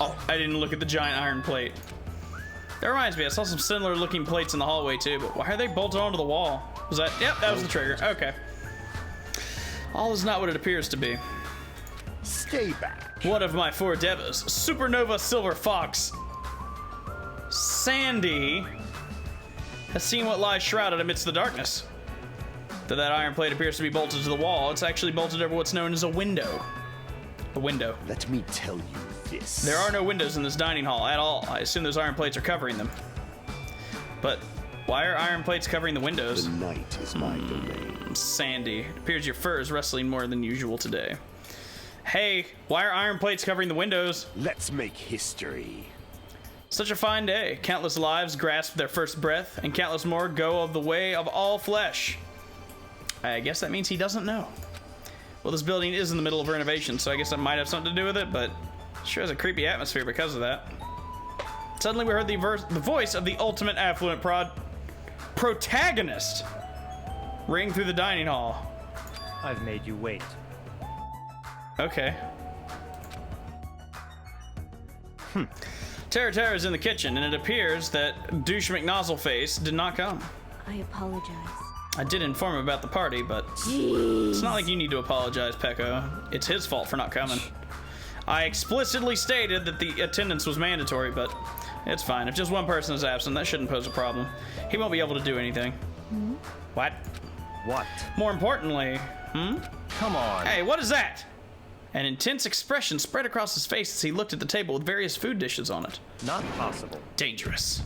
Oh, I didn't look at the giant iron plate. That reminds me, I saw some similar looking plates in the hallway too, but why are they bolted onto the wall? Was that? Yep, that was the trigger. Okay. All is not what it appears to be. Stay back. One of my 4 devas, Supernova Silver Fox Sandy, has seen what lies shrouded amidst the darkness. Though that iron plate appears to be bolted to the wall, it's actually bolted over what's known as a window. A window. Let me tell you this. There are no windows in this dining hall at all. I assume those iron plates are covering them. But why are iron plates covering the windows? The night is my domain. Sandy, it appears your fur is rustling more than usual today. Hey, why are iron plates covering the windows? Let's make history. Such a fine day. Countless lives grasp their first breath, and countless more go of the way of all flesh. I guess that means he doesn't know. Well, this building is in the middle of renovation, so I guess that might have something to do with it, but it sure has a creepy atmosphere because of that. Suddenly we heard the voice of the ultimate affluent protagonist ring through the dining hall. I've made you wait. Okay. Tara is in the kitchen, and it appears that Douche McNozzleface did not come. I apologize. I did inform him about the party, but it's not like you need to apologize, Pecco. It's his fault for not coming. I explicitly stated that the attendance was mandatory, but it's fine. If just one person is absent, that shouldn't pose a problem. He won't be able to do anything. What? What? More importantly, Come on. Hey, what is that? An intense expression spread across his face as he looked at the table with various food dishes on it. Not possible. Dangerous.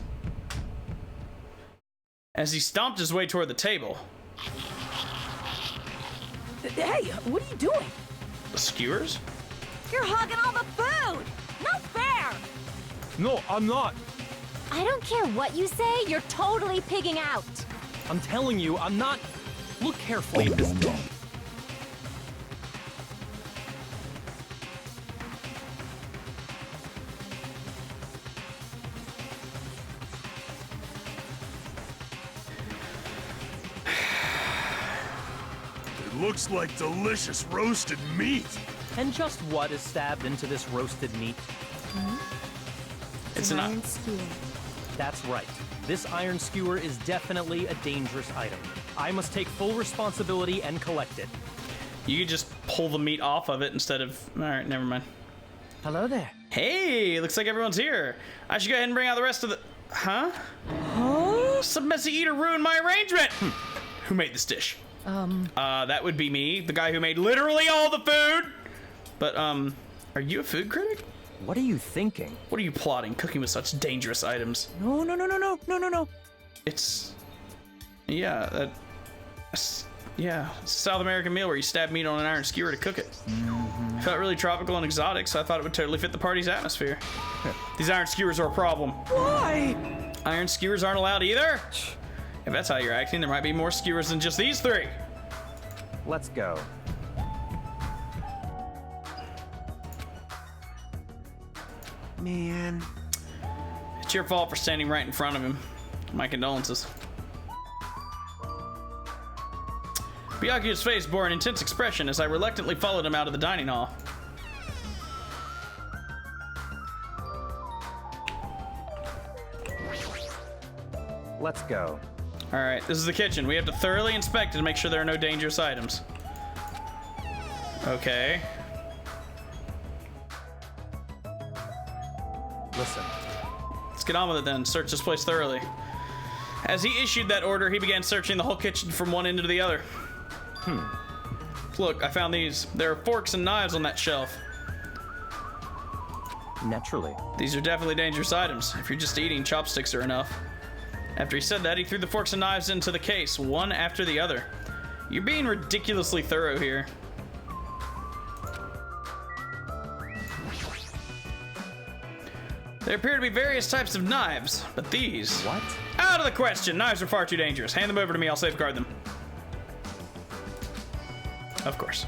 As he stomped his way toward the table. Hey, what are you doing? The skewers? You're hogging all the food! Not fair! No, I'm not. I don't care what you say, you're totally pigging out. I'm telling you, I'm not. Look carefully at this. Looks like delicious roasted meat. And just what is stabbed into this roasted meat? It's an iron skewer. That's right. This iron skewer is definitely a dangerous item. I must take full responsibility and collect it. You could just pull the meat off of it instead of... Alright, never mind. Hello there. Hey, looks like everyone's here. I should go ahead and bring out the rest of the... Huh? Some messy eater ruined my arrangement! Who made this dish? That would be me, the guy who made literally all the food! But, are you a food critic? What are you thinking? What are you plotting, cooking with such dangerous items? No. It's... Yeah, Yeah, it's a South American meal where you stab meat on an iron skewer to cook it. It felt really tropical and exotic, so I thought it would totally fit the party's atmosphere. These iron skewers are a problem. Why? Iron skewers aren't allowed either? If that's how you're acting, there might be more skewers than just these three. Let's go. Man. It's your fault for standing right in front of him. My condolences. Byakuya's face bore an intense expression as I reluctantly followed him out of the dining hall. Let's go. Alright, this is the kitchen. We have to thoroughly inspect it to make sure there are no dangerous items. Okay. Listen. Let's get on with it then. Search this place thoroughly. As he issued that order, he began searching the whole kitchen from one end to the other. Look, I found these. There are forks and knives on that shelf. Naturally. These are definitely dangerous items. If you're just eating, chopsticks are enough. After he said that, he threw the forks and knives into the case, one after the other. You're being ridiculously thorough here. There appear to be various types of knives, but these... What? Out of the question! Knives are far too dangerous. Hand them over to me, I'll safeguard them. Of course.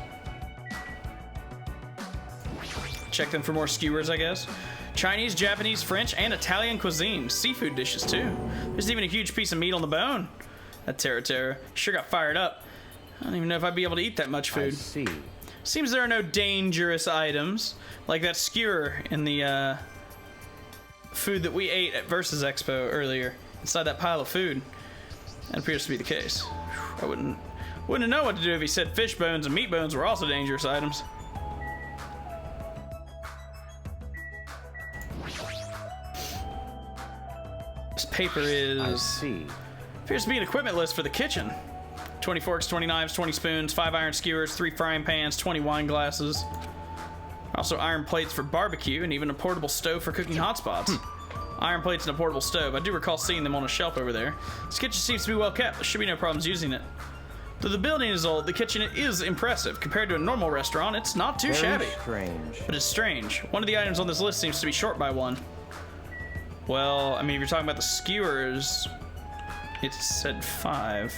Check them for more skewers, I guess. Chinese, Japanese, French, and Italian cuisine. Seafood dishes, too. There's even a huge piece of meat on the bone. That Terra sure got fired up. I don't even know if I'd be able to eat that much food. I see. Seems there are no dangerous items, like that skewer in the food that we ate at Versus Expo earlier, inside that pile of food. That appears to be the case. I wouldn't have known what to do if he said fish bones and meat bones were also dangerous items. This paper is... I see. Appears to be an equipment list for the kitchen. 20 forks, 20 knives, 20 spoons, 5 iron skewers, 3 frying pans, 20 wine glasses. Also iron plates for barbecue, and even a portable stove for cooking hot spots. Iron plates and a portable stove. I do recall seeing them on a shelf over there. This kitchen seems to be well kept. There should be no problems using it. Though the building is old, the kitchen is impressive. Compared to a normal restaurant, it's not too shabby. Strange. But it's strange. One of the items on this list seems to be short by one. Well, I mean, if you're talking about the skewers, it said 5.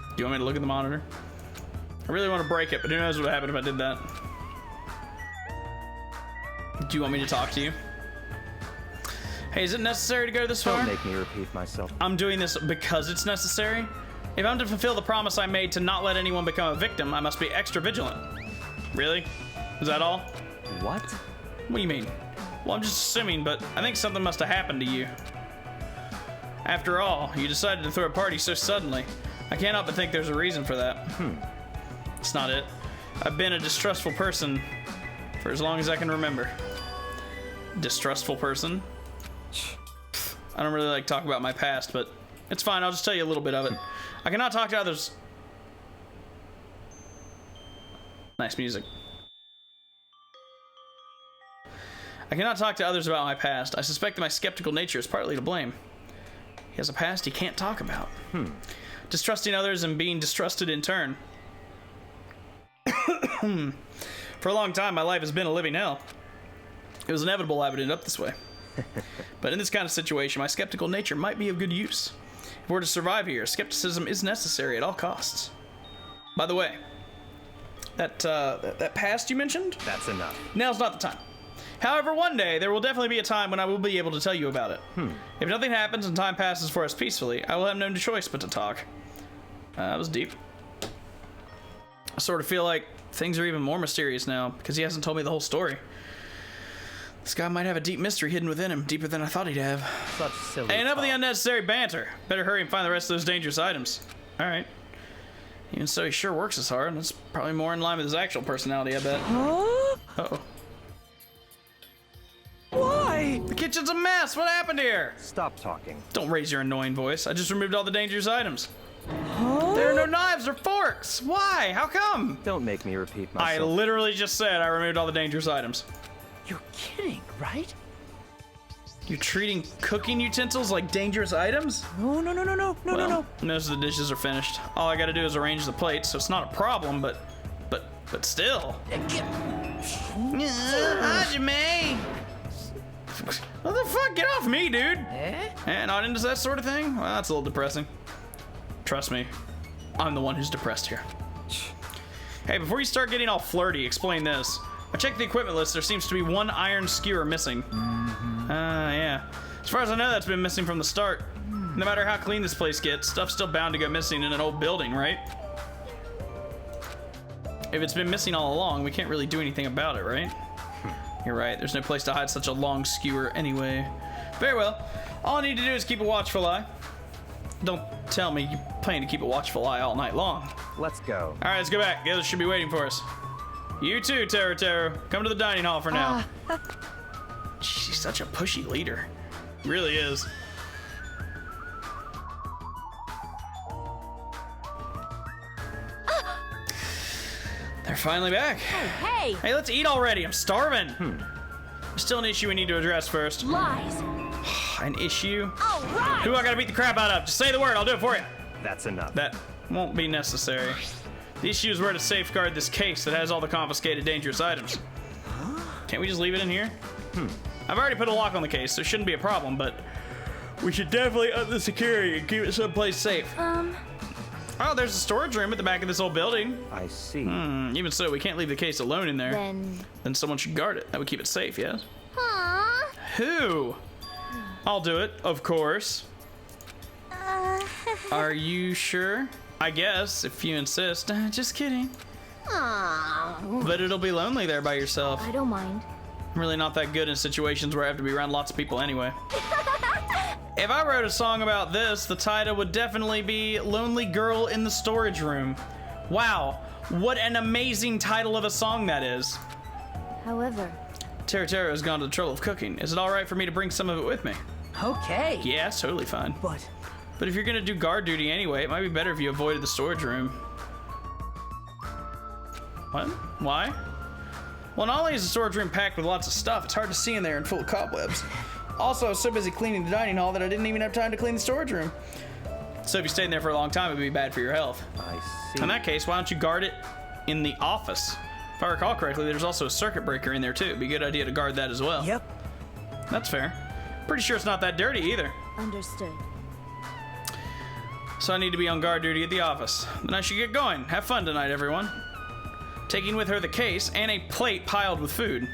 Do you want me to look at the monitor? I really want to break it, but who knows what would happen if I did that. Do you want me to talk to you? Hey, is it necessary to go this far? Don't make me repeat myself. I'm doing this because it's necessary. If I'm to fulfill the promise I made to not let anyone become a victim, I must be extra vigilant. Really? Is that all? What? What do you mean? Well, I'm just assuming, but I think something must have happened to you. After all, you decided to throw a party so suddenly. I can't help but think there's a reason for that. It's not it. I've been a distrustful person for as long as I can remember. Distrustful person? I don't really like to talk about my past, but it's fine. I'll just tell you a little bit of it. I cannot talk to others. Nice music. I cannot talk to others about my past. I suspect that my skeptical nature is partly to blame. He has a past he can't talk about. Distrusting others and being distrusted in turn. For a long time, my life has been a living hell. It was inevitable I would end up this way. But in this kind of situation, my skeptical nature might be of good use. If we're to survive here, skepticism is necessary at all costs. By the way, that past you mentioned? That's enough. Now's not the time. However, one day, there will definitely be a time when I will be able to tell you about it. If nothing happens and time passes for us peacefully, I will have no choice but to talk. That was deep. I sort of feel like things are even more mysterious now, because he hasn't told me the whole story. This guy might have a deep mystery hidden within him, deeper than I thought he'd have. Such silly Hey, enough of the talk. unnecessary banter. Better hurry and find the rest of those dangerous items. Alright. Even so, he sure works as hard, and it's probably more in line with his actual personality, I bet. Uh-oh. Why? The kitchen's a mess! What happened here? Stop talking. Don't raise your annoying voice. I just removed all the dangerous items. There are no knives or forks. Why? How come? Don't make me repeat I myself. literally just said I removed all the dangerous items. You're kidding, right? You're treating cooking utensils like dangerous items? No. Most of the dishes are finished. All I gotta do is arrange the plates, so it's not a problem, but still. Hajime! What the fuck? Get off me, dude! Not into that sort of thing? Well, that's a little depressing. Trust me, I'm the one who's depressed here. Hey, before you start getting all flirty, explain this. I checked the equipment list. There seems to be one iron skewer missing. Yeah. As far as I know, that's been missing from the start. No matter how clean this place gets, stuff's still bound to go missing in an old building, right? If it's been missing all along, we can't really do anything about it, right? You're right. There's no place to hide such a long skewer anyway. Very well. All I need to do is keep a watchful eye. Don't tell me you plan to keep a watchful eye all night long. Let's go. All right, let's go back. The others should be waiting for us. You too, Taro. Come to the dining hall for now. She's such a pushy leader. Really is. They're finally back. Oh, hey! Hey, let's eat already. I'm starving. There's still an issue we need to address first. Lies! An issue? All right! Who I gotta beat the crap out of? Just say the word, I'll do it for you. That's enough. That won't be necessary. The issue is where to safeguard this case that has all the confiscated dangerous items. Can't we just leave it in here? I've already put a lock on the case, so it shouldn't be a problem, but we should definitely up the security and keep it someplace safe. Oh, there's a storage room at the back of this old building. I see. Even so, we can't leave the case alone in there. Then Someone should guard it. That would keep it safe, yes? Aww. Who? I'll do it, of course. Are you sure? I guess, if you insist. Just kidding. Aww. But it'll be lonely there by yourself. I don't mind. I'm really not that good in situations where I have to be around lots of people anyway. If I wrote a song about this, the title would definitely be Lonely Girl in the Storage Room. Wow, what an amazing title of a song that is. However, Taro has gone to the trouble of cooking. Is it all right for me to bring some of it with me? Okay. Yeah, it's totally fine. But if you're gonna do guard duty anyway, it might be better if you avoided the storage room. What? Why? Well, not only is the storage room packed with lots of stuff, it's hard to see in there and full of cobwebs. Also, I was so busy cleaning the dining hall that I didn't even have time to clean the storage room. So if you stayed in there for a long time, it would be bad for your health. I see. In that case, why don't you guard it in the office? If I recall correctly, there's also a circuit breaker in there too. It'd be a good idea to guard that as well. Yep. That's fair. Pretty sure it's not that dirty either. understood. So I need to be on guard duty at the office. Then I should get going. Have fun tonight, everyone. Taking with her the case and a plate piled with food.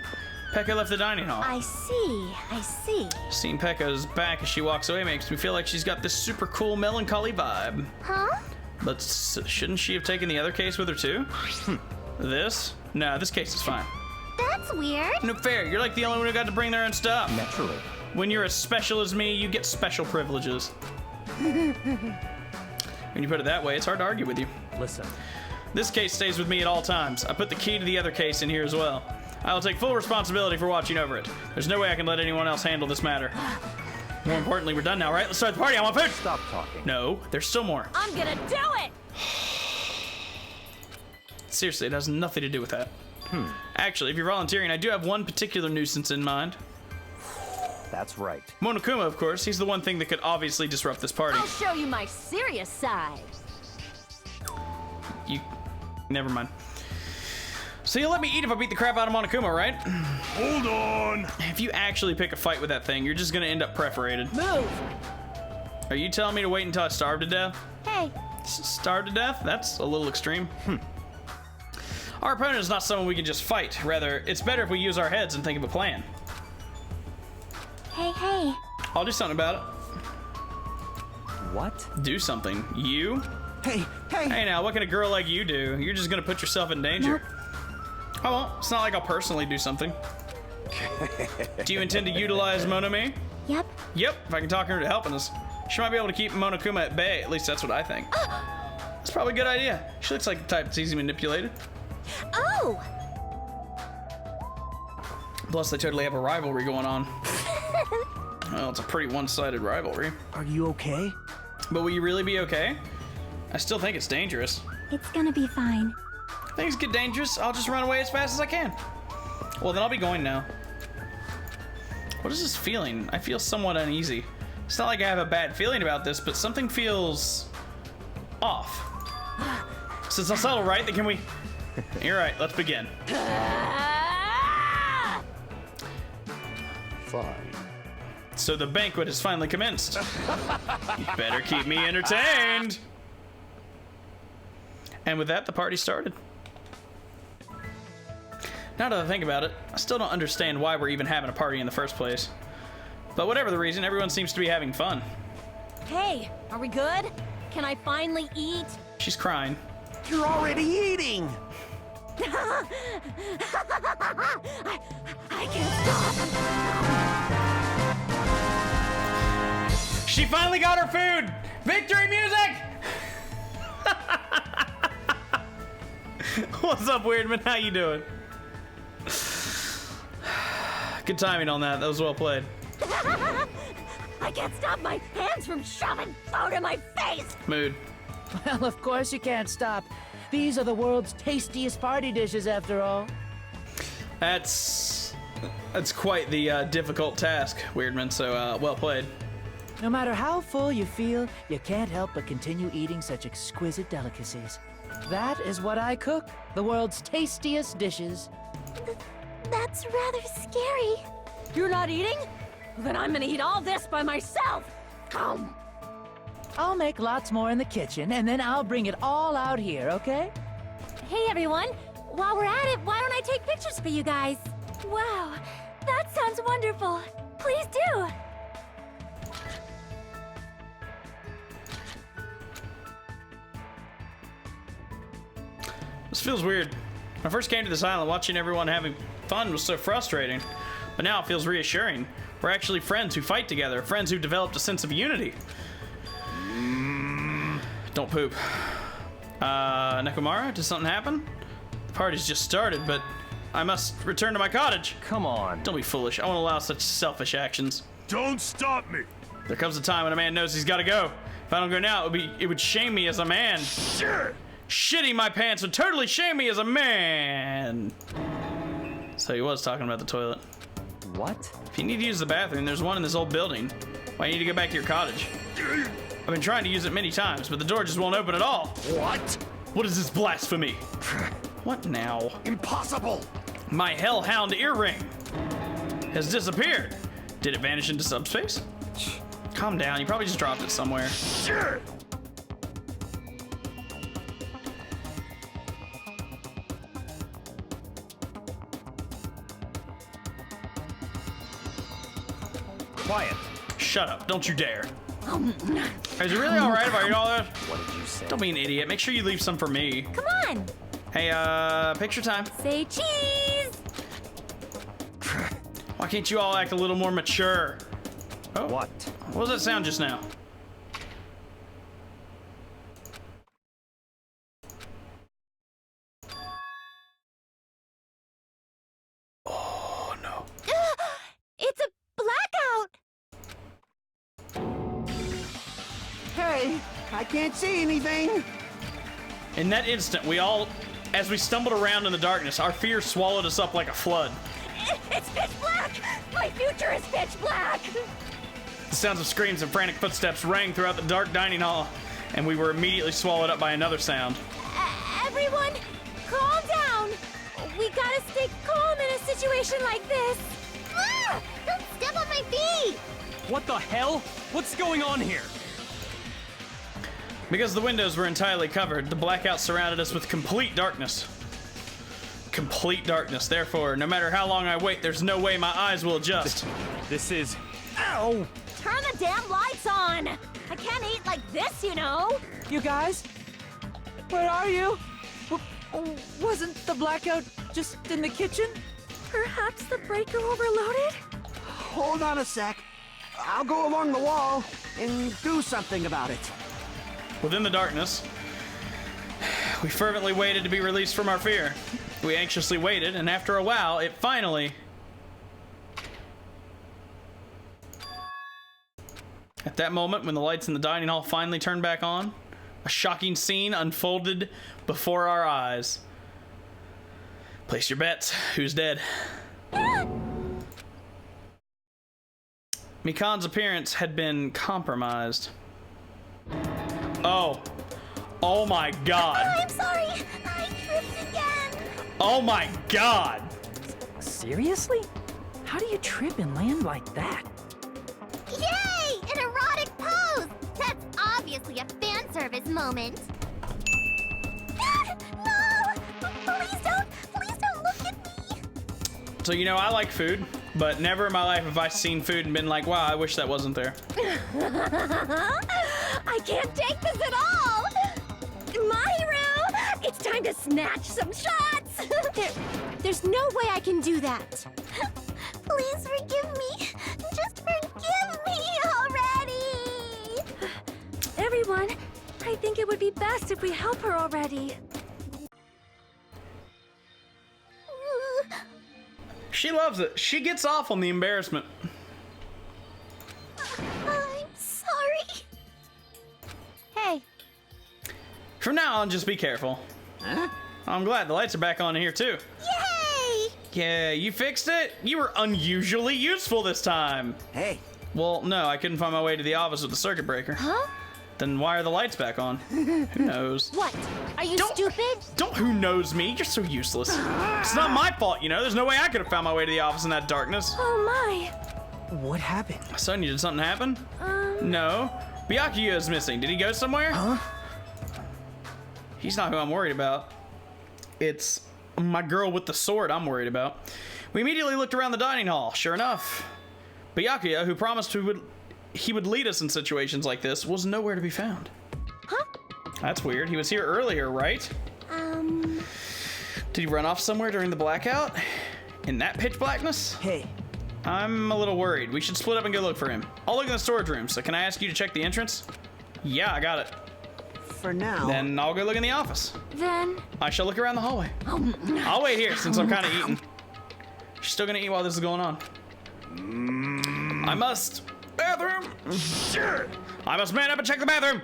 Pekka left the dining hall. I see. Seeing Pekka's back as she walks away makes me feel like she's got this super cool melancholy vibe. Huh? But shouldn't she have taken the other case with her too? This? No, this case is fine. That's weird. No fair, you're like the only one who got to bring their own stuff. Naturally. When you're as special as me, you get special privileges. When you put it that way, it's hard to argue with you. Listen, This case stays with me at all times. I put the key to the other case in here as well. I will take full responsibility for watching over it. There's no way I can let anyone else handle this matter. More importantly, we're done now, right? Let's start the party. I want food! Stop talking. No, there's still more. I'm gonna do it! Seriously, it has nothing to do with that. Actually, if you're volunteering, I do have one particular nuisance in mind. That's right. Monokuma, of course. He's the one thing that could obviously disrupt this party. I'll show you my serious side. Never mind. So you'll let me eat if I beat the crap out of Monokuma, right? Hold on. If you actually pick a fight with that thing, you're just gonna end up perforated. Move! Are you telling me to wait until I starve to death? Hey, Starve to death? That's a little extreme. Our opponent is not someone we can just fight. Rather, it's better if we use our heads and think of a plan. hey. I'll do something about it. What? Do something. You? Hey. Hey now, what can a girl like you do? You're just gonna put yourself in danger. I won't. It's not like I'll personally do something. Do you intend to utilize Monome? Yep. Yep, if I can talk her into helping us. She might be able to keep Monokuma at bay. At least that's what I think. That's probably a good idea. She looks like the type that's easily manipulated. Oh! Plus, they totally have a rivalry going on. Well, it's a pretty one-sided rivalry. Are you okay? But will you really be okay? I still think it's dangerous. It's gonna be fine. If things get dangerous, I'll just run away as fast as I can. Well, then I'll be going now. What is this feeling? I feel somewhat uneasy. It's not like I have a bad feeling about this, but something feels off. Since I'll settle right, then can we... You're right, let's begin. Fine. So the banquet has finally commenced. You better keep me entertained. And with that, the party started. Now that I think about it, I still don't understand why we're even having a party in the first place. But whatever the reason, everyone seems to be having fun. Hey, are we good? Can I finally eat? She's crying. You're already eating! I can't stop. She finally got her food! Victory music! What's up, Weirdman? How you doing? Good timing on that. That was well played. I can't stop my hands from shoving food in my face. Mood. Well, of course you can't stop. These are the world's tastiest party dishes, after all. That's quite the difficult task, Weirdman. So well played. No matter how full you feel, you can't help but continue eating such exquisite delicacies. That is what I cook, the world's tastiest dishes. That's rather scary. You're not eating? Then I'm gonna eat all this by myself. Come. I'll make lots more in the kitchen, and then I'll bring it all out here, okay? Hey everyone, while we're at it, why don't I take pictures for you guys? Wow, that sounds wonderful. Please do. This feels weird. When I first came to this island, watching everyone having fun was so frustrating. But now it feels reassuring. We're actually friends who fight together, friends who've developed a sense of unity. Don't poop. Nekomara, did something happen? The party's just started, but I must return to my cottage. Come on. Don't be foolish. I won't allow such selfish actions. Don't stop me. There comes a time when a man knows he's got to go. If I don't go now, it would shame me as a man. Shit. Shitting my pants would totally shame me as a man. So he was talking about the toilet. What? If you need to use the bathroom, there's one in this old building. Why you need to go back to your cottage? I've been trying to use it many times, but the door just won't open at all. What? What is this blasphemy? What now? Impossible! My hellhound earring has disappeared. Did it vanish into subspace? Calm down, you probably just dropped it somewhere. Shit. Quiet. Shut up, don't you dare. Is it really alright if I eat all that? What did you say? Don't be an idiot, make sure you leave some for me. Come on. Hey, picture time. Say cheese. Why can't you all act a little more mature? Oh, What? what was that sound just now? Oh, no. It's a blackout. Hey, I can't see anything. In that instant, as we stumbled around in the darkness, our fear swallowed us up like a flood. It's pitch black. My future is pitch black. The sounds of screams and frantic footsteps rang throughout the dark dining hall, and we were immediately swallowed up by another sound. Everyone, calm down. We gotta stay calm in a situation like this. Ah! Don't step on my feet. What the hell? What's going on here? Because the windows were entirely covered, the blackout surrounded us with complete darkness. Complete darkness. Therefore, no matter how long I wait, there's no way my eyes will adjust. This is... Ow! Turn the damn lights on. I can't eat like this, you know. You guys? Where are you? Wasn't the blackout just in the kitchen? Perhaps the breaker overloaded? Hold on a sec. I'll go along the wall and do something about it. Within the darkness, we fervently waited to be released from our fear. We anxiously waited, and after a while, it finally... At that moment, when the lights in the dining hall finally turned back on, A shocking scene unfolded before our eyes. Place your bets. Who's dead? Mikan's appearance had been compromised. Oh. Oh my god. I'm sorry. I tripped again. Oh my god. Seriously? How do you trip and land like that? Yay! An erotic pose! That's obviously a fan service moment. No! Please don't look at me! So, you know, I like food, but never in my life have I seen food and been like, wow, I wish that wasn't there. I can't take this at all! Mahiru! It's time to snatch some shots! There's no way I can do that. Please forgive me. Just forgive me already! Everyone, I think it would be best if we help her already. She loves it. She gets off on the embarrassment. I'm sorry. Hey. From now on, just be careful. Huh? I'm glad the lights are back on here, too. Yay! Yeah, you fixed it? You were unusually useful this time. Hey. Well, no, I couldn't find my way to the office with the circuit breaker. Huh? Then why are the lights back on? Who knows? What? Are you stupid? Don't who knows me. You're so useless. It's not my fault, you know. There's no way I could have found my way to the office in that darkness. Oh my. What happened? Son, did something happen? No. Byakuya is missing. Did he go somewhere? Huh? He's not who I'm worried about. It's my girl with the sword I'm worried about. We immediately looked around the dining hall. Sure enough, Byakuya, who promised he would lead us in situations like this, was nowhere to be found. Huh? That's weird. He was here earlier, right? Did he run off somewhere during the blackout? In that pitch blackness? Hey. I'm a little worried. We should split up and go look for him. I'll look in the storage room, so can I ask you to check the entrance? Yeah, I got it. For now. Then I'll go look in the office. Then I shall look around the hallway. I'll wait here since I'm kind of eating. She's still gonna eat while this is going on. I must. Bathroom. Sure. I must man up and check the bathroom.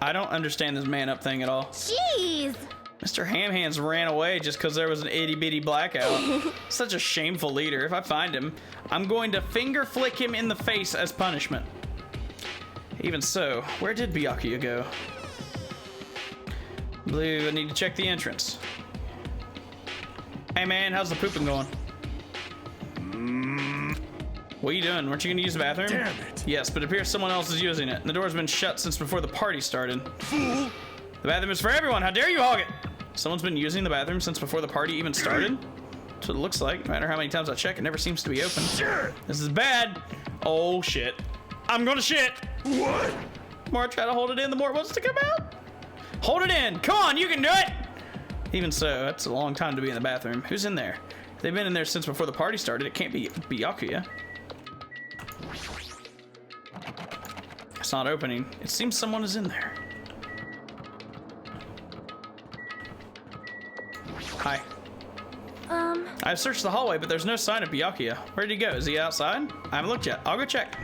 I don't understand this man up thing at all. Jeez! Mr. Ham Hands ran away just because there was an itty bitty blackout. Such a shameful leader. If I find him, I'm going to finger flick him in the face as punishment. Even so, where did Byakuya go? I believe I need to check the entrance. Hey man, how's the pooping going? What are you doing? Weren't you gonna use the bathroom? Damn it. Yes, but it appears someone else is using it. And the door's been shut since before the party started. Fool! The bathroom is for everyone. How dare you hog it? Someone's been using the bathroom since before the party even started? That's what it looks like. No matter how many times I check, it never seems to be open. Sure. This is bad. Oh shit. I'm gonna shit. What? The more I try to hold it in, the more it wants to come out. Hold it in. Come on, you can do it. Even so, that's a long time to be in the bathroom. Who's in there? They've been in there since before the party started. It can't be Byakuya. It's not opening. It seems someone is in there. Hi. I've searched the hallway, but there's no sign of Byakuya. Where did he go? Is he outside? I haven't looked yet. I'll go check.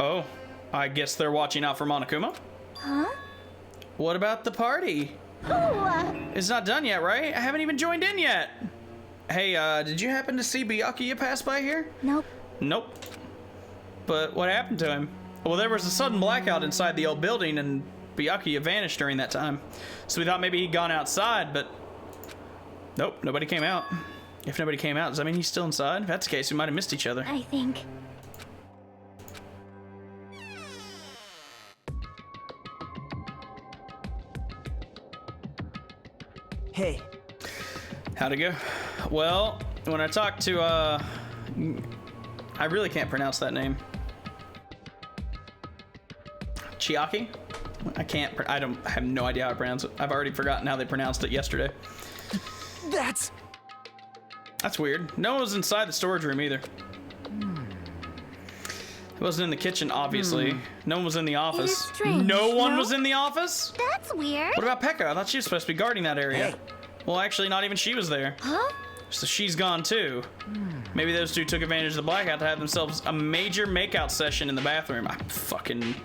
Oh, I guess they're watching out for Monokuma? Huh? What about the party? Oh, It's not done yet, right? I haven't even joined in yet. Hey, did you happen to see Byakuya pass by here? nope. Nope. But what happened to him? Well, there was a sudden blackout inside the old building, and Byakuya vanished during that time. So we thought maybe he'd gone outside, but nope, nobody came out. If nobody came out, does that mean he's still inside? If that's the case, we might have missed each other. I think. Hey. How'd it go? Well, when I talked to, I really can't pronounce that name. Chiaki? I have no idea how to pronounce it. I've already forgotten how they pronounced it yesterday. That's weird. No one was inside the storage room either. It wasn't in the kitchen, obviously. No one was in the office. It is strange, No one no? was in the office? That's weird. What about Pekka? I thought she was supposed to be guarding that area. Hey. Well, actually, not even she was there. Huh? So she's gone too. Maybe those two took advantage of the blackout to have themselves a major makeout session in the bathroom. I'm fucking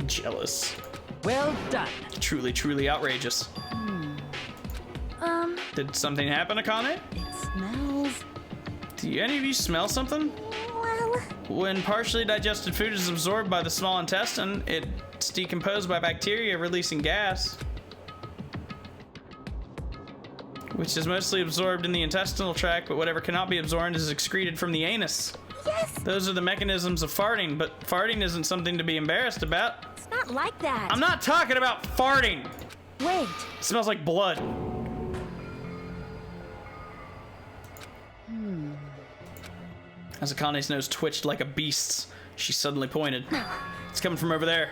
jealous. Well done. Truly, truly outrageous. Did something happen, Akane? It smells. Do any of you smell something? Well, When partially digested food is absorbed by the small intestine, it's decomposed by bacteria releasing gas, which is mostly absorbed in the intestinal tract, but whatever cannot be absorbed is excreted from the anus. yes. Those are the mechanisms of farting, but farting isn't something to be embarrassed about. It's not like that. I'm not talking about farting. Wait. It smells like blood. As Akane's nose twitched like a beast's, she suddenly pointed. It's coming from over there.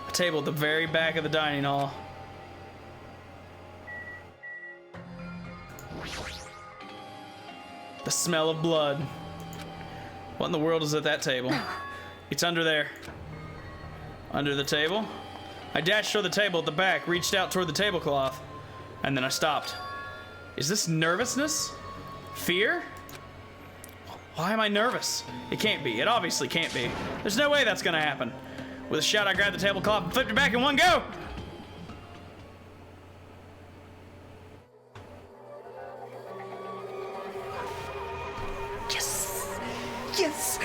A table at the very back of the dining hall. The smell of blood. What in the world is at that table? It's under there. Under the table? I dashed toward the table at the back, reached out toward the tablecloth, and then I stopped. Is this nervousness? Fear? Why am I nervous? It can't be. It obviously can't be. There's no way that's gonna happen. With a shout, I grabbed the tablecloth and flipped it back in one go! Yes! Yes!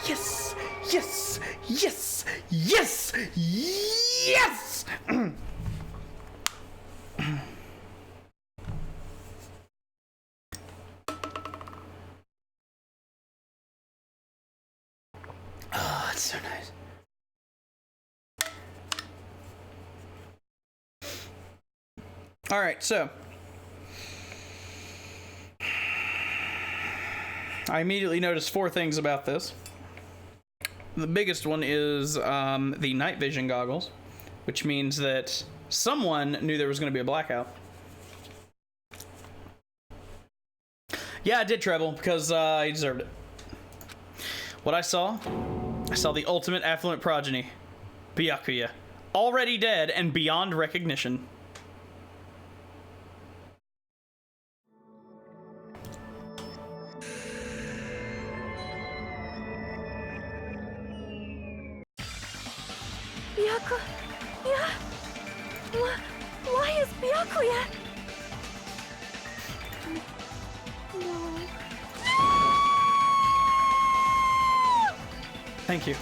Yes! Yes! Yes! Yes! Yes! Oh, that's so nice. All right, so I immediately noticed 4 things about this. The biggest one is the night vision goggles, which means that someone knew there was going to be a blackout. Yeah, I did treble because he deserved it. What I saw the ultimate affluent progeny, Byakuya, already dead and beyond recognition. Byakuya? Why is Byakuya? No. Thank you.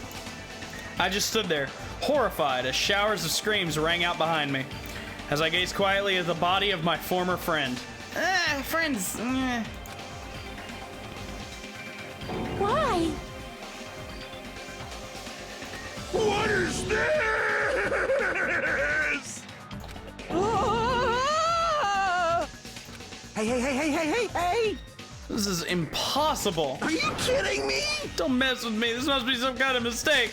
I just stood there, horrified, as showers of screams rang out behind me, as I gazed quietly at the body of my former friend. Friends. Why? What is this? Hey! This is impossible. Are you kidding me? Don't mess with me. This must be some kind of mistake.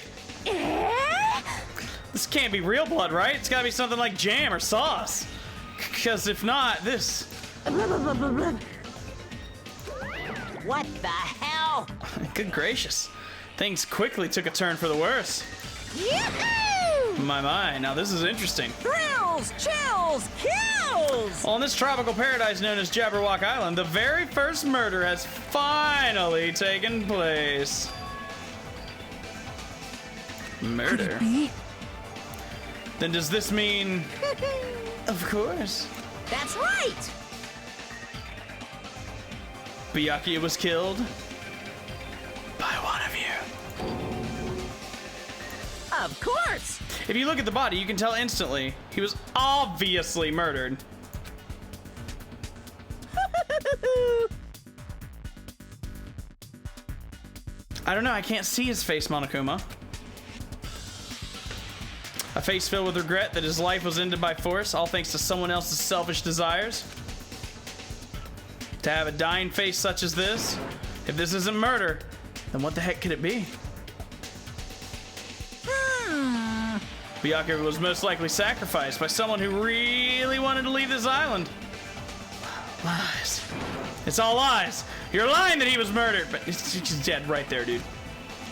This can't be real blood, right? It's gotta be something like jam or sauce. Because if not, this... What the hell? Good gracious. Things quickly took a turn for the worse. Yahoo! My, now this is interesting. Thrills, chills, kills! On this tropical paradise known as Jabberwock Island, the very first murder has finally taken place. Murder? Could it be? Then does this mean... Of course. That's right! Byakuya was killed by one of you. Of course! If you look at the body, you can tell instantly he was obviously murdered. I don't know, I can't see his face, Monokuma. A face filled with regret that his life was ended by force, all thanks to someone else's selfish desires. To have a dying face such as this, if this isn't murder, then what the heck could it be? Byakuya was most likely sacrificed by someone who really wanted to leave this island. Lies. It's all lies. You're lying that he was murdered, but he's dead right there, dude.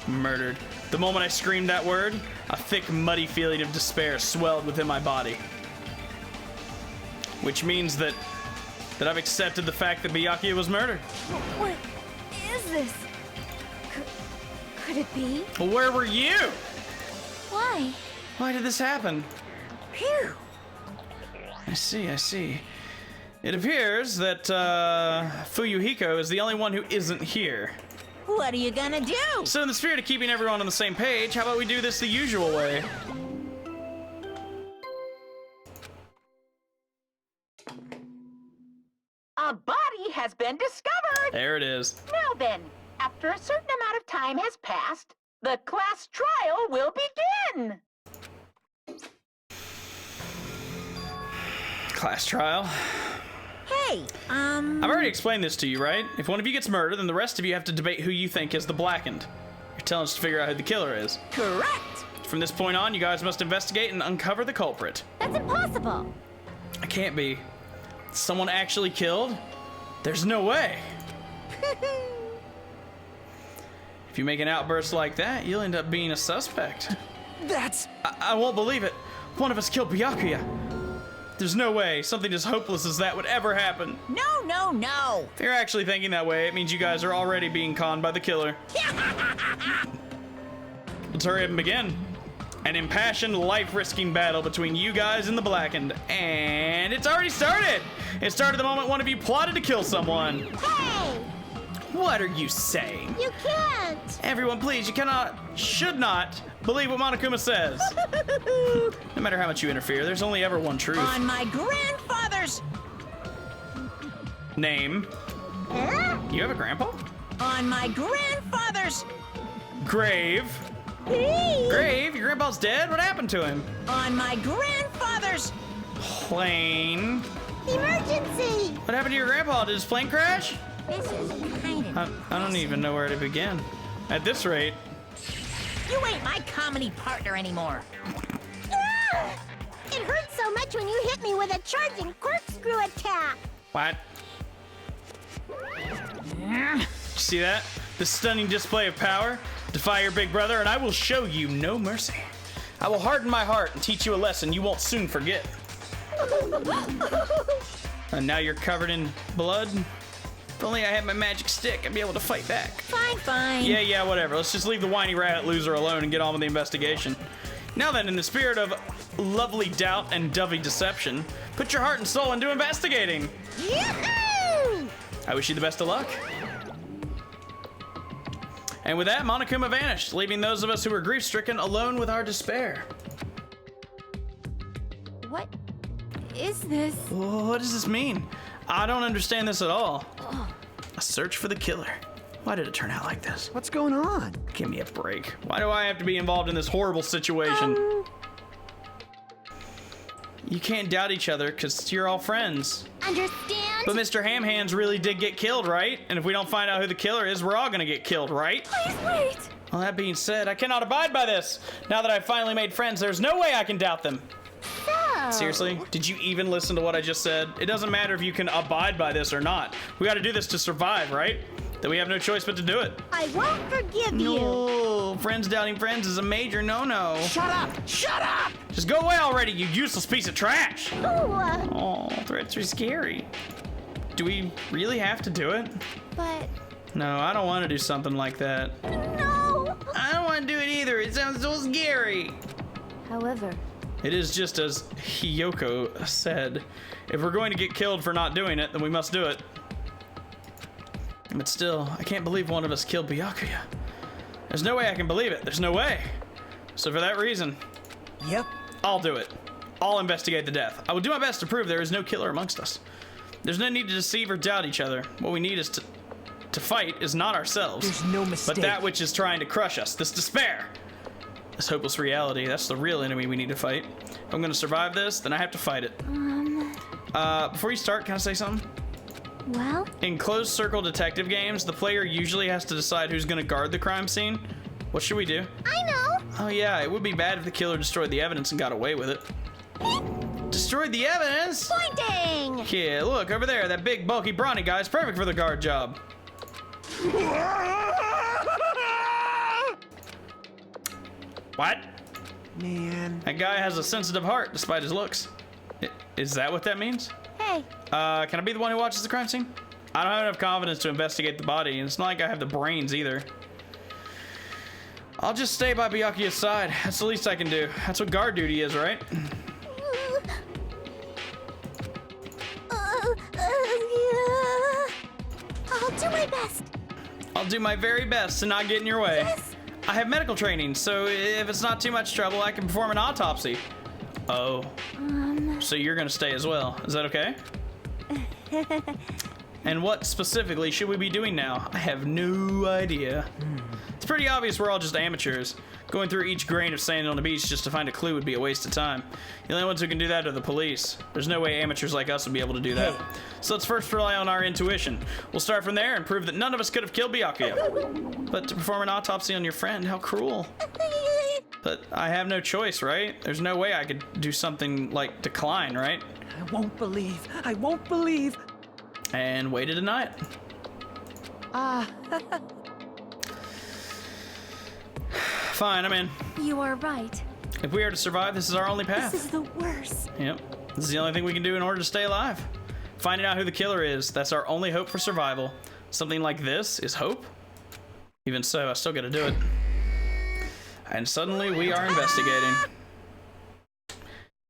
Murdered. The moment I screamed that word, a thick, muddy feeling of despair swelled within my body. Which means that I've accepted the fact that Byakuya was murdered. What is this? Could it be? Well, where were you? Why? Why did this happen? Phew. I see. It appears that Fuyuhiko is the only one who isn't here. What are you gonna do? So in the spirit of keeping everyone on the same page, how about we do this the usual way? A body has been discovered! There it is. Now then, after a certain amount of time has passed, the class trial will begin! Class trial. Hey, I've already explained this to you, right? If one of you gets murdered, then the rest of you have to debate who you think is the blackened. You're telling us to figure out who the killer is. correct. From this point on, you guys must investigate and uncover the culprit. That's impossible. I can't be. Someone actually killed? There's no way. If you make an outburst like that, you'll end up being a suspect. That's... I won't believe it. One of us killed Byakuya. There's no way something as hopeless as that would ever happen. No. If you're actually thinking that way, it means you guys are already being conned by the killer. Let's hurry up and begin. An impassioned, life-risking battle between you guys and the blackened. And it's already started! It started the moment one of you plotted to kill someone. Hey! What are you saying? You can't! Everyone, please, should not believe what Monokuma says. No matter how much you interfere, there's only ever one truth. On my grandfather's... Name. Huh? You have a grandpa? On my grandfather's... Grave. Please! Grave? Your grandpa's dead? What happened to him? On my grandfather's... Plane. Emergency! What happened to your grandpa? Did his plane crash? This is kind of... I don't even know where to begin. At this rate... You ain't my comedy partner anymore. Ah! It hurt so much when you hit me with a charging corkscrew attack. What? You see that? The stunning display of power? Defy your big brother, and I will show you no mercy. I will harden my heart and teach you a lesson you won't soon forget. And now you're covered in blood? If only I had my magic stick, I'd be able to fight back. Fine. Yeah, whatever. Let's just leave the whiny rat loser alone and get on with the investigation. Now then, in the spirit of lovely doubt and dovey deception, put your heart and soul into investigating. Yoo-hoo! I wish you the best of luck. And with that, Monokuma vanished, leaving those of us who were grief-stricken alone with our despair. What is this? What does this mean? I don't understand this at all. A search for the killer. Why did it turn out like this? What's going on? Give me a break. Why do I have to be involved in this horrible situation? You can't doubt each other because you're all friends. Understand? But Mr. Ham Hands really did get killed, right? And if we don't find out who the killer is, we're all gonna get killed, right? Please wait! Well, that being said, I cannot abide by this. Now that I've finally made friends, there's no way I can doubt them. So... Seriously? Did you even listen to what I just said? It doesn't matter if you can abide by this or not. We gotta do this to survive, right? Then we have no choice but to do it. I won't forgive you. No, friends doubting friends is a major no-no. Shut up! Shut up! Just go away already, you useless piece of trash. Ooh, Oh, threats are scary. Do we really have to do it? but... No, I don't want to do something like that. No! I don't want to do it either. It sounds so scary. However, It is just as Hiyoko said. If we're going to get killed for not doing it, then we must do it. But still, I can't believe one of us killed Byakuya. There's no way I can believe it. There's no way. So for that reason, Yep. I'll do it. I'll investigate the death. I will do my best to prove there is no killer amongst us. There's no need to deceive or doubt each other. What we need is to fight is not ourselves. There's no mistake. But that which is trying to crush us, this despair. This hopeless reality, that's the real enemy we need to fight. If I'm gonna survive this, then I have to fight it. Before you start, can I say something? well, In closed circle detective games, the player usually has to decide who's gonna guard the crime scene. What should we do? I know! Oh yeah, it would be bad if the killer destroyed the evidence and got away with it. Destroyed the evidence? Pointing! Yeah, look, over there, that big, bulky, brawny guy is perfect for the guard job. What? Man. That guy has a sensitive heart, despite his looks. Is that what that means? Hey, Can I be the one who watches the crime scene? I don't have enough confidence to investigate the body, and it's not like I have the brains either. I'll just stay by Byakuya's side. That's the least I can do. That's what guard duty is, right? yeah. I'll do my best. I'll do my very best to not get in your way. Yes. I have medical training, so if it's not too much trouble, I can perform an autopsy. Oh. So you're gonna stay as well. Is that okay? And what specifically should we be doing now? I have no idea. It's pretty obvious we're all just amateurs. Going through each grain of sand on the beach just to find a clue would be a waste of time. The only ones who can do that are the police. There's no way amateurs like us would be able to do that. So let's first rely on our intuition. We'll start from there and prove that none of us could have killed Byakuya. But to perform an autopsy on your friend, how cruel. But I have no choice, right? There's no way I could do something like decline, right? I won't believe. I won't believe. And way to deny it. Fine, I'm in. You are right. If we are to survive, this is our only path. This is the worst. Yep. This is the only thing we can do in order to stay alive. Finding out who the killer is, that's our only hope for survival. Something like this is hope? Even so, I still gotta do it. And suddenly we are investigating.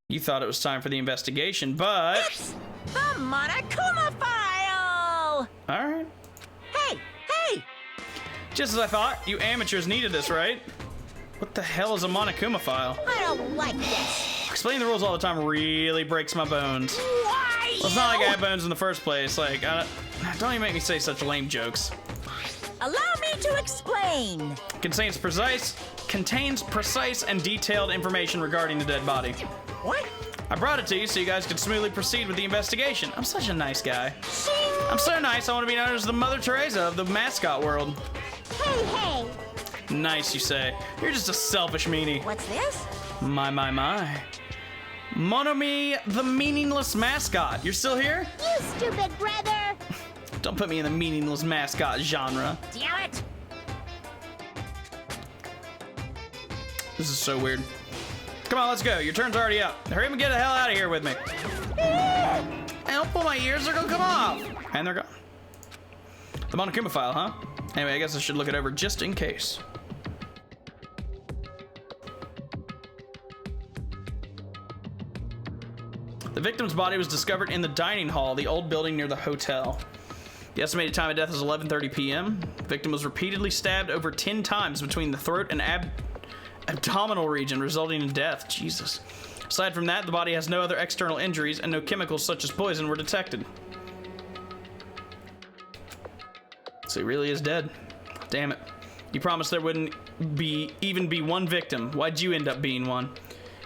You thought it was time for the investigation, but... It's the Monokuma file! Alright. Hey, hey! Just as I thought, you amateurs needed this, right? What the hell is a Monokuma file? I don't like this. Explaining the rules all the time really breaks my bones. Why? Well, it's not like I had bones in the first place. Like, don't even make me say such lame jokes. Allow me to explain. Contains precise and detailed information regarding the dead body. What? I brought it to you so you guys could smoothly proceed with the investigation. I'm such a nice guy. I'm so nice, I want to be known as the Mother Teresa of the mascot world. Hey, hey. Nice, you say. You're just a selfish meanie. What's this? My. Monomi, the meaningless mascot. You're still here? You stupid brother. Don't put me in the meaningless mascot genre. Damn it! This is so weird. Come on, let's go. Your turn's already up. Hurry up and get the hell out of here with me. And don't pull my ears, they're gonna come off. And they're gone. The Monokuma file, huh? Anyway, I guess I should look it over just in case. The victim's body was discovered in the dining hall, the old building near the hotel. The estimated time of death is 11:30 p.m. The victim was repeatedly stabbed over 10 times between the throat and abdominal region, resulting in death. Jesus. Aside from that, the body has no other external injuries and no chemicals such as poison were detected. So he really is dead. Damn it. You promised there wouldn't even be one victim. Why'd you end up being one?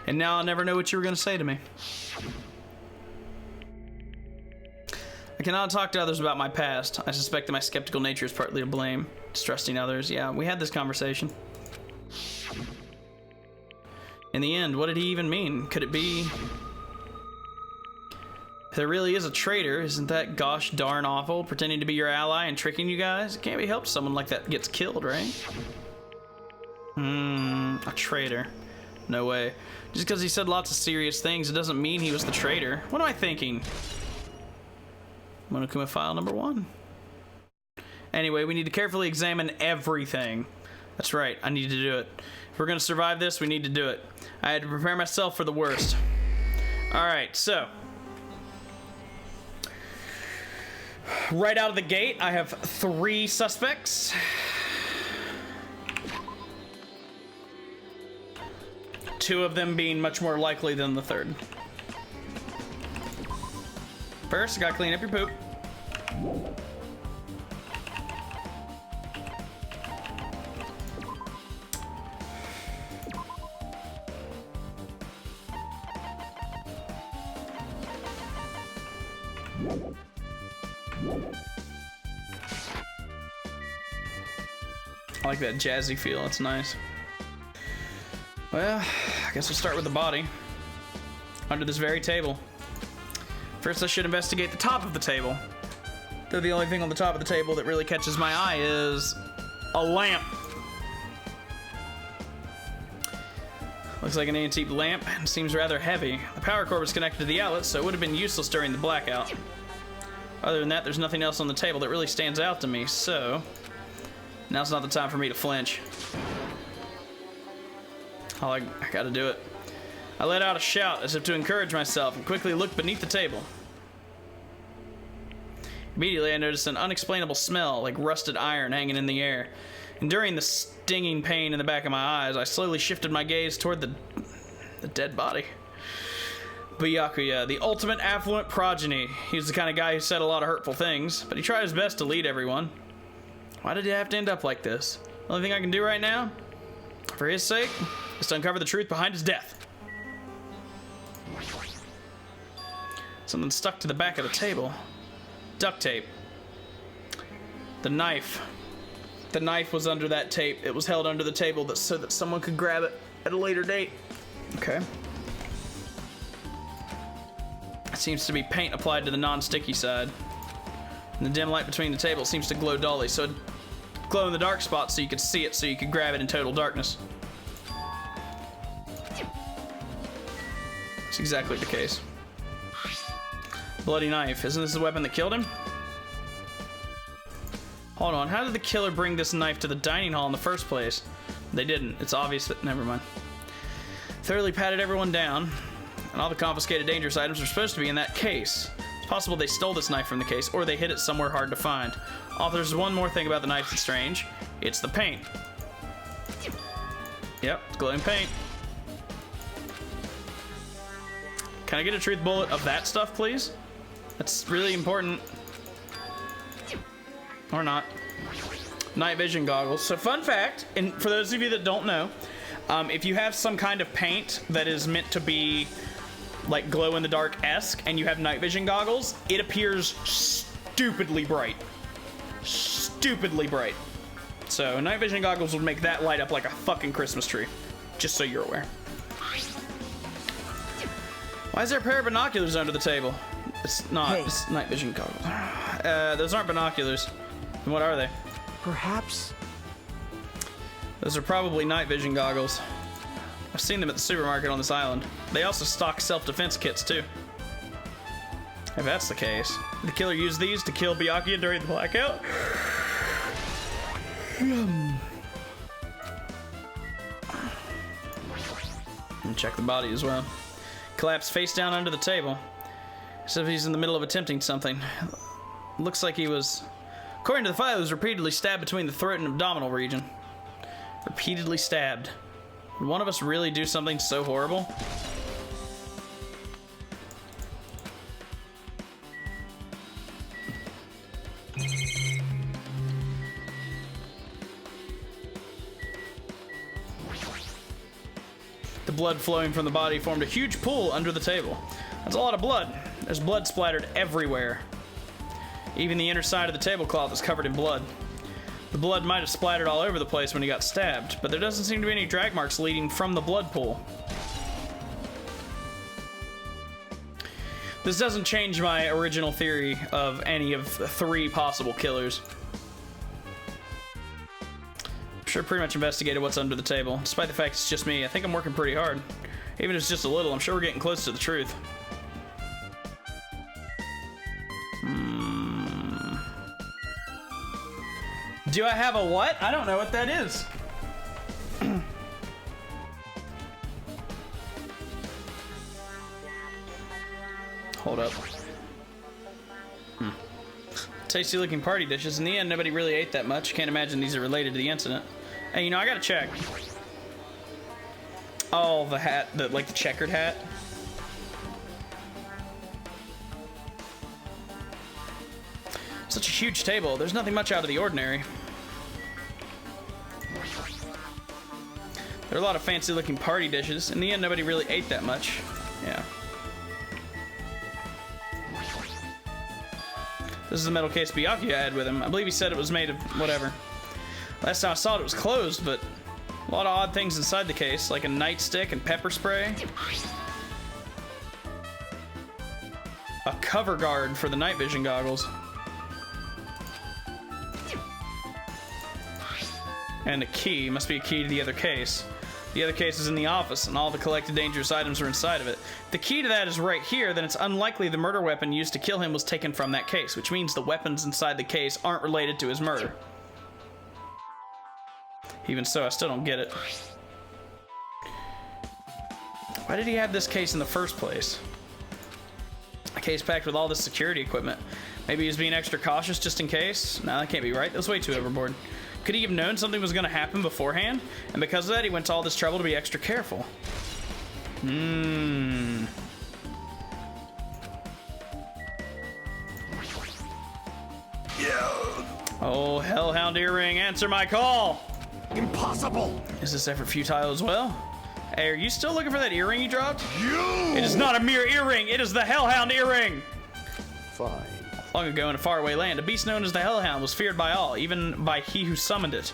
And now I'll never know what you were going to say to me. I cannot talk to others about my past. I suspect that my skeptical nature is partly to blame. Distrusting others. Yeah, we had this conversation. In the end, what did he even mean? Could it be... If there really is a traitor, isn't that gosh darn awful? Pretending to be your ally and tricking you guys? It can't be helped someone like that gets killed, right? A traitor. No way. Just because he said lots of serious things, it doesn't mean he was the traitor. What am I thinking? Monokuma file number 1. Anyway, we need to carefully examine everything. That's right, I need to do it. If we're gonna survive this, we need to do it. I had to prepare myself for the worst. Alright, so. Right out of the gate, I have 3 suspects. Two of them being much more likely than the third. First, I gotta clean up your poop. I like that jazzy feel, it's nice. Well, I guess we'll start with the body. Under this very table. First, I should investigate the top of the table. Though the only thing on the top of the table that really catches my eye is a lamp. Looks like an antique lamp and seems rather heavy. The power cord was connected to the outlet, so it would have been useless during the blackout. Other than that, there's nothing else on the table that really stands out to me, so now's not the time for me to flinch. I gotta do it. I let out a shout as if to encourage myself and quickly looked beneath the table. Immediately, I noticed an unexplainable smell like rusted iron hanging in the air. Enduring the stinging pain in the back of my eyes, I slowly shifted my gaze toward the dead body. Byakuya, the ultimate affluent progeny. He was the kind of guy who said a lot of hurtful things, but he tried his best to lead everyone. Why did he have to end up like this? The only thing I can do right now, for his sake, is to uncover the truth behind his death. Something stuck to the back of the table. Duct tape. The knife. The knife was under that tape. It was held under the table so that someone could grab it at a later date. Okay. It seems to be paint applied to the non-sticky side. And the dim light between the tables seems to glow dully, so it'd glow in the dark spots so you could see it, so you could grab it in total darkness. It's exactly the case. Bloody knife. Isn't this the weapon that killed him? Hold on. How did the killer bring this knife to the dining hall in the first place? They didn't. It's obvious that... Never mind. Thoroughly patted everyone down, and all the confiscated dangerous items were supposed to be in that case. It's possible they stole this knife from the case, or they hid it somewhere hard to find. There's one more thing about the knife that's strange. It's the paint. Yep, it's glowing paint. Can I get a truth bullet of that stuff, please? That's really important. Or not. Night vision goggles. So fun fact, and for those of you that don't know, if you have some kind of paint that is meant to be like glow-in-the-dark-esque and you have night vision goggles, it appears stupidly bright. Stupidly bright. So night vision goggles would make that light up like a fucking Christmas tree. Just so you're aware. Why is there a pair of binoculars under the table? It's not. Hey. It's night vision goggles. Those aren't binoculars. Then what are they? Perhaps. Those are probably night vision goggles. I've seen them at the supermarket on this island. They also stock self-defense kits too. If that's the case, did the killer use these to kill Byakuya during the blackout? And check the body as well. Collapsed face down under the table, as if he's in the middle of attempting something. Looks like he was, according to the file, he was repeatedly stabbed between the throat and abdominal region. Repeatedly stabbed. Would one of us really do something so horrible? The blood flowing from the body formed a huge pool under the table. That's a lot of blood. There's blood splattered everywhere. Even the inner side of the tablecloth is covered in blood. The blood might have splattered all over the place when he got stabbed, but there doesn't seem to be any drag marks leading from the blood pool. This doesn't change my original theory of any of the 3 possible killers. I'm sure I pretty much investigated what's under the table. Despite the fact it's just me, I think I'm working pretty hard. Even if it's just a little, I'm sure we're getting close to the truth. Do I have a what? I don't know what that is. Hold up. Tasty looking party dishes. In the end, nobody really ate that much. Can't imagine these are related to the incident. Hey, you know, I gotta check. Oh, the hat, like the checkered hat. Such a huge table. There's nothing much out of the ordinary. There are a lot of fancy looking party dishes. In the end, nobody really ate that much. Yeah. This is the metal case Byakuya had with him. I believe he said it was made of whatever. Last time I saw it was closed, but a lot of odd things inside the case, like a nightstick and pepper spray. A cover guard for the night vision goggles. And a key. Must be a key to the other case. The other case is in the office, and all the collected dangerous items are inside of it. The key to that is right here, then it's unlikely the murder weapon used to kill him was taken from that case, which means the weapons inside the case aren't related to his murder. Even so, I still don't get it. Why did he have this case in the first place? A case packed with all this security equipment. Maybe he was being extra cautious just in case? No, that can't be right. That's way too overboard. Could he have known something was going to happen beforehand? And because of that, he went to all this trouble to be extra careful. Oh, Hellhound Earring, answer my call! Impossible! Is this effort futile as well? Hey, are you still looking for that earring you dropped? You! It is not a mere earring, it is the Hellhound Earring! Fine. Long ago in a faraway land, a beast known as the Hellhound was feared by all, even by he who summoned it.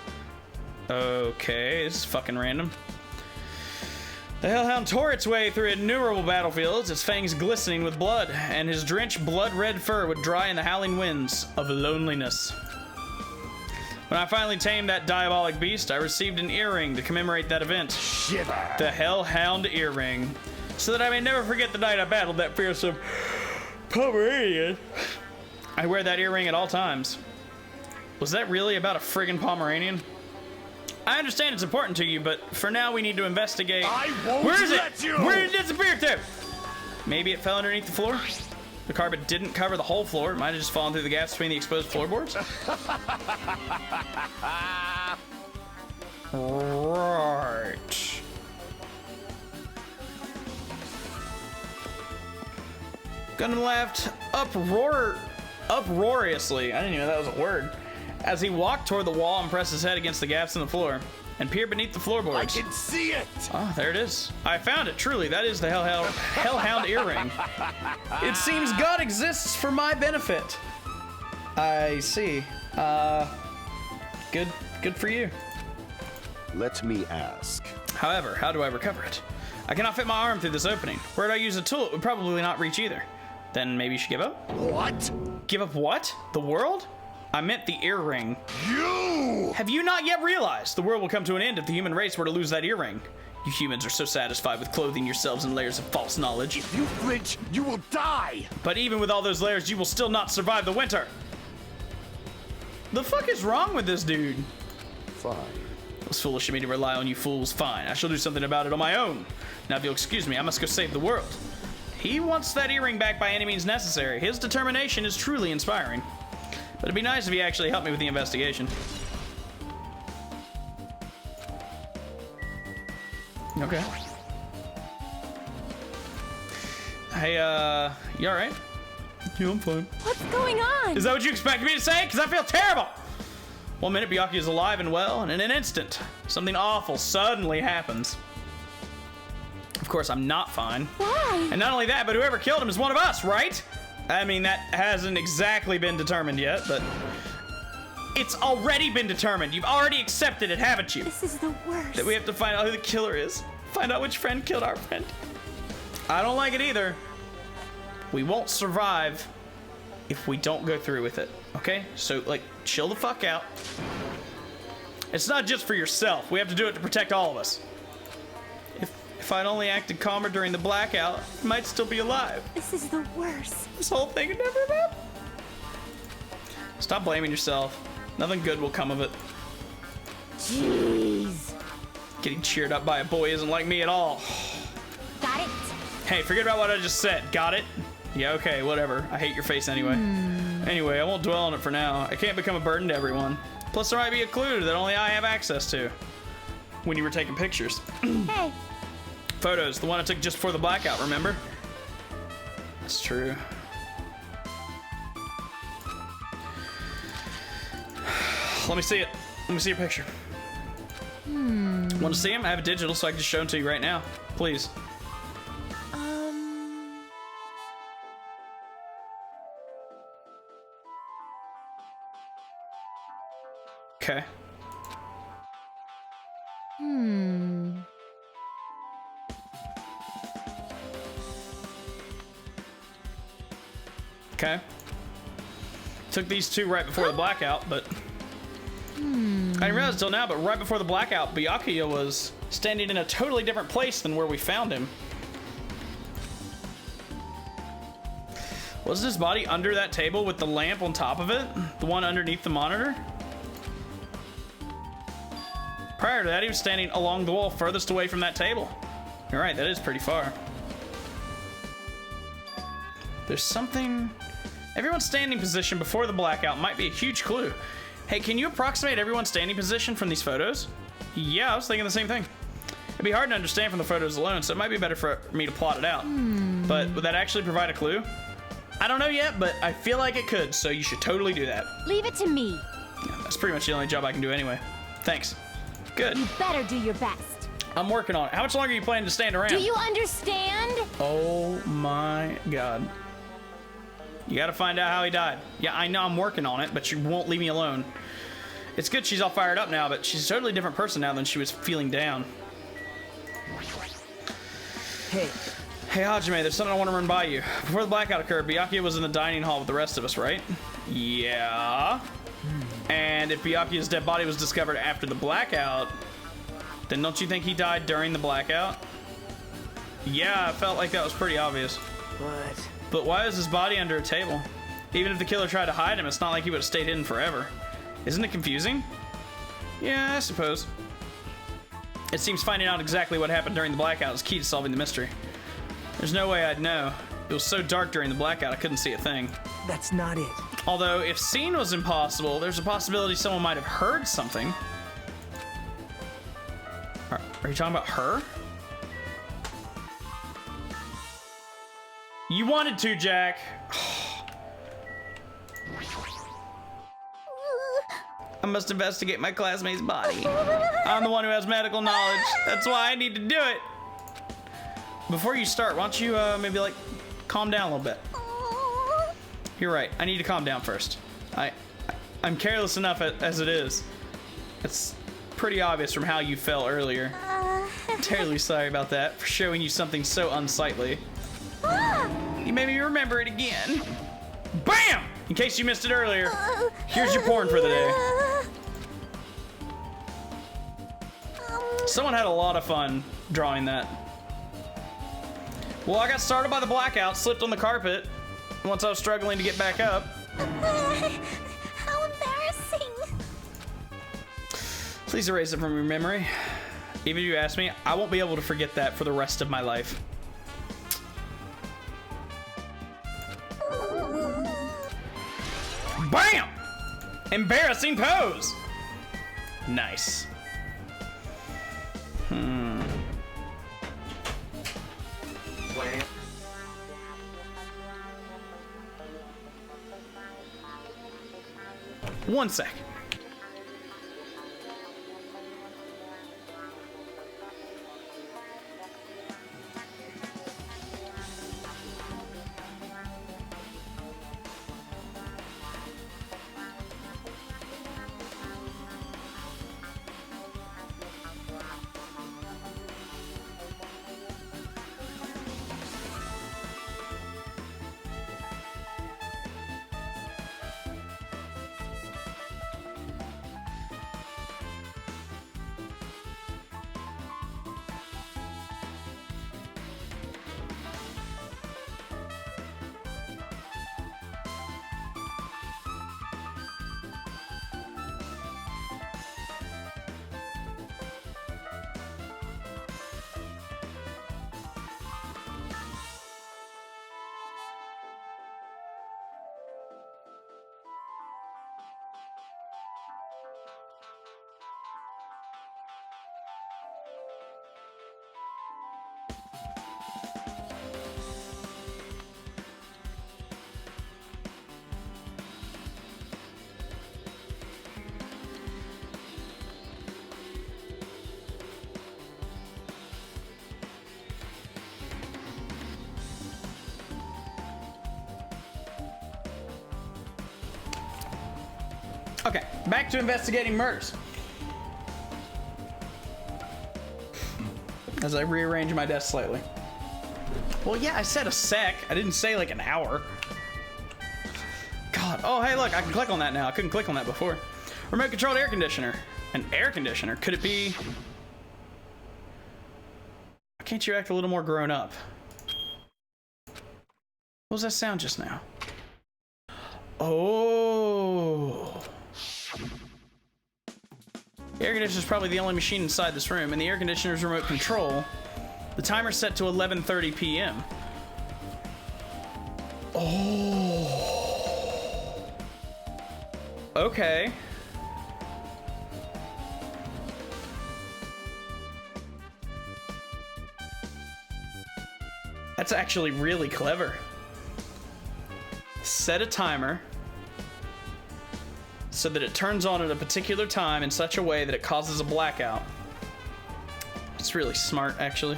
Okay, this is fucking random. The Hellhound tore its way through innumerable battlefields, its fangs glistening with blood, and his drenched blood-red fur would dry in the howling winds of loneliness. When I finally tamed that diabolic beast, I received an earring to commemorate that event. Shiver. The Hellhound Earring. So that I may never forget the night I battled that fearsome Pomeranian. I wear that earring at all times. Was that really about a friggin' Pomeranian? I understand it's important to you, but for now we need to investigate. I won't Where is let it? you! Where did it disappear to? Maybe it fell underneath the floor? The carpet didn't cover the whole floor. It might have just fallen through the gaps between the exposed floorboards. Right. Gunman laughed uproariously. I didn't even know that was a word. As he walked toward the wall and pressed his head against the gaps in the floor and peered beneath the floorboards. I can see it! Oh, there it is. I found it, truly. That is the Hellhound Earring. It seems God exists for my benefit. I see. Good for you. Let me ask. However, how do I recover it? I cannot fit my arm through this opening. Where do I use a tool? It would probably not reach either. Then maybe you should give up? What? Give up what? The world? I meant the earring. You! Have you not yet realized the world will come to an end if the human race were to lose that earring? You humans are so satisfied with clothing yourselves in layers of false knowledge. If you flinch, you will die! But even with all those layers, you will still not survive the winter. The fuck is wrong with this dude? Fine. It was foolish of me to rely on you fools. Fine, I shall do something about it on my own. Now, if you'll excuse me, I must go save the world. He wants that earring back by any means necessary. His determination is truly inspiring. But it'd be nice if he actually helped me with the investigation. Okay. Hey, you alright? Yeah, I'm fine. What's going on? Is that what you expected me to say? Because I feel terrible! 1 minute, Byakuya is alive and well, and in an instant, something awful suddenly happens. Of course, I'm not fine. Why? And not only that, but whoever killed him is one of us, right? I mean, that hasn't exactly been determined yet, but it's already been determined. You've already accepted it, haven't you? This is the worst. That we have to find out who the killer is. Find out which friend killed our friend. I don't like it either. We won't survive if we don't go through with it, okay? So, like, chill the fuck out. It's not just for yourself. We have to do it to protect all of us. If I'd only acted calmer during the blackout, I might still be alive. This is the worst. This whole thing would never have happened. Stop blaming yourself. Nothing good will come of it. Jeez. Getting cheered up by a boy isn't like me at all. Got it? Hey, forget about what I just said. Got it? Yeah, okay, whatever. I hate your face anyway. Anyway, I won't dwell on it for now. I can't become a burden to everyone. Plus, there might be a clue that only I have access to. When you were taking pictures. Hey. Photos, the one I took just before the blackout, remember? That's true. Let me see it. Let me see your picture. Want to see him? I have a digital, so I can just show him to you right now. Please. Okay. Okay. Took these two right before the blackout, but I didn't realize until now, but right before the blackout, Byakuya was standing in a totally different place than where we found him. Wasn't his body under that table with the lamp on top of it? The one underneath the monitor? Prior to that, he was standing along the wall furthest away from that table. You're right, that is pretty far. There's something... Everyone's standing position before the blackout might be a huge clue. Hey, can you approximate everyone's standing position from these photos? Yeah, I was thinking the same thing. It'd be hard to understand from the photos alone, so it might be better for me to plot it out. But would that actually provide a clue? I don't know yet, but I feel like it could, so you should totally do that. Leave it to me. Yeah, that's pretty much the only job I can do anyway. Thanks. Good. You better do your best. I'm working on it. How much longer are you planning to stand around? Do you understand? Oh my god. You gotta find out how he died. Yeah, I know I'm working on it, but you won't leave me alone. It's good she's all fired up now, but she's a totally different person now than she was feeling down. Hey, Hey, Hajime, there's something I want to run by you. Before the blackout occurred, Byakuya was in the dining hall with the rest of us, right? Yeah. And if Byakuya's dead body was discovered after the blackout, then don't you think he died during the blackout? Yeah, I felt like that was pretty obvious. what? But why is his body under a table? Even if the killer tried to hide him, it's not like he would have stayed hidden forever. Isn't it confusing? Yeah, I suppose. It seems finding out exactly what happened during the blackout is key to solving the mystery. There's no way I'd know. It was so dark during the blackout, I couldn't see a thing. That's not it. Although, if seeing was impossible, there's a possibility someone might have heard something. Are you talking about her? You wanted to, Jack. I must investigate my classmate's body. I'm the one who has medical knowledge. That's why I need to do it. Before you start, why don't you maybe like calm down a little bit? You're right. I need to calm down first. I'm careless enough as it is. It's pretty obvious from how you fell earlier. I'm terribly sorry about that, for showing you something so unsightly. You made me remember it again. BAM! In case you missed it earlier, here's your porn for the day. Someone had a lot of fun drawing that. Well, I got started by the blackout, slipped on the carpet once I was struggling to get back up. How embarrassing. Please erase it from your memory. Even if you ask me, I won't be able to forget that for the rest of my life. BAM! Embarrassing pose! Nice. One sec. Okay, back to investigating murders. As I rearrange my desk slightly. Well, yeah, I said a sec. I didn't say like an hour. God. Oh, hey, look, I can click on that now. I couldn't click on that before. Remote controlled air conditioner. An air conditioner? Could it be... can't you act a little more grown up? What was that sound just now? Oh. The air conditioner is probably the only machine inside this room, and the air conditioner's remote control. The timer's set to 11:30 p.m. Oh. Okay. That's actually really clever. Set a timer so that it turns on at a particular time in such a way that it causes a blackout. It's really smart, actually.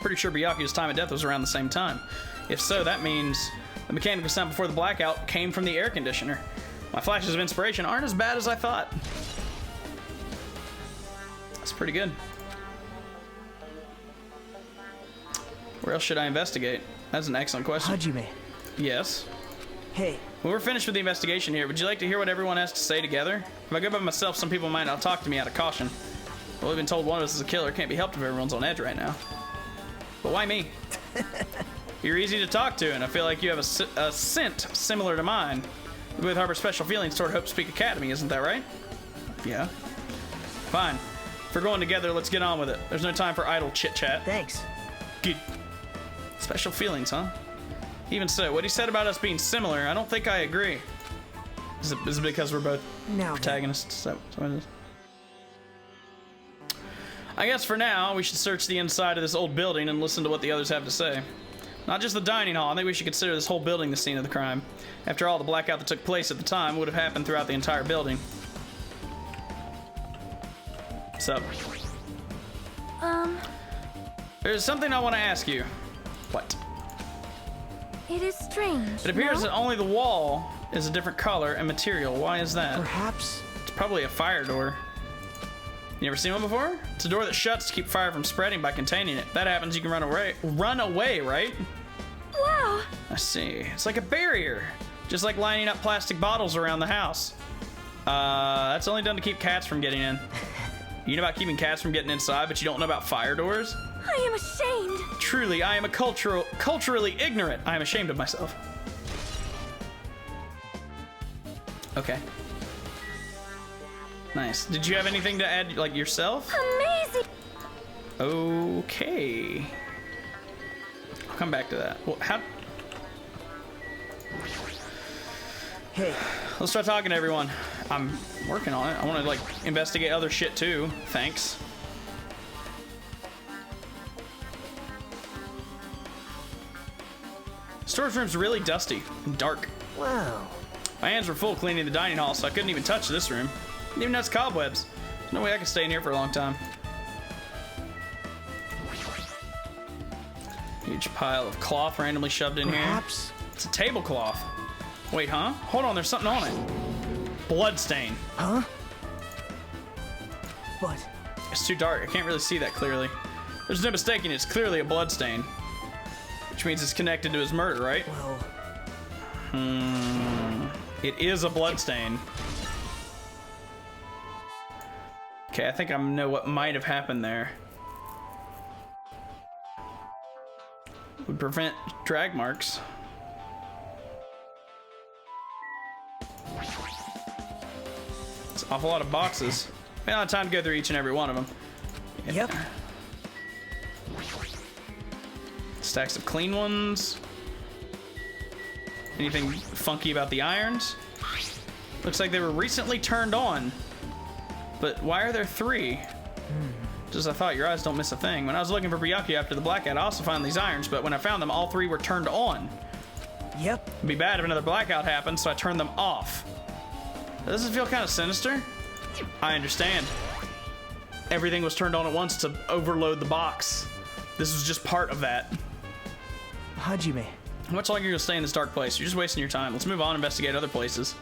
Pretty sure Byakuya's time of death was around the same time. If so, that means the mechanical sound before the blackout came from the air conditioner. My flashes of inspiration aren't as bad as I thought. That's pretty good. Where else should I investigate? That's an excellent question. Hajime. Yes? Hey. When we're finished with the investigation here, would you like to hear what everyone has to say together? If I go by myself, some people might not talk to me out of caution. Well, we've been told one of us is a killer. Can't be helped if everyone's on edge right now. But why me? You're easy to talk to, and I feel like you have a scent similar to mine. We both harbor special feelings toward Hope Speak Academy, isn't that right? Yeah. Fine. If we're going together, let's get on with it. There's no time for idle chit-chat. Thanks. Good. Special feelings, huh? Even so, what he said about us being similar, I don't think I agree. Is it because we're both protagonists? Is that what it is? I guess for now, we should search the inside of this old building and listen to what the others have to say. Not just the dining hall, I think we should consider this whole building the scene of the crime. After all, the blackout that took place at the time would have happened throughout the entire building. What's up? There's something I want to ask you. What? It is strange. It appears that only the wall is a different color and material. Why is that? Perhaps. It's probably a fire door. You ever seen one before? It's a door that shuts to keep fire from spreading by containing it. If that happens, you can run away. Run away, right? Wow. I see. It's like a barrier. Just like lining up plastic bottles around the house. That's only done to keep cats from getting in. You know about keeping cats from getting inside, but you don't know about fire doors? I am ashamed. Truly, I am culturally ignorant. I am ashamed of myself. Okay. Nice. Did you have anything to add, like, yourself? Amazing. Okay. I'll come back to that. Well, how... Hey. Let's start talking to everyone. I'm working on it. I want to, like, investigate other shit, too. Thanks. Storage room's really dusty and dark. Wow. My hands were full cleaning the dining hall, so I couldn't even touch this room. Didn't even notice cobwebs. There's no way I could stay in here for a long time. Huge pile of cloth randomly shoved in Perhaps. here. It's a tablecloth. Wait, huh? Hold on, there's something on it. Bloodstain. Huh? But it's too dark. I can't really see that clearly. There's no mistaking, it's clearly a bloodstain. Which means it's connected to his murder, right? Well. It is a bloodstain. Okay, I think I know what might have happened there. Would prevent drag marks. It's an awful lot of boxes. We don't have time to go through each and every one of them. Yep. Stacks of clean ones. Anything funky about the irons? Looks like they were recently turned on. But why are there three? Just as I thought, your eyes don't miss a thing. When I was looking for Byakuya after the blackout, I also found these irons, but when I found them, all three were turned on. Yep. It'd be bad if another blackout happened, so I turned them off. Does this feel kind of sinister? I understand. Everything was turned on at once to overload the box. This was just part of that. Hajime. How much longer are you gonna stay in this dark place? You're just wasting your time. Let's move on and investigate other places.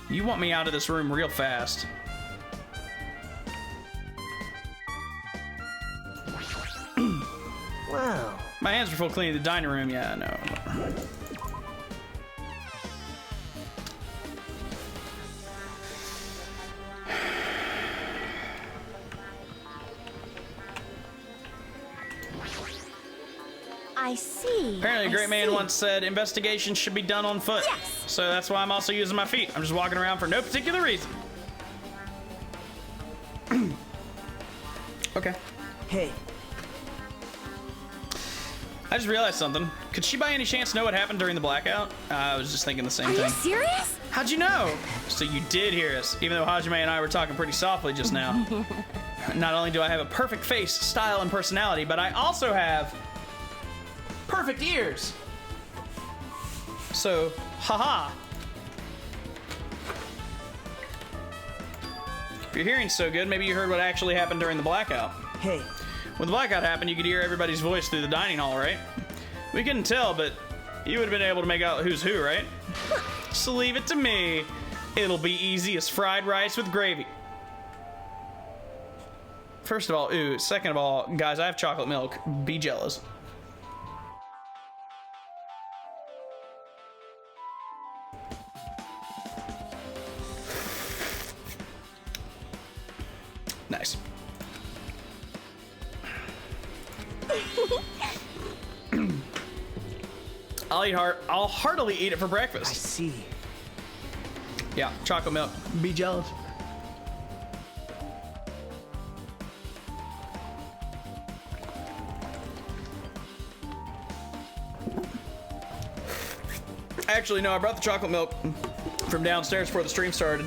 You want me out of this room real fast. Wow. My hands were full cleaning the dining room. Yeah, I know. I see. Apparently, a great man once said investigation should be done on foot. Yes. So that's why I'm also using my feet. I'm just walking around for no particular reason. Okay. Hey, I just realized something. Could she by any chance know what happened during the blackout? I was just thinking the same Are thing. you serious? How'd you know? So you did hear us, even though Hajime and I were talking pretty softly just now. Not only do I have a perfect face, style, and personality, but I also have perfect ears. So, haha. If your hearing's so good, maybe you heard what actually happened during the blackout. hey, When the blackout happened, you could hear everybody's voice through the dining hall, right? We couldn't tell, but you would have been able to make out who's who, right? So leave it to me. It'll be easy as fried rice with gravy. First of all, ooh. Second of all, guys, I have chocolate milk. Be jealous. Nice. I'll heartily eat it for I breakfast. see. Yeah, chocolate milk. Be jealous. Actually, no, I brought the chocolate milk from downstairs before the stream started.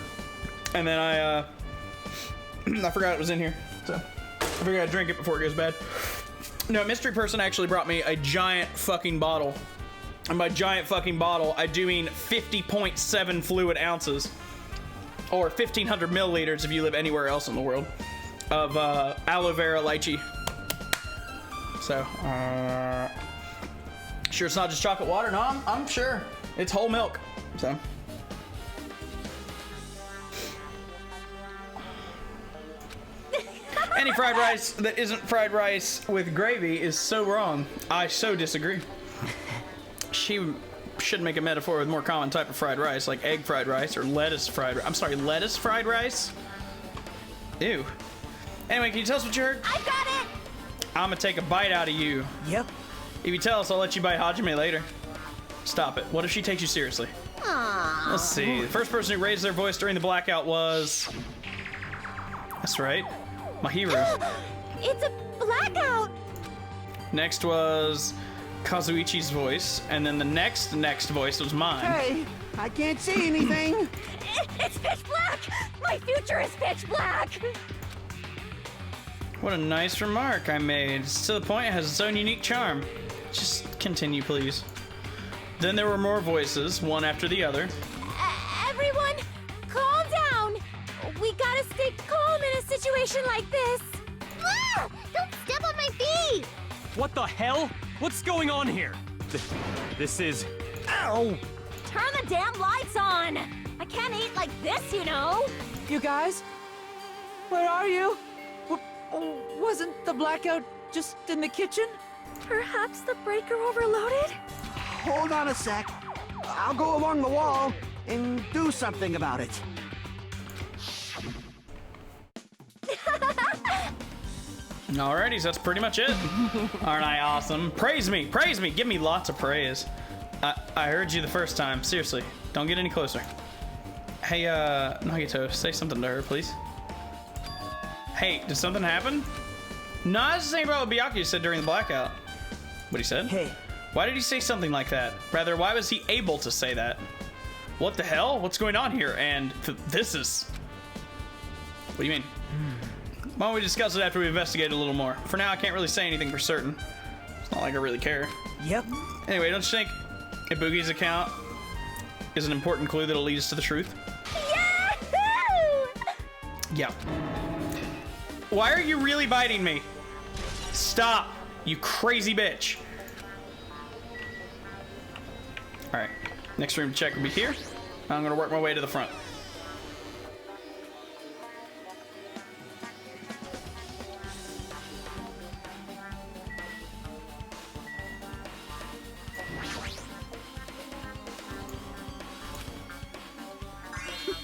And then I forgot it was in here. So I figured I'd drink it before it goes bad. No, mystery person actually brought me a giant fucking bottle. And by giant fucking bottle, I do mean 50.7 fluid ounces. Or 1,500 milliliters if you live anywhere else in the world. Of aloe vera lychee. So, sure it's not just chocolate water? No, I'm sure. It's whole milk. So. Any fried rice that isn't fried rice with gravy is so wrong. I so disagree. She should make a metaphor with more common type of fried rice, like egg fried rice or lettuce fried rice. I'm sorry, lettuce fried rice? Ew. Anyway, can you tell us what you heard? I got it! I'm gonna take a bite out of you. Yep. If you tell us, I'll let you bite Hajime later. Stop it. What if she takes you seriously? Aww. Let's see. The first person who raised their voice during the blackout was... That's right. My hero. It's a blackout! Next was Kazuichi's voice, and then the next voice was mine. Hey, I can't see anything. It's pitch black! My future is pitch black! What a nice remark I made. It's to the point, it has its own unique charm. Just continue, please. Then there were more voices, one after the other. Everyone, calm down! We gotta stay calm in a situation like this! Ah! Don't step on my feet! What the hell? What's going on here? This is... Ow! Turn the damn lights on! I can't eat like this, you know! You guys? Where are you? Wasn't the blackout just in the kitchen? Perhaps the breaker overloaded? Hold on a sec. I'll go along the wall and do something about it. Alrighty, so that's pretty much it. Aren't I awesome? Praise me, give me lots of praise. I heard you the first time, seriously. Don't get any closer. Hey, Nagito, say something to her, please. Hey, did something happen? No, I was just saying about what Byakuya said during the blackout. What he said? Hey. Why did he say something like that? Rather, why was he able to say that? What the hell? What's going on here? And this is... What do you mean? Why don't we discuss it after we investigate a little more? For now, I can't really say anything for certain. It's not like I really care. Yep. Anyway, don't you think Ibuki's account is an important clue that'll lead us to the truth? Yahoo! Yeah. Why are you really biting me? Stop, you crazy bitch. All right, next room to check will be here. I'm gonna work my way to the front.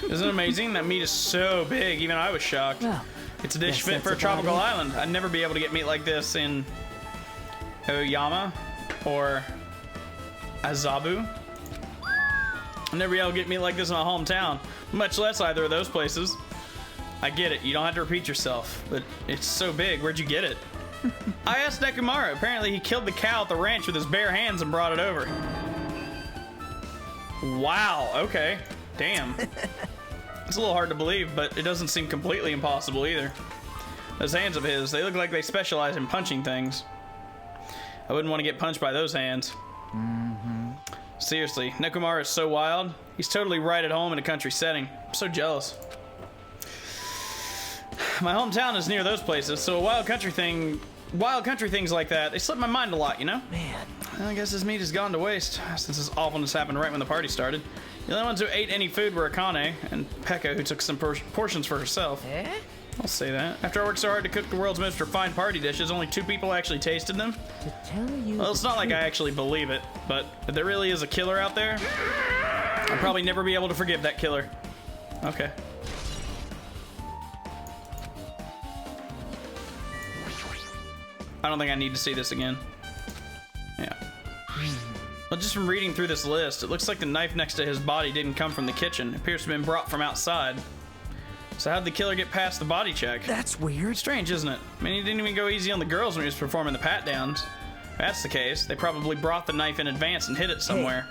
Isn't it amazing? That meat is so big, even I was shocked. Well, It's a dish guess fit that's for a about tropical it. island. I'd never be able to get meat like this in Oyama. or Azabu. I'll never be able to get meat like this in my hometown, much less either of those places. I get it, you don't have to repeat yourself, but it's so big, where'd you get it? I asked Nekomaru. Apparently he killed the cow at the ranch with his bare hands and brought it over. Wow, okay. Damn. It's a little hard to believe, but it doesn't seem completely impossible either. Those hands of his, they look like they specialize in punching things. I wouldn't want to get punched by those hands. Seriously, Nekomaru is so wild. He's totally right at home in a country setting. I'm so jealous. My hometown is near those places, so wild country things like that, they slip my mind a lot, you know? Man. I guess this meat has gone to waste, since this awfulness happened right when the party started. The only ones who ate any food were Akane and Pekka, who took some portions for herself. Eh? I'll say that. After I worked so hard to cook the world's most refined party dishes, only 2 people actually tasted them. To tell you Well, it's not like I actually believe it, but if there really is a killer out there, I'll probably never be able to forgive that killer. Okay. I don't think I need to see this again. Yeah. Well, just from reading through this list, it looks like the knife next to his body didn't come from the kitchen. It appears to have been brought from outside. So how'd the killer get past the body check? That's weird. Strange, isn't it? I mean, he didn't even go easy on the girls when he was performing the pat-downs. If that's the case, they probably brought the knife in advance and hid it somewhere.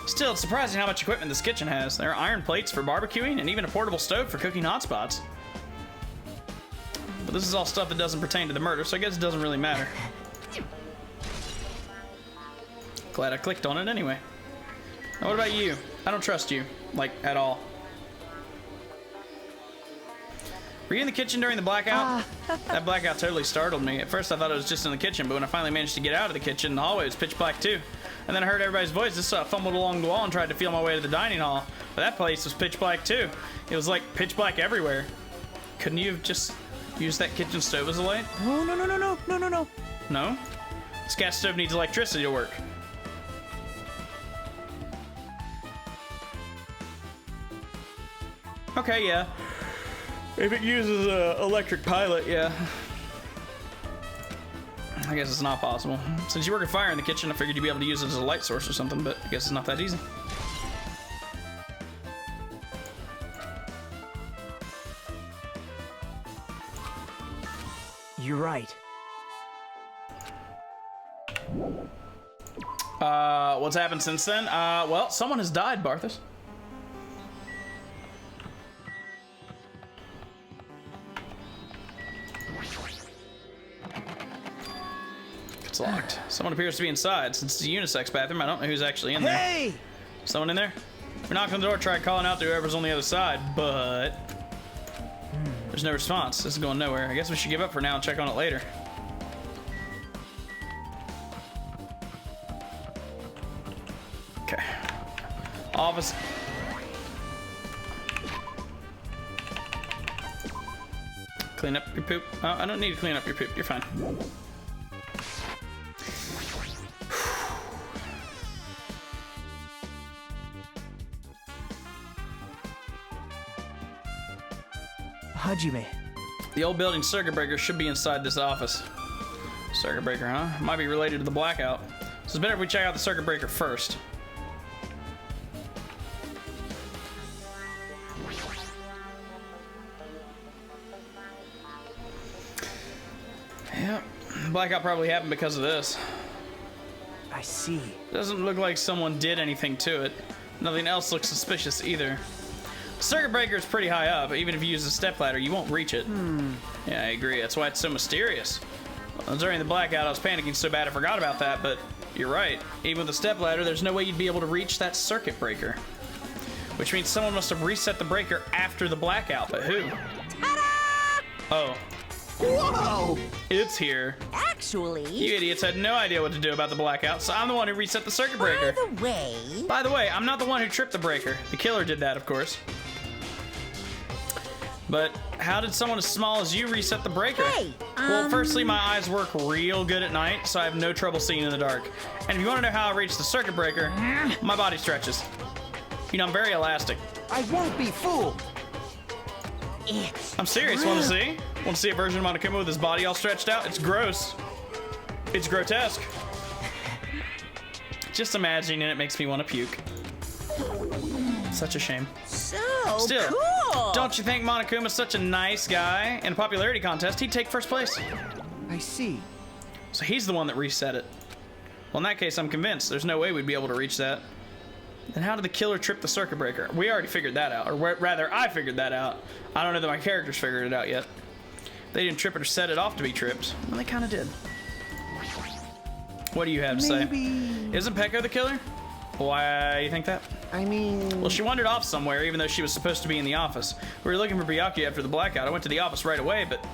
Still, it's surprising how much equipment this kitchen has. There are iron plates for barbecuing and even a portable stove for cooking hot spots. But this is all stuff that doesn't pertain to the murder, so I guess it doesn't really matter. Glad I clicked on it anyway. Now what about you? I don't trust you, like, at all. Were you in the kitchen during the blackout? That blackout totally startled me. At first I thought it was just in the kitchen, but when I finally managed to get out of the kitchen, the hallway was pitch black too. And then I heard everybody's voices, so I fumbled along the wall and tried to feel my way to the dining hall. But that place was pitch black too. It was like pitch black everywhere. Couldn't you have just used that kitchen stove as a light? No. No? This gas stove needs electricity to work. Okay, yeah. If it uses an electric pilot, yeah. I guess it's not possible. Since you work a fire in the kitchen, I figured you'd be able to use it as a light source or something, but I guess it's not that easy. You're right. What's happened since then? Well, someone has died, Barthas. It's locked. Someone appears to be inside. Since it's a unisex bathroom, I don't know who's actually in there. Hey! Someone in there? We knocked on the door, tried calling out to whoever's on the other side, but there's no response. This is going nowhere. I guess we should give up for now and check on it later. Okay. Office. Clean up your poop. Oh, I don't need to clean up your poop. You're fine. Hajime. The old building circuit breaker should be inside this office. Circuit breaker, huh? Might be related to the blackout. So it's better if we check out the circuit breaker first. Yep. Blackout probably happened because of this. I see. Doesn't look like someone did anything to it. Nothing else looks suspicious either. The circuit breaker is pretty high up. Even if you use a stepladder, you won't reach it. Yeah, I agree. That's why it's so mysterious. Well, during the blackout, I was panicking so bad I forgot about that, but you're right. Even with a stepladder, there's no way you'd be able to reach that circuit breaker. Which means someone must have reset the breaker after the blackout, but who? Ta-da! Oh. Whoa! It's here. Actually... You idiots had no idea what to do about the blackout, so I'm the one who reset the circuit breaker. By the way, I'm not the one who tripped the breaker. The killer did that, of course. But how did someone as small as you reset the breaker? Hey, Well, firstly, my eyes work real good at night, so I have no trouble seeing in the dark. And if you want to know how I reached the circuit breaker, my body stretches. You know, I'm very elastic. I won't be fooled. I'm serious. Want to see? Want to see a version of Monokuma with his body all stretched out? It's gross. It's grotesque. Just imagining it makes me want to puke. Such a shame. So Still, cool. don't you think Monokuma's such a nice guy? In a popularity contest, he'd take first place. I see. So he's the one that reset it. Well, in that case, I'm convinced there's no way we'd be able to reach that. Then how did the killer trip the circuit breaker? We already figured that out, or rather, I figured that out. I don't know that my characters figured it out yet. They didn't trip it or set it off to be tripped. Well, they kind of did. What do you have to say? Isn't Peko the killer? Why you think that? I mean... Well, she wandered off somewhere, even though she was supposed to be in the office. We were looking for Byakuya after the blackout. I went to the office right away, but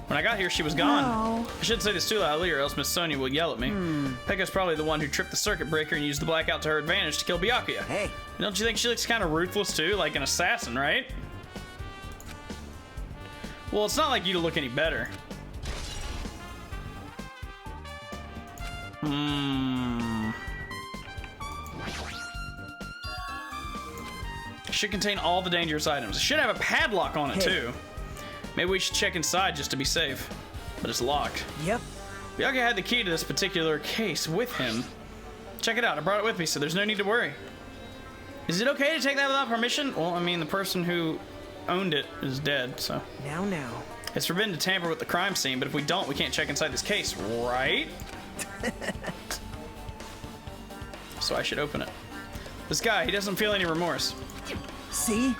when I got here, she was gone. No. I shouldn't say this too loudly, or else Miss Sonia will yell at me. Pekka's probably the one who tripped the circuit breaker and used the blackout to her advantage to kill Byakuya. Hey. Don't you think she looks kind of ruthless too, like an assassin, right? Well, it's not like you to look any better. Should contain all the dangerous items. It should have a padlock on it too. Maybe we should check inside just to be safe. But it's locked. Yep. Byakuya had the key to this particular case with him. Check it out. I brought it with me, so there's no need to worry. Is it okay to take that without permission? Well, I mean, the person who owned it is dead, so. Now. It's forbidden to tamper with the crime scene, but if we don't, we can't check inside this case, right? So I should open it. This guy, he doesn't feel any remorse. See?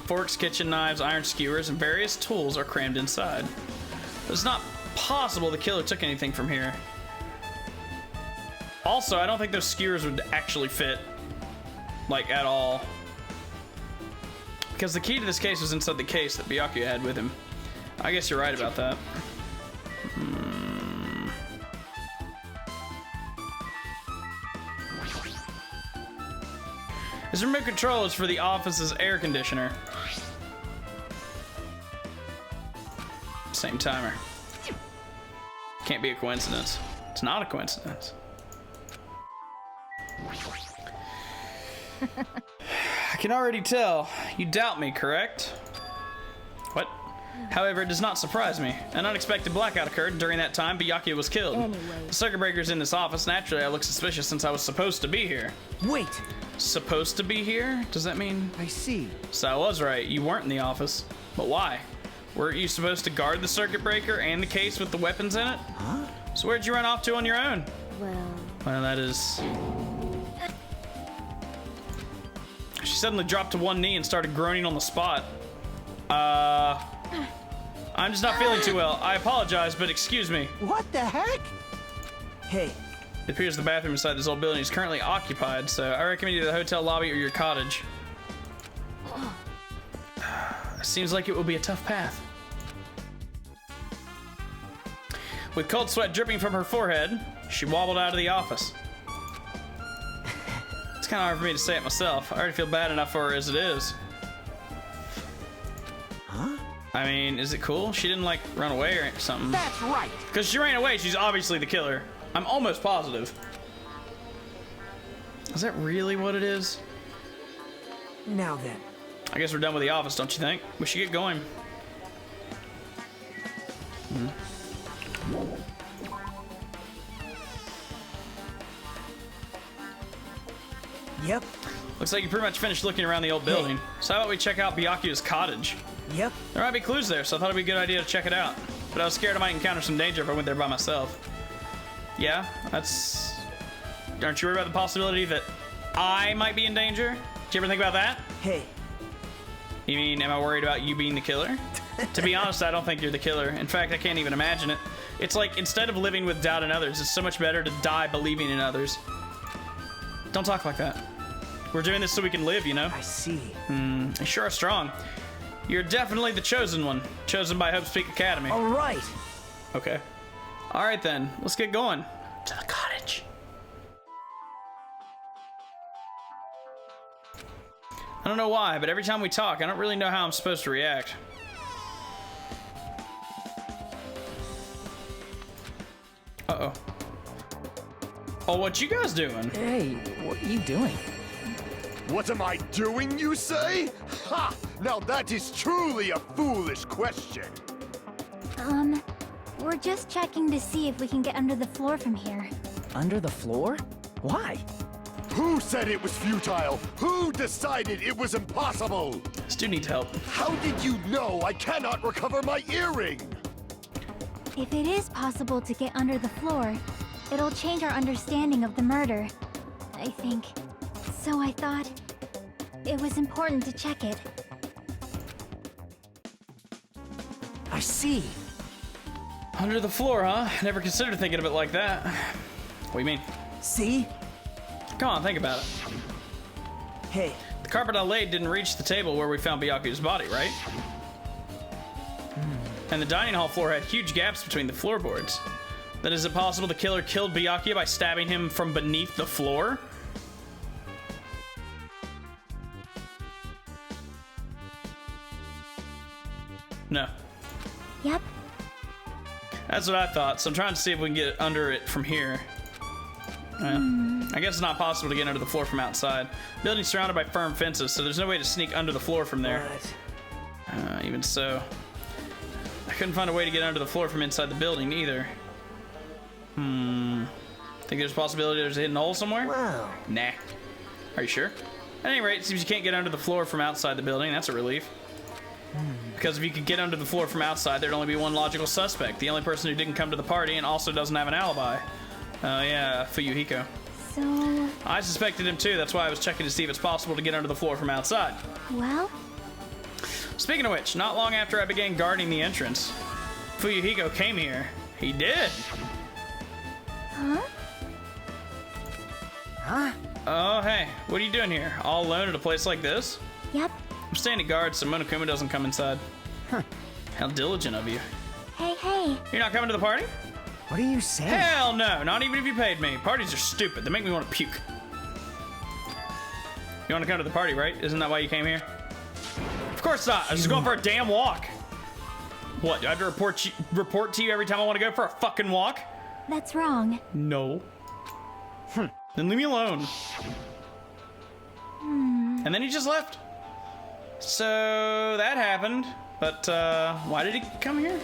Forks, kitchen knives, iron skewers, and various tools are crammed inside. But it's not possible the killer took anything from here. Also, I don't think those skewers would actually fit, like, at all. Because the key to this case was inside the case that Byakuya had with him. I guess you're right about that. This remote control is for the office's air conditioner. Same timer. Can't be a coincidence. It's not a coincidence. I can already tell. You doubt me, correct? What? However, it does not surprise me. An unexpected blackout occurred. During that time, Byakuya was killed. Anyway. The circuit breaker's in this office. Naturally, I look suspicious since I was supposed to be here. Wait. Supposed to be here? Does that mean? I see. So I was right. You weren't in the office. But why? Weren't you supposed to guard the circuit breaker and the case with the weapons in it? Huh? So where'd you run off to on your own? Well, that is... She suddenly dropped to one knee and started groaning on the spot. I'm just not feeling too well. I apologize, but excuse me. What the heck? Hey. It appears the bathroom inside this old building is currently occupied, so I recommend either the hotel lobby or your cottage. Seems like it will be a tough path. With cold sweat dripping from her forehead, she wobbled out of the office. It's kind of hard for me to say it myself. I already feel bad enough for her as it is. Huh? I mean, is it cool? She didn't, like, run away or something. That's right. Because she ran away, she's obviously the killer. I'm almost positive. Is that really what it is? Now then. I guess we're done with the office, don't you think? We should get going. Yep. Looks like you pretty much finished looking around the old building. So how about we check out Byakuya's cottage? Yep. There might be clues there, so I thought it'd be a good idea to check it out. But I was scared I might encounter some danger if I went there by myself. Yeah, that's... Aren't you worried about the possibility that I might be in danger? Did you ever think about that? Hey. You mean, am I worried about you being the killer? To be honest, I don't think you're the killer. In fact, I can't even imagine it. It's like, instead of living with doubt in others, it's so much better to die believing in others. Don't talk like that. We're doing this so we can live, you know? I see. You sure are strong. You're definitely the chosen one. Chosen by Hope's Peak Academy. All right. Okay. All right, then. Let's get going. To the cottage. I don't know why, but every time we talk, I don't really know how I'm supposed to react. Uh-oh. Oh, what you guys doing? Hey, what are you doing? What am I doing, you say? Ha! Now that is truly a foolish question. we're just checking to see if we can get under the floor from here. Under the floor? Why? Who said it was futile? Who decided it was impossible? This dude needs help. How did you know I cannot recover my earring? If it is possible to get under the floor, it'll change our understanding of the murder, I think. So I thought it was important to check it. I see. Under the floor, huh? Never considered thinking of it like that. What do you mean? See? Come on, think about it. Hey, The carpet I laid didn't reach the table where we found Byakuya's body, right? And the dining hall floor had huge gaps between the floorboards. Then is it possible the killer killed Byakuya by stabbing him from beneath the floor? No. Yep. That's what I thought, so I'm trying to see if we can get under it from here. I guess it's not possible to get under the floor from outside. Building's surrounded by firm fences, so there's no way to sneak under the floor from there. Even so, I couldn't find a way to get under the floor from inside the building either. Think there's a possibility there's a hidden hole somewhere? wow. Nah. Are you sure? At any rate, it seems you can't get under the floor from outside the building. That's a relief. Because if you could get under the floor from outside, there'd only be one logical suspect. The only person who didn't come to the party and also doesn't have an alibi. Yeah, Fuyuhiko. So, I suspected him too. That's why I was checking to see if it's possible to get under the floor from outside. well, Speaking of which, not long after I began guarding the entrance, Fuyuhiko came here. He did. huh? Huh? Oh, hey, what are you doing here? All alone at a place like this? Yep. I'm standing guard so Monokuma doesn't come inside. Huh. How diligent of you. Hey. You're not coming to the party? What are you saying? Hell no, not even if you paid me. Parties are stupid. They make me want to puke. You want to come to the party, right? Isn't that why you came here? Of course not. I was just going for a damn walk. What, do I have to report to you every time I want to go for a fucking walk? That's wrong. No. Then leave me alone. And then he just left. So that happened. But why did he come here?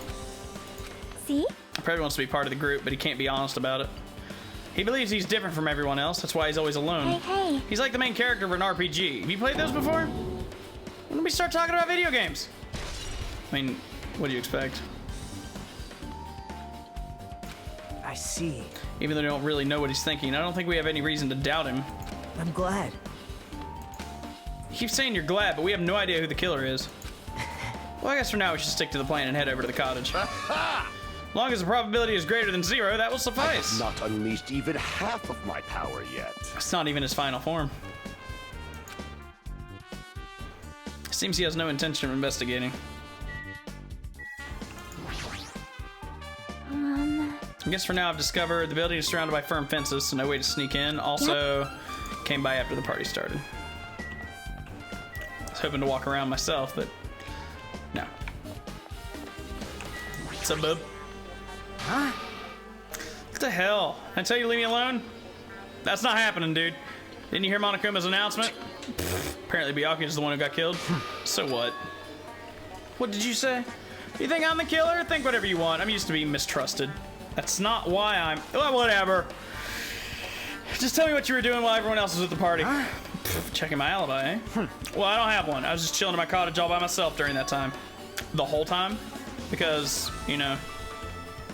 See? He probably wants to be part of the group, but he can't be honest about it. He believes he's different from everyone else. That's why he's always alone. Hey. He's like the main character of an RPG. Have you played those before? When did we start talking about video games? I mean, what do you expect? I see. Even though we don't really know what he's thinking, I don't think we have any reason to doubt him. I'm glad. You keep saying you're glad, but we have no idea who the killer is. Well, I guess for now we should stick to the plan and head over to the cottage. As long as the probability is greater than 0, that will I suffice. have not unleashed even half of my power yet. It's not even his final form. Seems he has no intention of investigating. I guess for now I've discovered the building is surrounded by firm fences, so no way to sneak in. Also, came by after the party started. I was hoping to walk around myself, but no. What's up, bub? Huh? What the hell? Did I tell you to leave me alone? That's not happening, dude. Didn't you hear Monokuma's announcement? Apparently Byakuya's the one who got killed. So what? What did you say? You think I'm the killer? Think whatever you want. I'm used to being mistrusted. That's not why I'm... Well, whatever. Just tell me what you were doing while everyone else was at the party. Checking my alibi, eh? Well, I don't have one. I was just chilling in my cottage all by myself during that time. The whole time. Because, you know,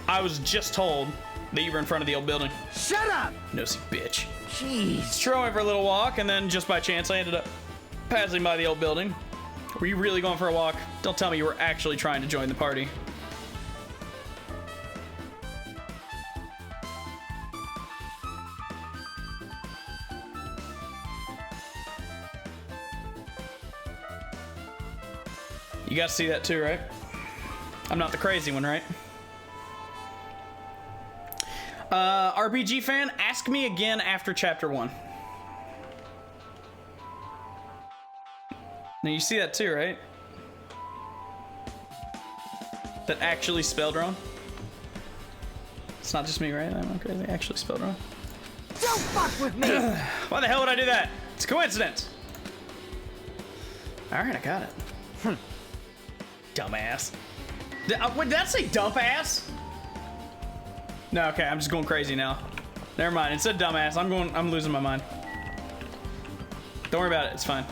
I was just told that you were in front of the old building. Shut up! Nosy bitch. Jeez. Sure, I went for a little walk, and then just by chance I ended up passing by the old building. Were you really going for a walk? Don't tell me you were actually trying to join the party. You guys see that too, right? I'm not the crazy one, right? RPG fan, ask me again after chapter 1. Now you see that too, right? That actually spelled wrong. It's not just me, right? I'm not crazy. Actually spelled wrong. Don't fuck with me! Why the hell would I do that? It's a coincidence. All right, I got it. Dumbass. Wait, did that say dump ass? No, okay, I'm just going crazy now. Never mind. It said dumbass. I'm losing my mind. Don't worry about it. It's fine.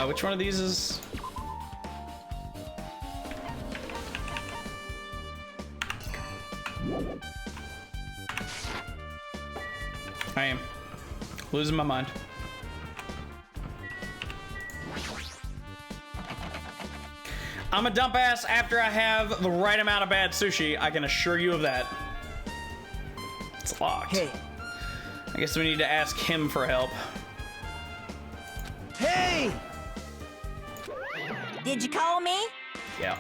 Which one of these is... I am losing my mind. I'm a dump ass after I have the right amount of bad sushi. I can assure you of that. It's locked. Hey. I guess we need to ask him for help. Hey! Did you call me? Yeah.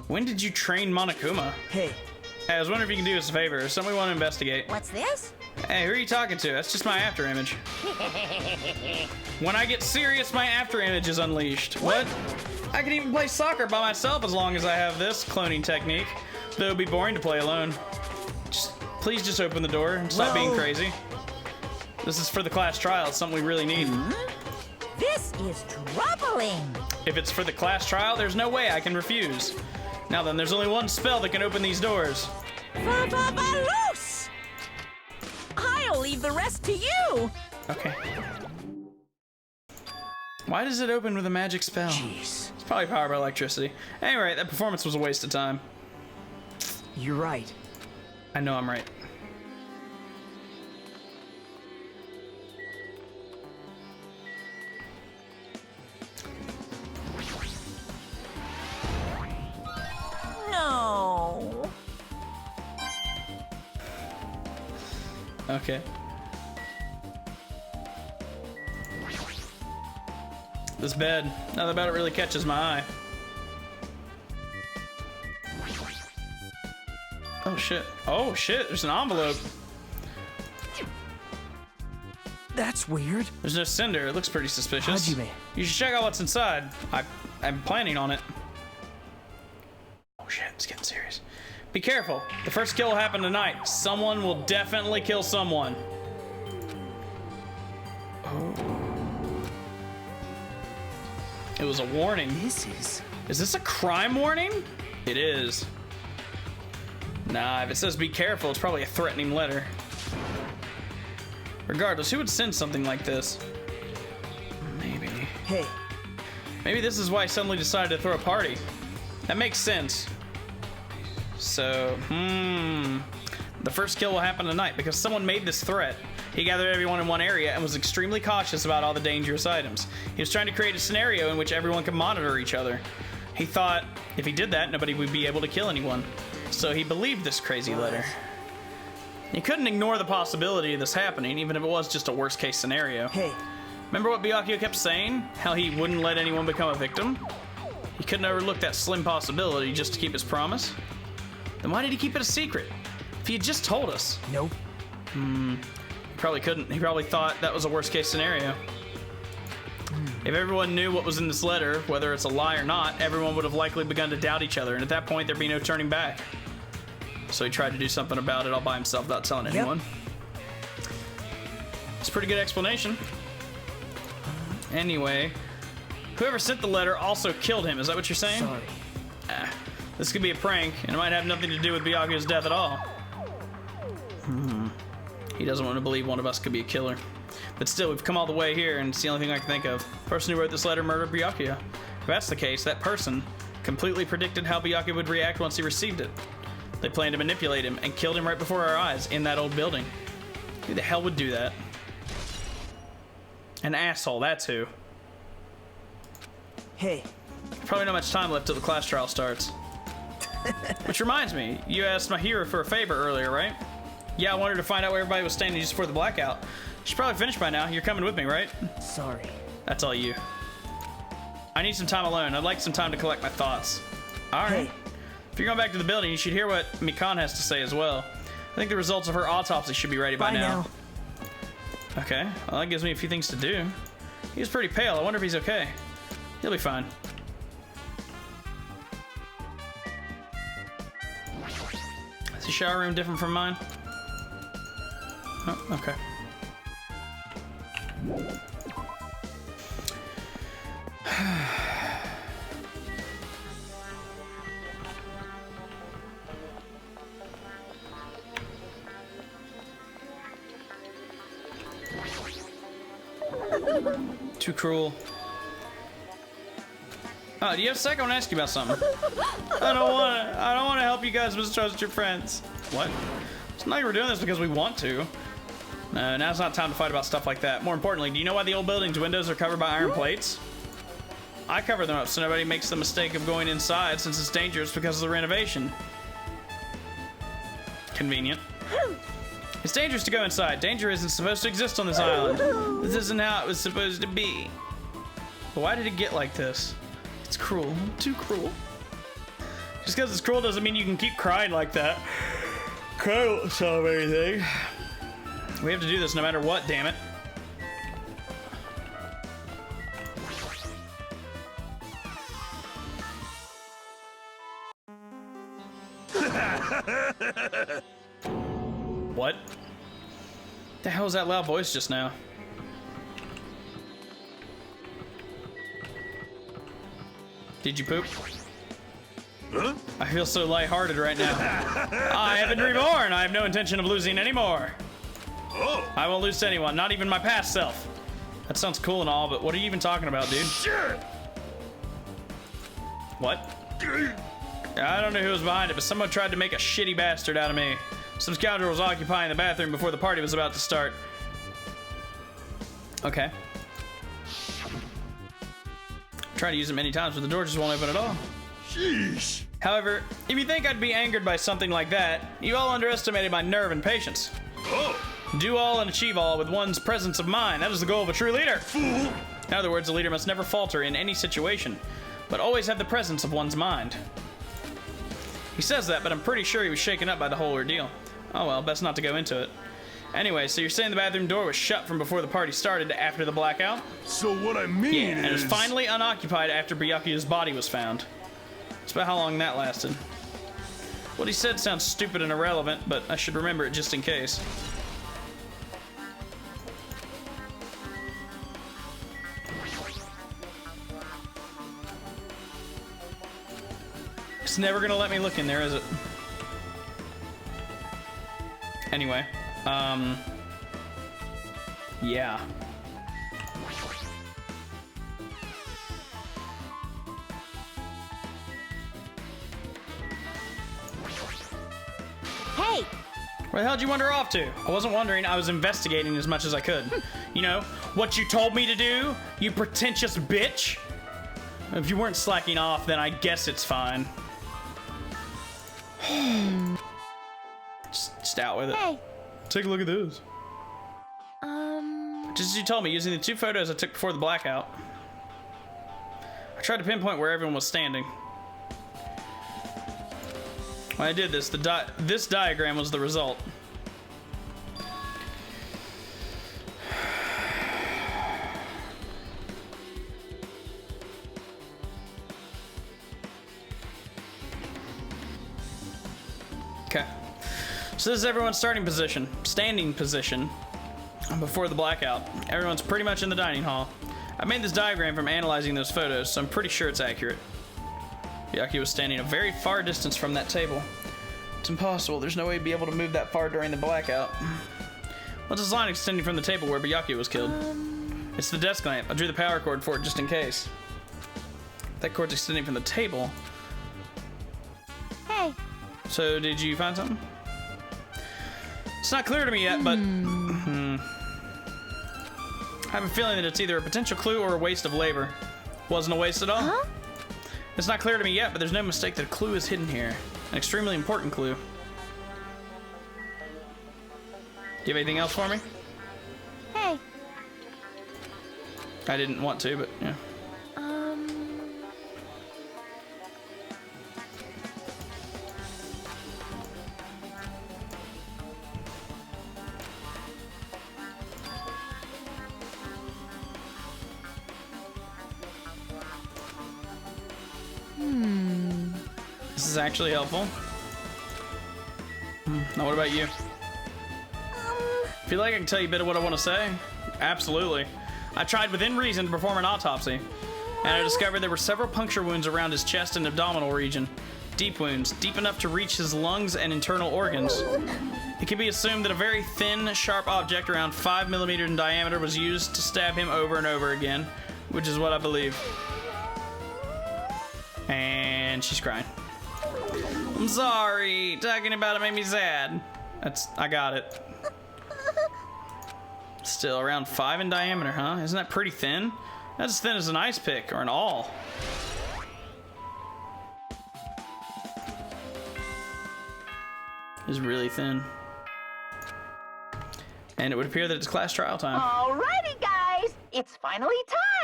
When did you train Monokuma? Hey. Hey, I was wondering if you can do us a favor. Something we want to investigate. What's this? Hey, who are you talking to? That's just my after image. When I get serious, my after image is unleashed. What? I can even play soccer by myself as long as I have this cloning technique. Though it would be boring to play alone. Please just open the door and stop being crazy. This is for the class trial. It's something we really need. This is troubling. If it's for the class trial, there's no way I can refuse. Now then, there's only one spell that can open these doors. Loose! I'll leave the rest to you. Okay. Why does it open with a magic spell? Jeez. It's probably powered by electricity. Anyway, that performance was a waste of time. You're right. I know I'm right. No. Okay. This bed, nothing about it really catches my eye. Oh shit. Oh shit, there's an envelope. That's weird. There's no cinder, it looks pretty suspicious. Hajime. You should check out what's inside. I'm planning on it. Oh shit, it's getting serious. Be careful. The first kill will happen tonight. Someone will definitely kill someone. Oh. It was a warning. Is this a crime warning? It is. Nah, if it says be careful, it's probably a threatening letter. Regardless, who would send something like this? Maybe. Hey. Maybe this is why he suddenly decided to throw a party. That makes sense. So, the first kill will happen tonight because someone made this threat. He gathered everyone in one area and was extremely cautious about all the dangerous items. He was trying to create a scenario in which everyone could monitor each other. He thought if he did that, nobody would be able to kill anyone. So he believed this crazy letter. He couldn't ignore the possibility of this happening, even if it was just a worst case scenario. Hey. Remember what Byakuya kept saying? How he wouldn't let anyone become a victim? He couldn't overlook that slim possibility just to keep his promise. Then why did he keep it a secret? If he had just told us. Nope. He probably couldn't. He probably thought that was a worst case scenario. If everyone knew what was in this letter, whether it's a lie or not, everyone would have likely begun to doubt each other, and at that point there'd be no turning back. So he tried to do something about it all by himself without telling anyone. It's a pretty good explanation. Anyway, whoever sent the letter also killed him. Is that what you're saying? Sorry. This could be a prank, and it might have nothing to do with Byakuya's death at all. He doesn't want to believe one of us could be a killer. But still, we've come all the way here, and it's the only thing I can think of. The person who wrote this letter murdered Byakuya. If that's the case, that person completely predicted how Byakuya would react once he received it. They planned to manipulate him and killed him right before our eyes in that old building. Who the hell would do that? An asshole, that's who. Hey. Probably not much time left till the class trial starts. Which reminds me, you asked my hero for a favor earlier, right? Yeah, I wanted to find out where everybody was standing just before the blackout. You should probably finish by now. You're coming with me, right? Sorry. That's all you. I need some time alone. I'd like some time to collect my thoughts. All right. Hey. If you're going back to the building, you should hear what Mikan has to say as well. I think the results of her autopsy should be ready by now. Okay, well that gives me a few things to do. He was pretty pale. I wonder if he's okay. He'll be fine. Is the shower room different from mine? Oh, okay. Too cruel. Oh, do you have a sec? I want to ask you about something. I don't want to help you guys mistrust your friends. What? It's not like we're doing this because we want to. No, now's not time to fight about stuff like that. More importantly, do you know why the old building's windows are covered by iron plates? I cover them up so nobody makes the mistake of going inside since it's dangerous because of the renovation. Convenient. It's dangerous to go inside. Danger isn't supposed to exist on this island. This isn't how it was supposed to be. But why did it get like this? It's cruel. Too cruel. Just because it's cruel doesn't mean you can keep crying like that. Cry won't solve anything. We have to do this no matter what, damn it. What? The hell was that loud voice just now? Did you poop? Huh? I feel so lighthearted right now. I have been reborn. I have no intention of losing anymore. Oh. I won't lose to anyone, not even my past self. That sounds cool and all, but what are you even talking about, dude? Shit. What? I don't know who was behind it, but someone tried to make a shitty bastard out of me. Some scoundrel was occupying the bathroom before the party was about to start. Okay. Tried to use it many times, but the door just won't open at all. Sheesh. However, if you think I'd be angered by something like that, you all underestimated my nerve and patience. Oh. Do all and achieve all with one's presence of mind. That is the goal of a true leader. Fool. In other words, a leader must never falter in any situation, but always have the presence of one's mind. He says that, but I'm pretty sure he was shaken up by the whole ordeal. Oh well, best not to go into it. Anyway, so you're saying the bathroom door was shut from before the party started to after the blackout? So what I mean Yeah, and it was is... finally unoccupied after Byakuya's body was found. That's about how long that lasted. What he said sounds stupid and irrelevant, but I should remember it just in case. It's never gonna let me look in there, is it? Anyway, yeah. Hey! Where the hell did you wander off to? I wasn't wandering, I was investigating as much as I could. You know, what you told me to do, you pretentious bitch? If you weren't slacking off, then I guess it's fine. Just out with it. Hey! Take a look at this. Just as you told me, using the 2 photos I took before the blackout. I tried to pinpoint where everyone was standing. When I did this, this diagram was the result. Okay. So this is everyone's standing position before the blackout. Everyone's pretty much in the dining hall. I made this diagram from analyzing those photos, so I'm pretty sure it's accurate. Byakuya was standing a very far distance from that table. It's impossible. There's no way to be able to move that far during the blackout. What's this line extending from the table where Byakuya was killed? It's the desk lamp. I drew the power cord for it just in case. That cord's extending from the table. Hey! So, did you find something? It's not clear to me yet, but... I have a feeling that it's either a potential clue or a waste of labor. Wasn't a waste at all. Huh? It's not clear to me yet, but there's no mistake that a clue is hidden here. An extremely important clue. Do you have anything else for me? Hey! I didn't want to, but yeah. This is actually helpful. Now what about you? Feel like I can tell you a bit of what I want to say? Absolutely. I tried within reason to perform an autopsy, and I discovered there were several puncture wounds around his chest and abdominal region. Deep wounds, deep enough to reach his lungs and internal organs. It can be assumed that a very thin, sharp object around 5 millimeters in diameter was used to stab him over and over again, which is what I believe. And she's crying. I'm sorry. Talking about it made me sad. I got it. Still around 5 in diameter, huh? Isn't that pretty thin? That's as thin as an ice pick or an awl. It's really thin. And it would appear that it's class trial time. Alrighty, guys! It's finally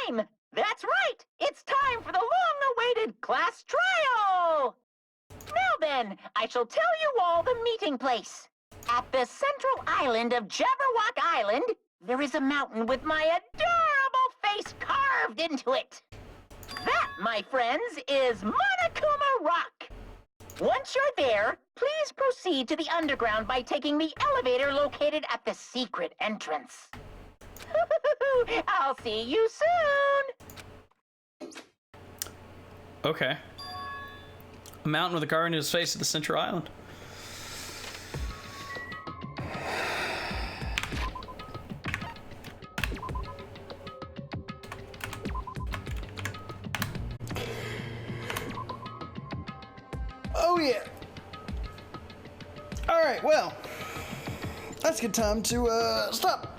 time! That's right! It's time for the long-awaited class trial! Now then, I shall tell you all the meeting place. At the central island of Jabberwock Island, there is a mountain with my adorable face carved into it. That, my friends, is Monokuma Rock. Once you're there, please proceed to the underground by taking the elevator located at the secret entrance. I'll see you soon! Okay. A mountain with a carving in his face at the central island. Oh yeah. All right, well, that's a good time to stop